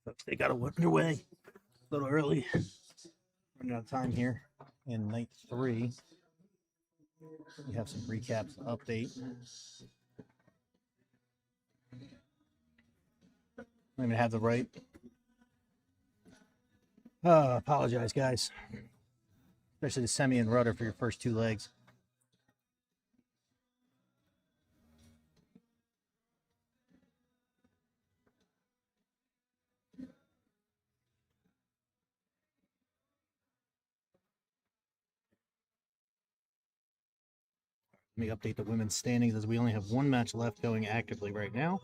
folks, they got to whip their way a little early. Running out of time here in night 3. We have some recaps to update. I don't even have the right. Apologize, guys. Especially the semi and rudder for your first 2 legs. Let me update the women's standings as we only have 1 match left going actively right now.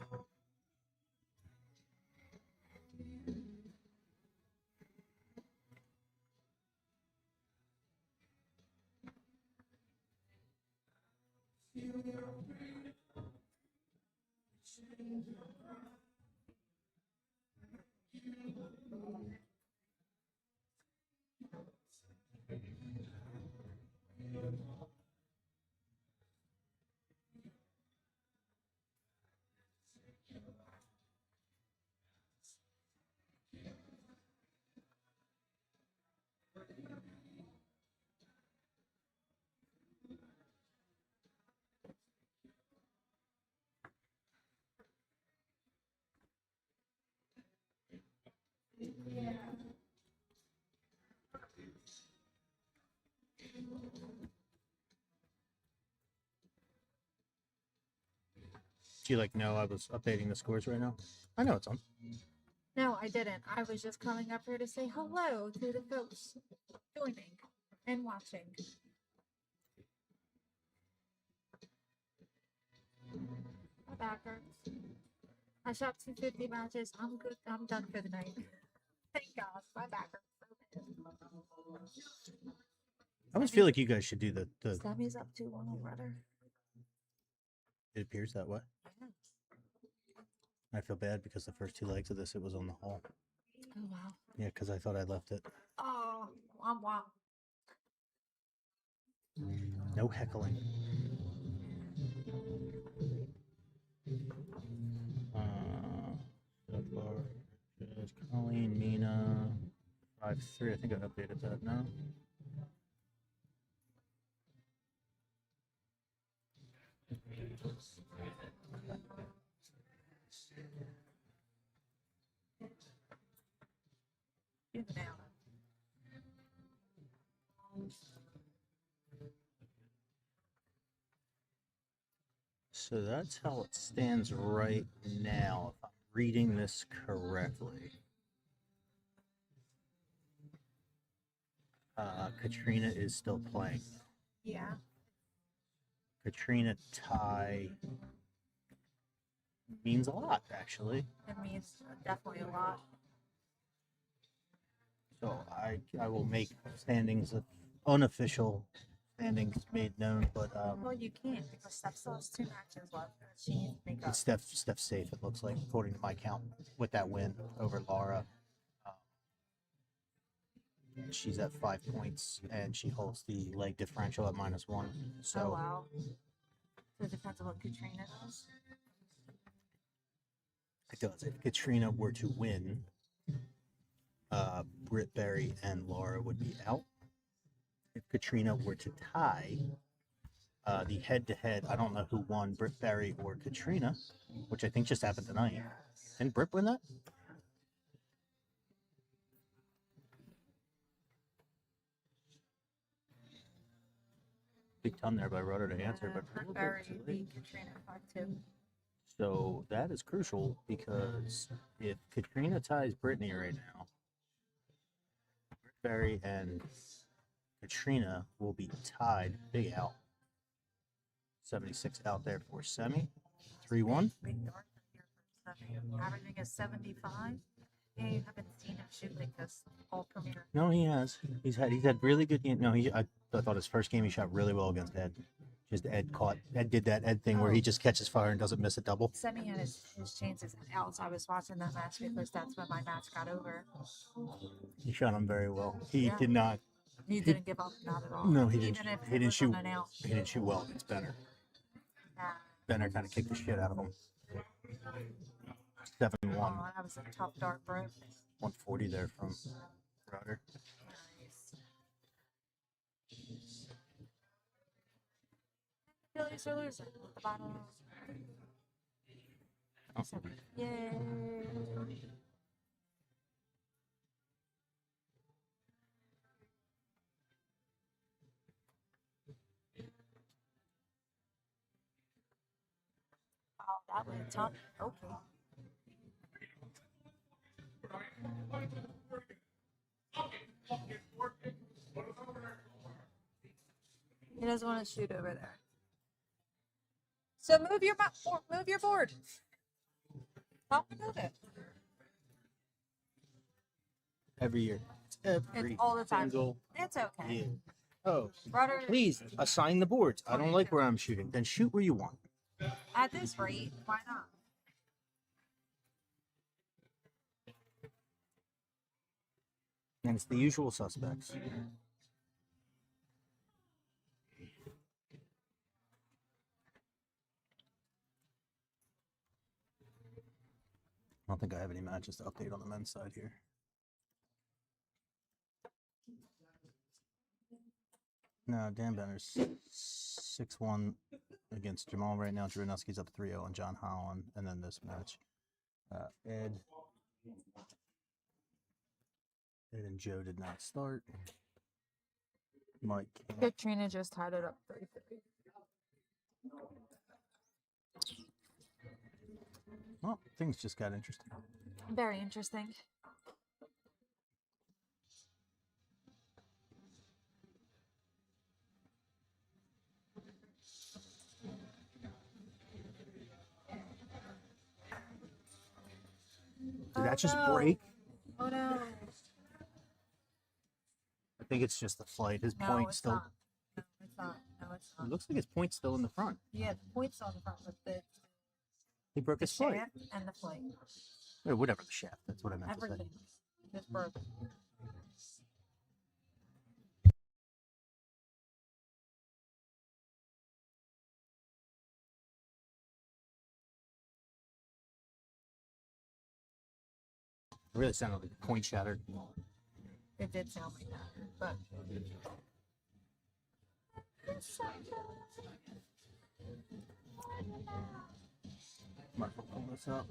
Do you know I was updating the scores right now? I know it's on. No, I didn't. I was just coming up here to say hello to the folks joining and watching. My back hurts. I shot 250 matches. I'm good. I'm done for the night. Thank God. My back hurts so bad. I almost feel like you guys should do the Sammy's up 2-1 on rudder. It appears that way. Yeah. I feel bad because the first 2 legs of this, it was on the hall. Oh, wow. Yeah, because I thought I left it. Oh, wow. No heckling. So far, just Colleen, Mina, 5-3. I think I updated that now. You nailed it. So that's how it stands right now, if I'm reading this correctly. Katrina is still playing. Yeah. Katrina tie means a lot, actually. It means definitely a lot. So I will make standings of unofficial standings made known, but Well, you can't because Steph still has 2 matches left. She needs to make up. it's Steph's safe, it looks like, according to my count, with that win over Laura. She's at 5 points, and she holds the leg differential at -1. So Oh, wow. So it depends on what Katrina does. it does. If Katrina were to win, Britt Berry and Laura would be out. If Katrina were to tie, the head-to-head, I don't know who won, Britt Berry or Katrina, which I think just happened tonight. Didn't Britt win that? Big ton there by Rudder to answer, but Brooke Berry beat Katrina 5-2. so that is crucial because if Katrina ties Brittany right now, Britt Berry and Katrina will be tied. Big out. 76 out there for semi. 3-1. Big Dark here for 7. Averaging is 75. Yeah, you haven't seen him shoot like this all premiere. No, he has. He's had really good game. No, I thought his first game he shot really well against Ed. Just Ed did that Ed thing where he just catches fire and doesn't miss a double. Semi had his chances out. I was watching that match because that's when my match got over. He shot him very well. He Yeah. did not. He didn't give up, not at all. No, he didn't. Even if He it didn't was shoot. on an out. He didn't shoot well against Benner. Yeah. Benner kind of kicked the shit out of him. 7-1. Oh, that was a tough dark broke. 140 there from Router. Nice. Phillies are losing at the bottom. Oh. Yay. Oh, that was tough. Okay. He doesn't want to shoot over there. So move your board. Help me move it. Every year. Every It's all the time. single It's okay. year. Oh, Rudder, please assign the boards. I don't like where I'm shooting. Then shoot where you want. at this rate, why not? And it's the usual suspects. I don't think I have any matches to update on the men's side here. No, Dan Benner's 6-1 against Jamal right now. Dranowski's up 3-0 on John Holland. And then this match, Ed and Joe did not start. Mike. Katrina just tied it up 3-3. Well, things just got interesting. Very interesting. Did that just no. break? Oh no. I think it's just the flight. His No, point it's still. not. No, it's not. No, it's It not. looks like his point's still in the front. Yeah, the point's on the front with He broke the his flight. shaft and the flight. Or whatever the shaft. That's what I meant to say. Everything. Just broke. It really sounded like the point shattered. It did sound like that, but. Might as well pull this up.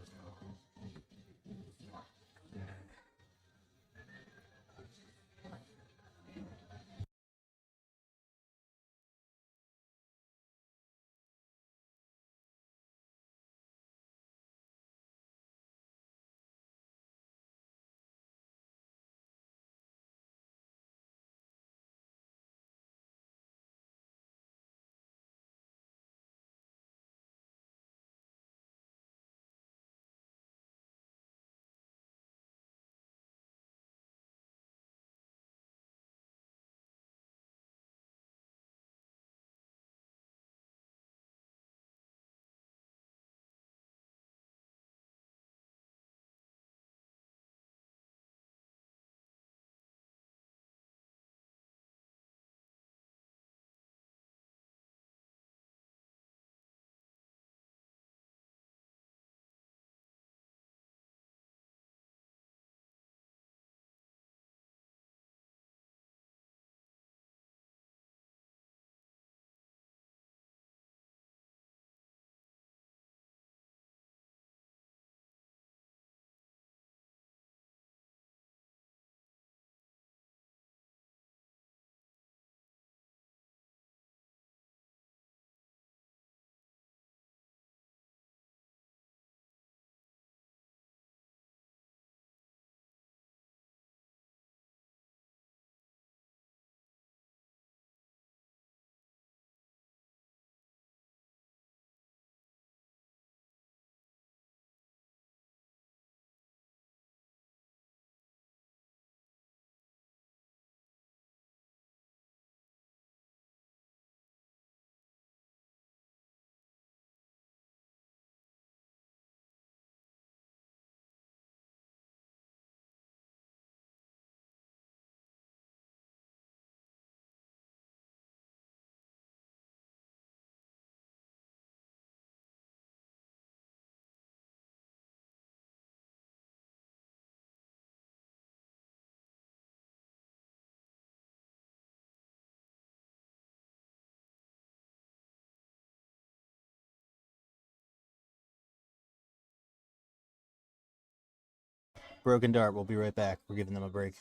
Broken Dart. We'll be right back. We're giving them a break.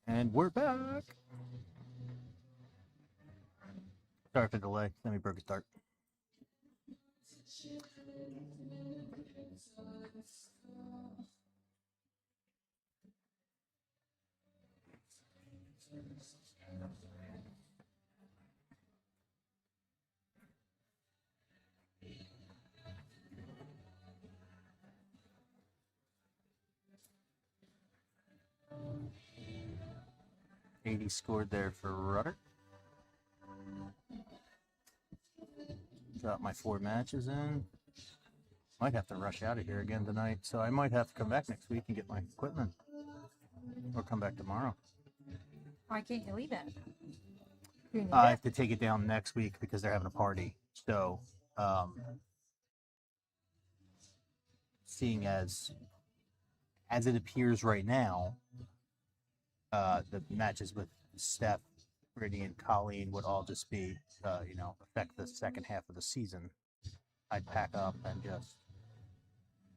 And we're back. Sorry for the delay. Let me Broken Dart. Eighty scored there for Rudder. Got my 4 matches in. Might have to rush out of here again tonight, so I might have to come back next week and get my equipment, or come back tomorrow. Why can't you leave it? You need I it? have to take it down next week because they're having a party. So, seeing as it appears right now, the matches with Steph, Brittany, and Colleen would all just be, affect the second half of the season. I'd pack up and just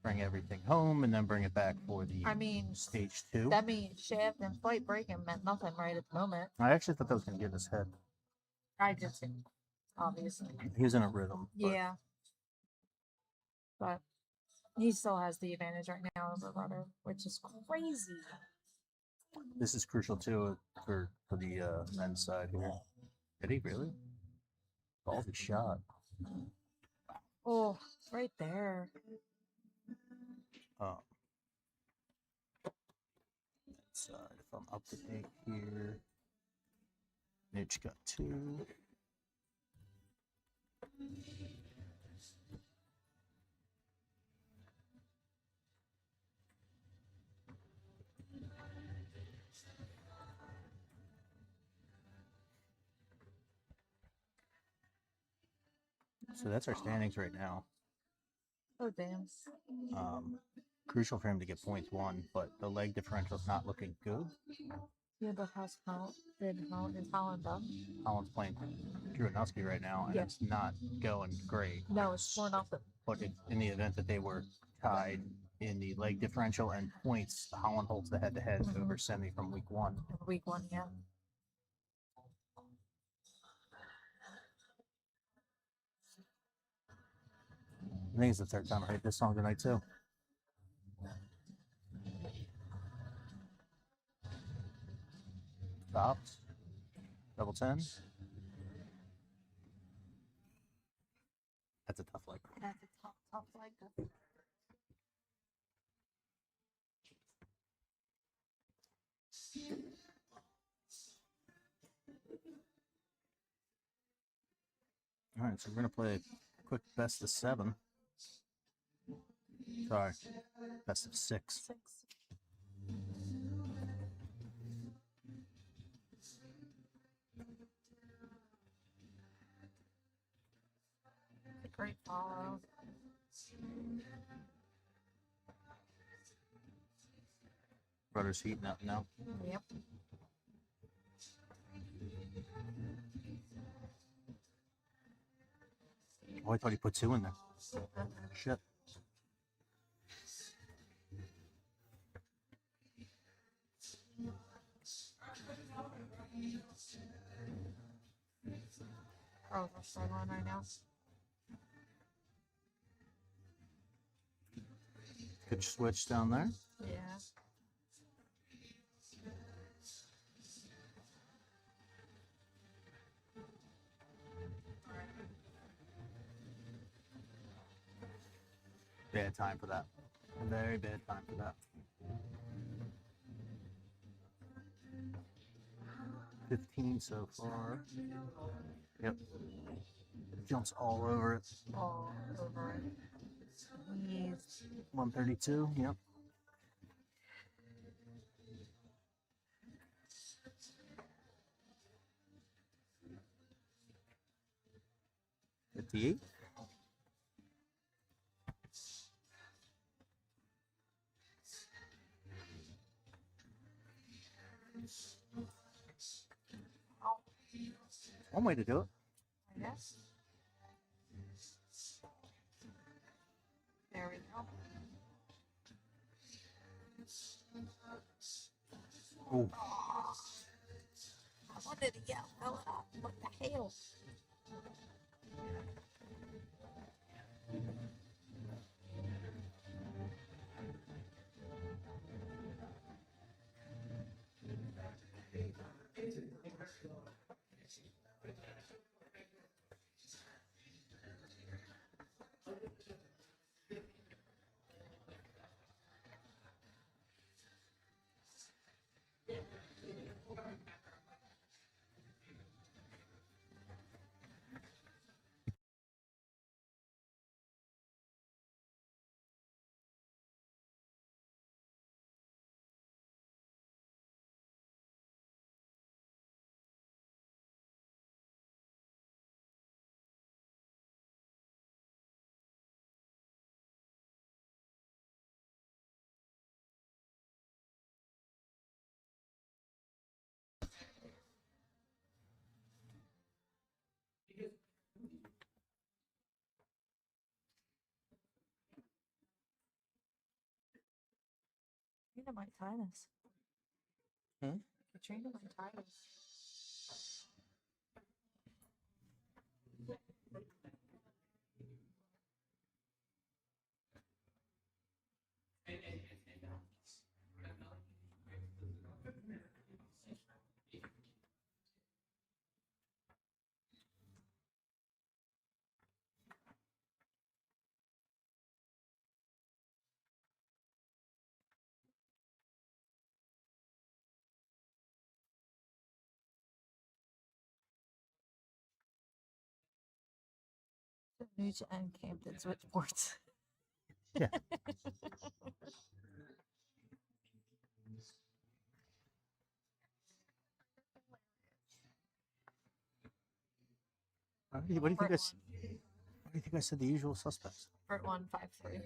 bring everything home and then bring it back for the I mean, stage 2. that means shift and flight breaking meant nothing right at the moment. I actually thought that was going to get his head. I did too, obviously. He was in a rhythm. But Yeah. But he still has the advantage right now over Rudder, which is crazy. this is crucial too for the men's side here. Did he really? Ballsy shot. Oh, right there. Men's side, if I'm up to date here. Mitch got 2. So that's our standings right now. Oh, damn. Crucial for him to get points 1, but the leg differential's not looking good. Yeah, but is Holland done? Holland's playing Drew Anowski right now, and Yeah. it's not going great. No, it's 4-0. But in the event that they were tied in the leg differential and points, Holland holds the head-to-head over Semi from week 1. Week 1, yeah. I think it's the 3rd time I heard this song tonight too. Stopped. Double 10. That's a tough leg. That's a tough leg. All right, so we're gonna play a quick best of 7. Sorry, best of 6. 6. A great follow. Rudder's heating up now. Yep. Oh, I thought he put 2 in there. Shit. Oh, we're struggling right now. Good switch down there. Yeah. Bad time for that. Very bad time for that. 15 so far. Yep. Jumps all over it. All over it. He's 132. Yep. $58. One way to do it. I guess. There we go. Oh, I wanted to yell. Fill it up. What the hell? Katrina might tie us. Hmm? Katrina might tie us. Nuge and Camden switchboards. Yeah. What do you think? What do you think I said? The usual suspects. Bert 153.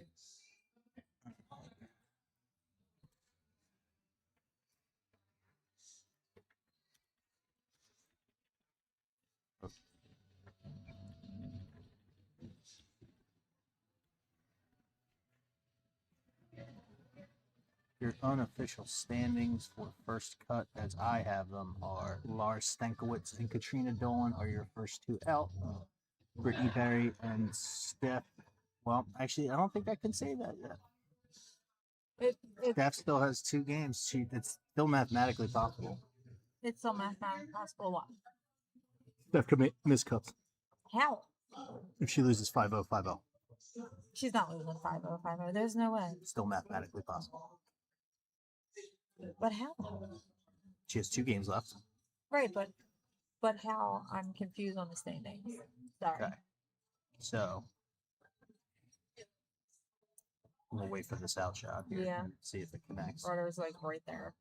Your unofficial standings for first cut, as I have them, are Lars Stankiewicz and Katrina Dolan are your first two out. Brittany Berry and Steph. Well, actually, I don't think I can say that yet. Steph still has 2 games. It's still mathematically possible. It's so mathematically possible. What? Steph could miss cuts How? if she loses 5-0, 5-0. She's not losing 5-0, 5-0. There's no way. Still mathematically possible. But how? She has 2 games left. Right, but how? I'm confused on the standings. Sorry. Okay. So we'll wait for this out shot here Yeah. and see if it connects. Brother's like right there.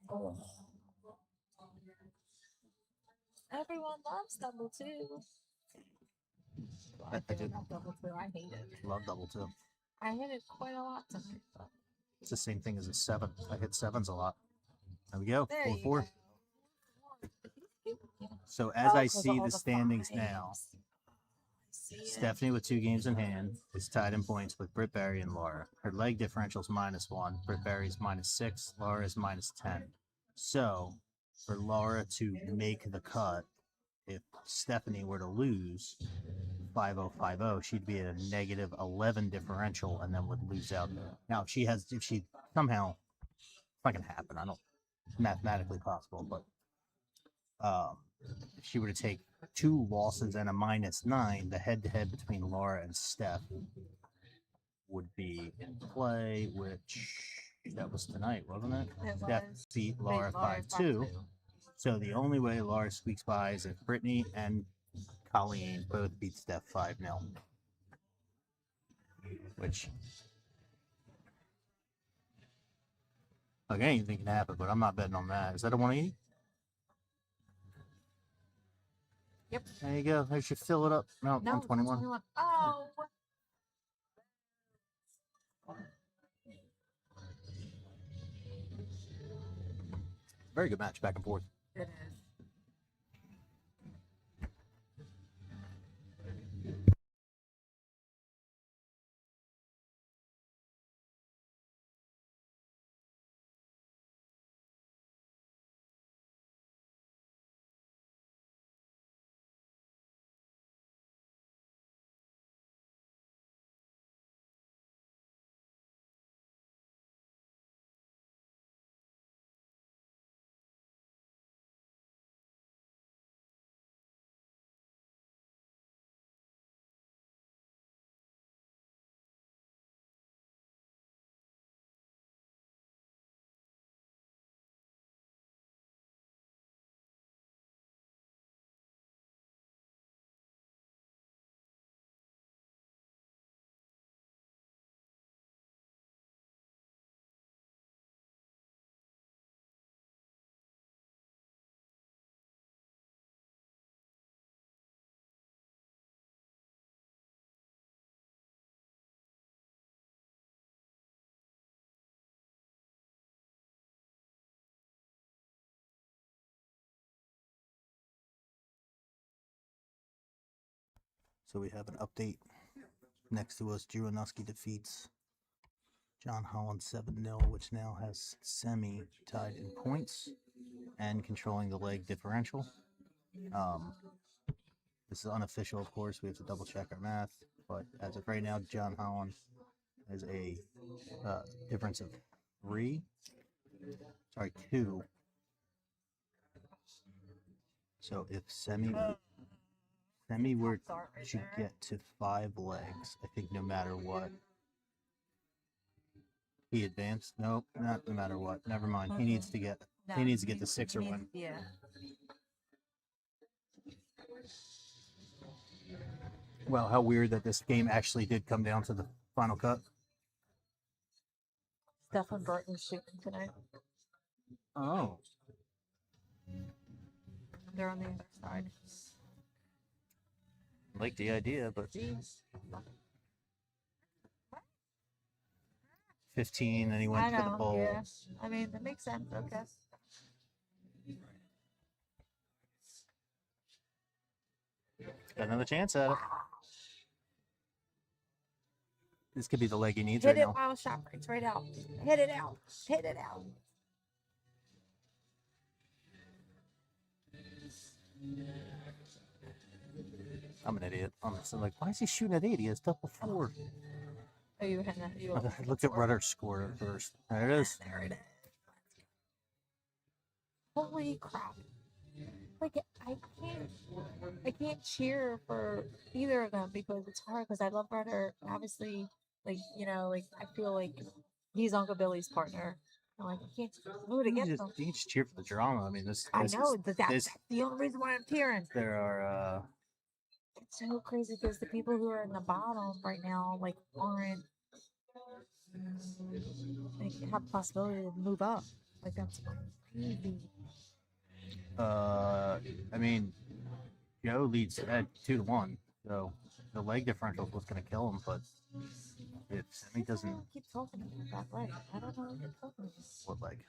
Oh. Everyone loves double two. I I did. love double two. I hate it. Love double 2. I hit it quite a lot tonight. It's the same thing as a 7. I hit 7s a lot. There we go. There 4 you 4. go. So as Oh, I 'cause see of all the standings now, fives. I see it. Stephanie with 2 games in hand is tied in points with Britt Berry and Laura. Her leg differential is -1. Britt Berry's -6. Laura is -10. So for Laura to make the cut, if Stephanie were to lose 5050, she'd be at a negative 11 differential and then would lose out. Now, if she somehow, it's not going to happen. I don't, mathematically possible, but if she were to take 2 losses and a -9, the head to head between Laura and Steph would be in play, which that was tonight, wasn't it? It Steph was. beat Laura 5-2. 5-2. So the only way Laura squeaks by is if Brittany and Colleen both beat Steph 5-0. Which, like, anything can happen, but I'm not betting on that. Is that a 180? Yep. There you go. They should fill it up. No, No, 121. 121. Oh, what? Very good match back and forth. It is. So we have an update. Next to us, Juranowski defeats John Holland 7-0, which now has Semi tied in points and controlling the leg differential. This is unofficial, of course. We have to double check our math, but as of right now, John Holland has a difference of 2. So if Semi were to get to 5 legs, I think no matter what, he advanced. Nope, not no matter what. Never mind. He needs to get the 6 or win. Yeah. Well, how weird that this game actually did come down to the final cut. Steph and Burton shooting tonight. Oh. They're on the other side. Like the idea, but 15, and he went I for the know. bowl. Yeah. I mean, that makes sense. Okay. Got another chance at it. This could be the leg he needs Hit right it now. while shot breaks right out. Hit it out. Hit it out. I'm an idiot. Honestly, like, why is he shooting at 80? He has double 4. Oh, you had that. You I looked at Rudder's score at first. There it is. There it is. Holy crap. Like, I can't cheer for either of them because it's hard because I love Rudder. Obviously, like, you know, like, I feel like he's Uncle Billy's partner. I'm like, I can't root against them. You can just cheer for the drama. I mean, this I is- know, but that's this- the only reason why I'm cheering. there are It's so crazy because the people who are in the bottom right now, like, aren't, like, have the possibility to move up. Like, that's crazy. I mean, Joe leads at 2-1, so the leg differential is what's going to kill him. But if Semi doesn't, Keep talking about that leg. I don't know what you're talking about. what leg?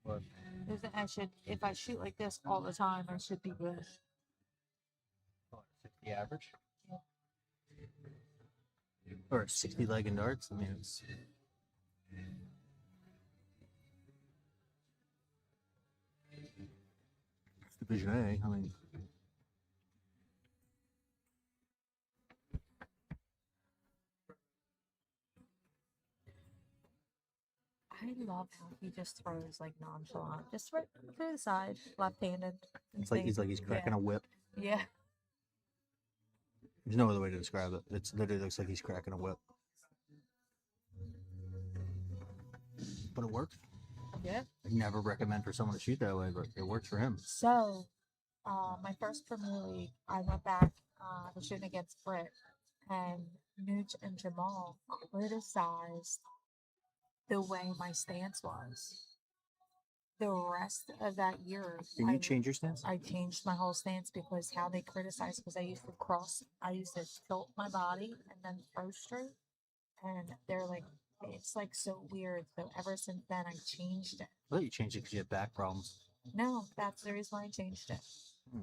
What? I should, if I shoot like this all the time, I should be good. The average. Or 60 leg and darts. I mean, it's Division A. I mean, I love how he just throws like nonchalant, just right to the side, left-handed. it's like he's cracking a whip. Yeah. There's no other way to describe it. It's literally looks like he's cracking a whip. But it works. Yeah. I never recommend for someone to shoot that way, but it works for him. So, my first Premier League, I went back to shooting against Britt, and Nooch and Jamal criticized the way my stance was. The rest of that year, Can you change your stance? I changed my whole stance because how they criticized, because I used to tilt my body and then throw straight, and they're like, it's like so weird. So ever since then, I changed it. I thought you changed it because you had back problems. No, that's the reason why I changed it. Hmm.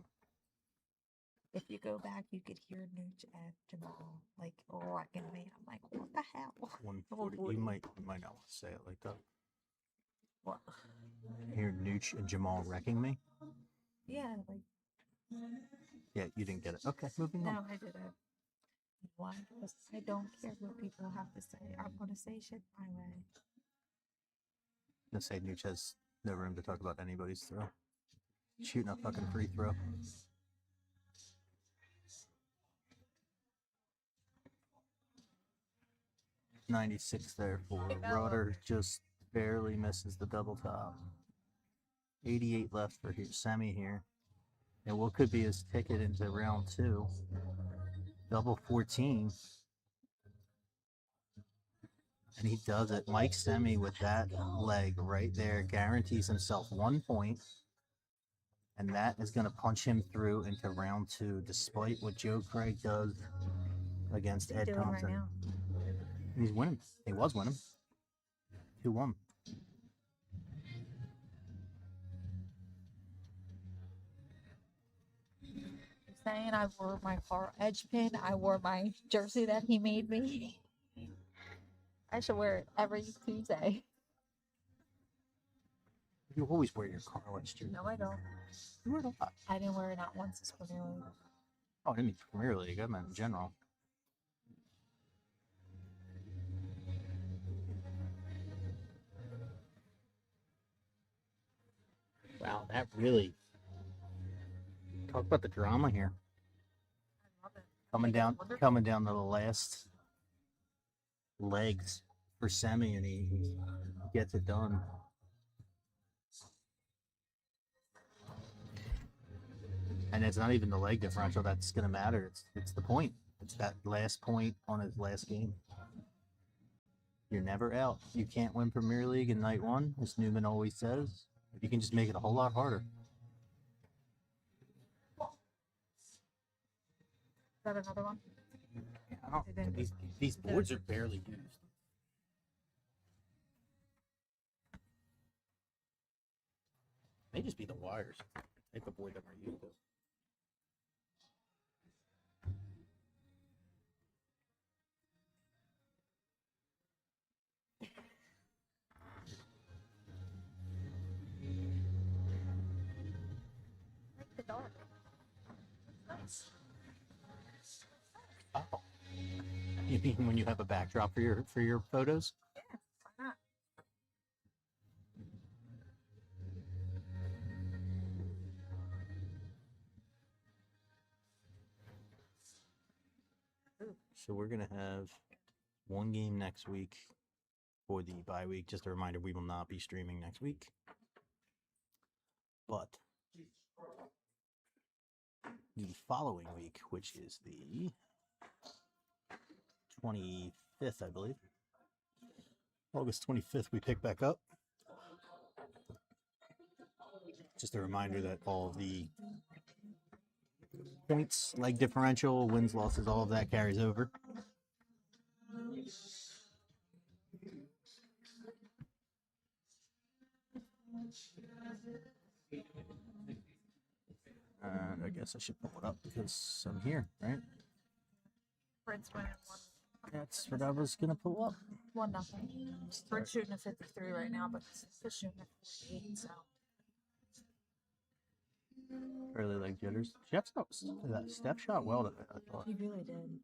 If you go back, you could hear Nooch and Jamal like wrecking me. I'm like, what the hell? 140. You might not want to say it like that. What? Hear Nooch and Jamal wrecking me? Yeah, like Yeah, you didn't get it. Okay, moving on. no, I didn't. Why? Because I don't care what people have to say. I'm gonna say shit my way. Let's say Nooch has no room to talk about anybody's throw. Shooting a fucking free throw. .96 there for Rudder, just barely misses the double top. 88 left for Semi here. And what could be his ticket into round 2. Double 14. And he does it. Mike Semi with that leg right there guarantees himself 1 point. And that is going to punch him through into round 2, despite what Joe Craig does against Ed Doing right Thompson. now. He's winning. He was winning. 2-1. Saying I wore my car edge pin. I wore my jersey that he made me. I should wear it every Tuesday. You always wear your car edge jersey. No, I don't. You wear it a lot. I didn't wear it not once this Premier League. Oh, I didn't mean Premier League. I meant in general. Wow, that really talk about the drama here. I love it. Coming Like, it's down wonderful. coming down to the last legs for Semi, and he gets it done. And it's not even the leg differential that's going to matter. It's the point. It's that last point on his last game. You're never out. You can't win Premier League in night 1, as Newman always says. You can just make it a whole lot harder. Is that another one? Yeah, I don't, these boards are barely used. May just be the wires. They the board that are used. I like the dark. Oh. You mean when you have a backdrop for your photos? Yeah, why not? So we're gonna have one game next week for the bye week. Just a reminder, we will not be streaming next week. But the following week, which is the 25th, I believe. August 25th, we pick back up. Just a reminder that all the points, leg differential, wins, losses, all of that carries over. And I guess I should pull it up because I'm here, right? Prince winning one That's what I was gonna pull up. 1-0. We're shooting a 53 right now, but it's shooting a 48. So Early leg jitters. That Steph shot well today, I thought. he really did.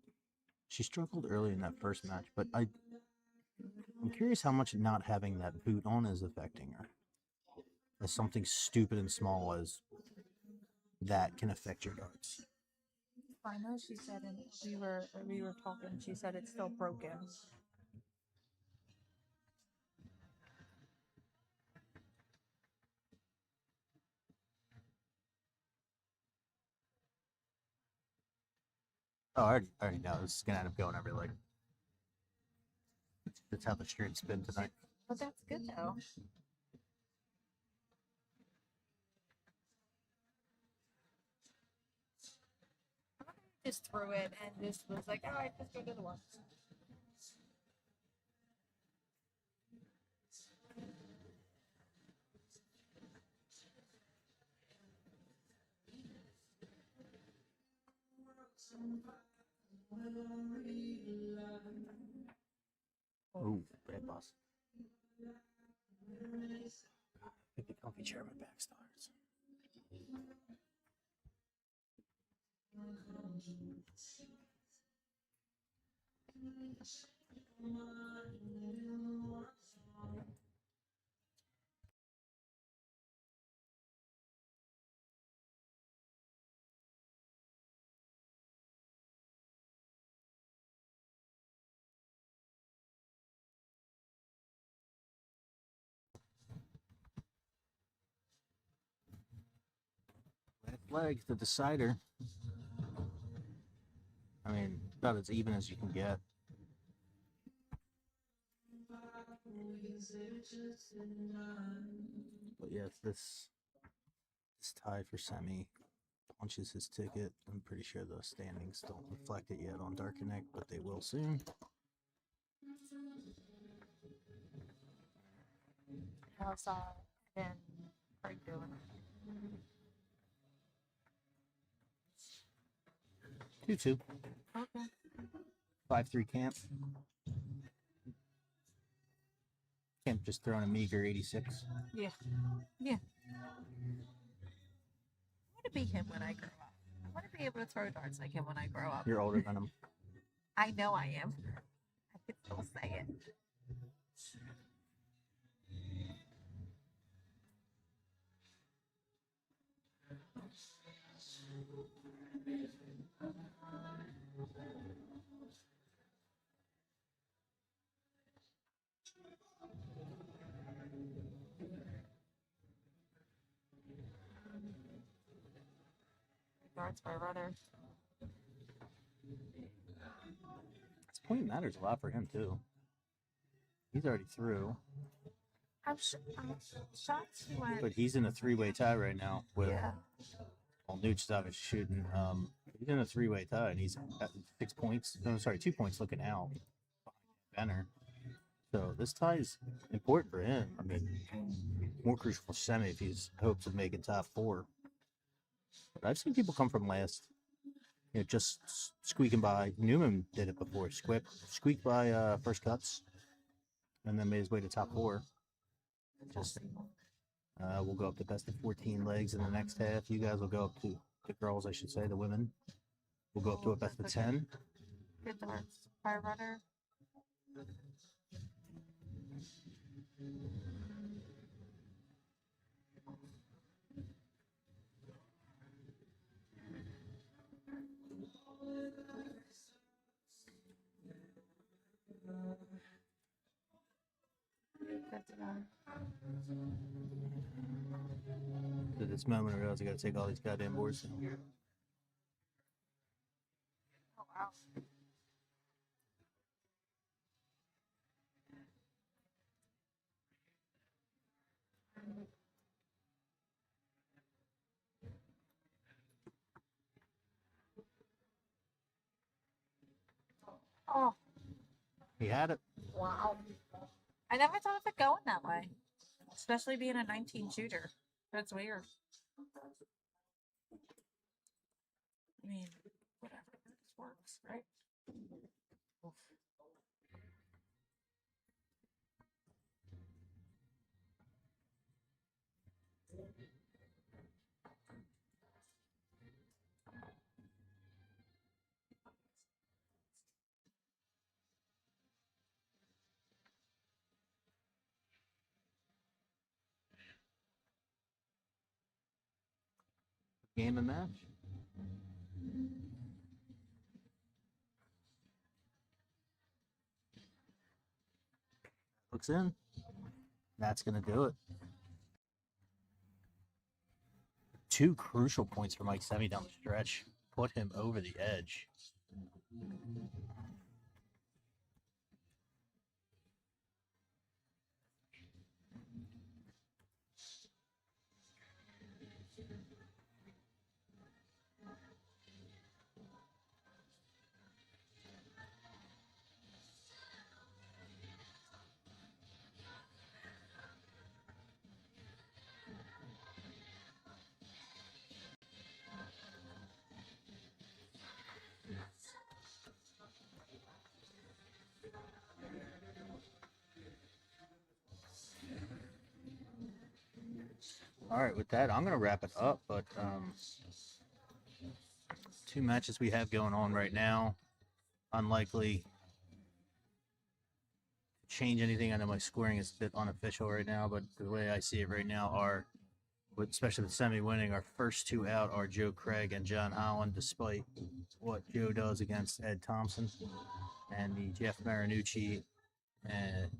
She struggled early in that first match, but I'm curious how much not having that boot on is affecting her. As something stupid and small as that can affect your darts. I know she said, and we were talking. She said it's still broken. Oh, I already know. This is gonna end up going every leg. That's how the stream's been tonight. But that's good though. Just threw it and just was like, all right, just go to the one. Ooh, bad boss. Pick the comfy chair, my back starts. Last leg, the decider. I mean, about as even as you can get. But yes, this tie for semi punches his ticket. I'm pretty sure the standings don't reflect it yet on Dark Connect, but they will soon. How's and Craig doing? 2-2. Okay. 5-3 camp. Camp just throwing a meager 86. Yeah. Yeah. I want to be him when I grow up. I want to be able to throw darts like him when I grow up. You're older than him. I know I am. I can still say it. Darts my brother. This point matters a lot for him too. He's already through, I'm shocked he went. but he's in a three-way tie right now with. Yeah. Well, Nuge's obviously shooting. He's in a three-way tie, and he's at 6 points. No, sorry, 2 points looking out. Benner. So this tie is important for him. I mean, more crucial for semi if he's hopes of making top 4. But I've seen people come from last, just squeaking by. Newman did it before. Squeaked by first cuts, and then made his way to top 4. Just we'll go up to best of 14 legs in the next half. You guys will go up to the girls, I should say, the women. We'll go up to a best of 10. Good darts. Fire runner. At this moment, I realize I got to take all these goddamn boards down. Oh wow. Oh He had it. wow. I never thought of it going that way. Especially being a 19 shooter. That's weird. I mean, whatever. It works, right? Oof. Game and match. Looks in. That's going to do it. 2 crucial points for Mike Semi down the stretch. Put him over the edge. All right, with that, I'm going to wrap it up. But 2 matches we have going on right now. Unlikely to change anything. I know my scoring is a bit unofficial right now, but the way I see it right now are, especially with Semi winning, our first 2 out are Joe Craig and John Holland, despite what Joe does against Ed Thompson. And the Jeff Marinucci and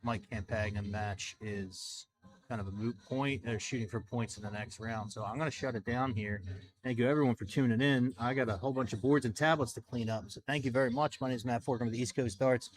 Mike Campagna match is kind of a moot point. They're shooting for points in the next round. So I'm going to shut it down here. Thank you, everyone, for tuning in. I got a whole bunch of boards and tablets to clean up. So thank you very much. My name is Matt Ford. I'm with the East Coast Darts.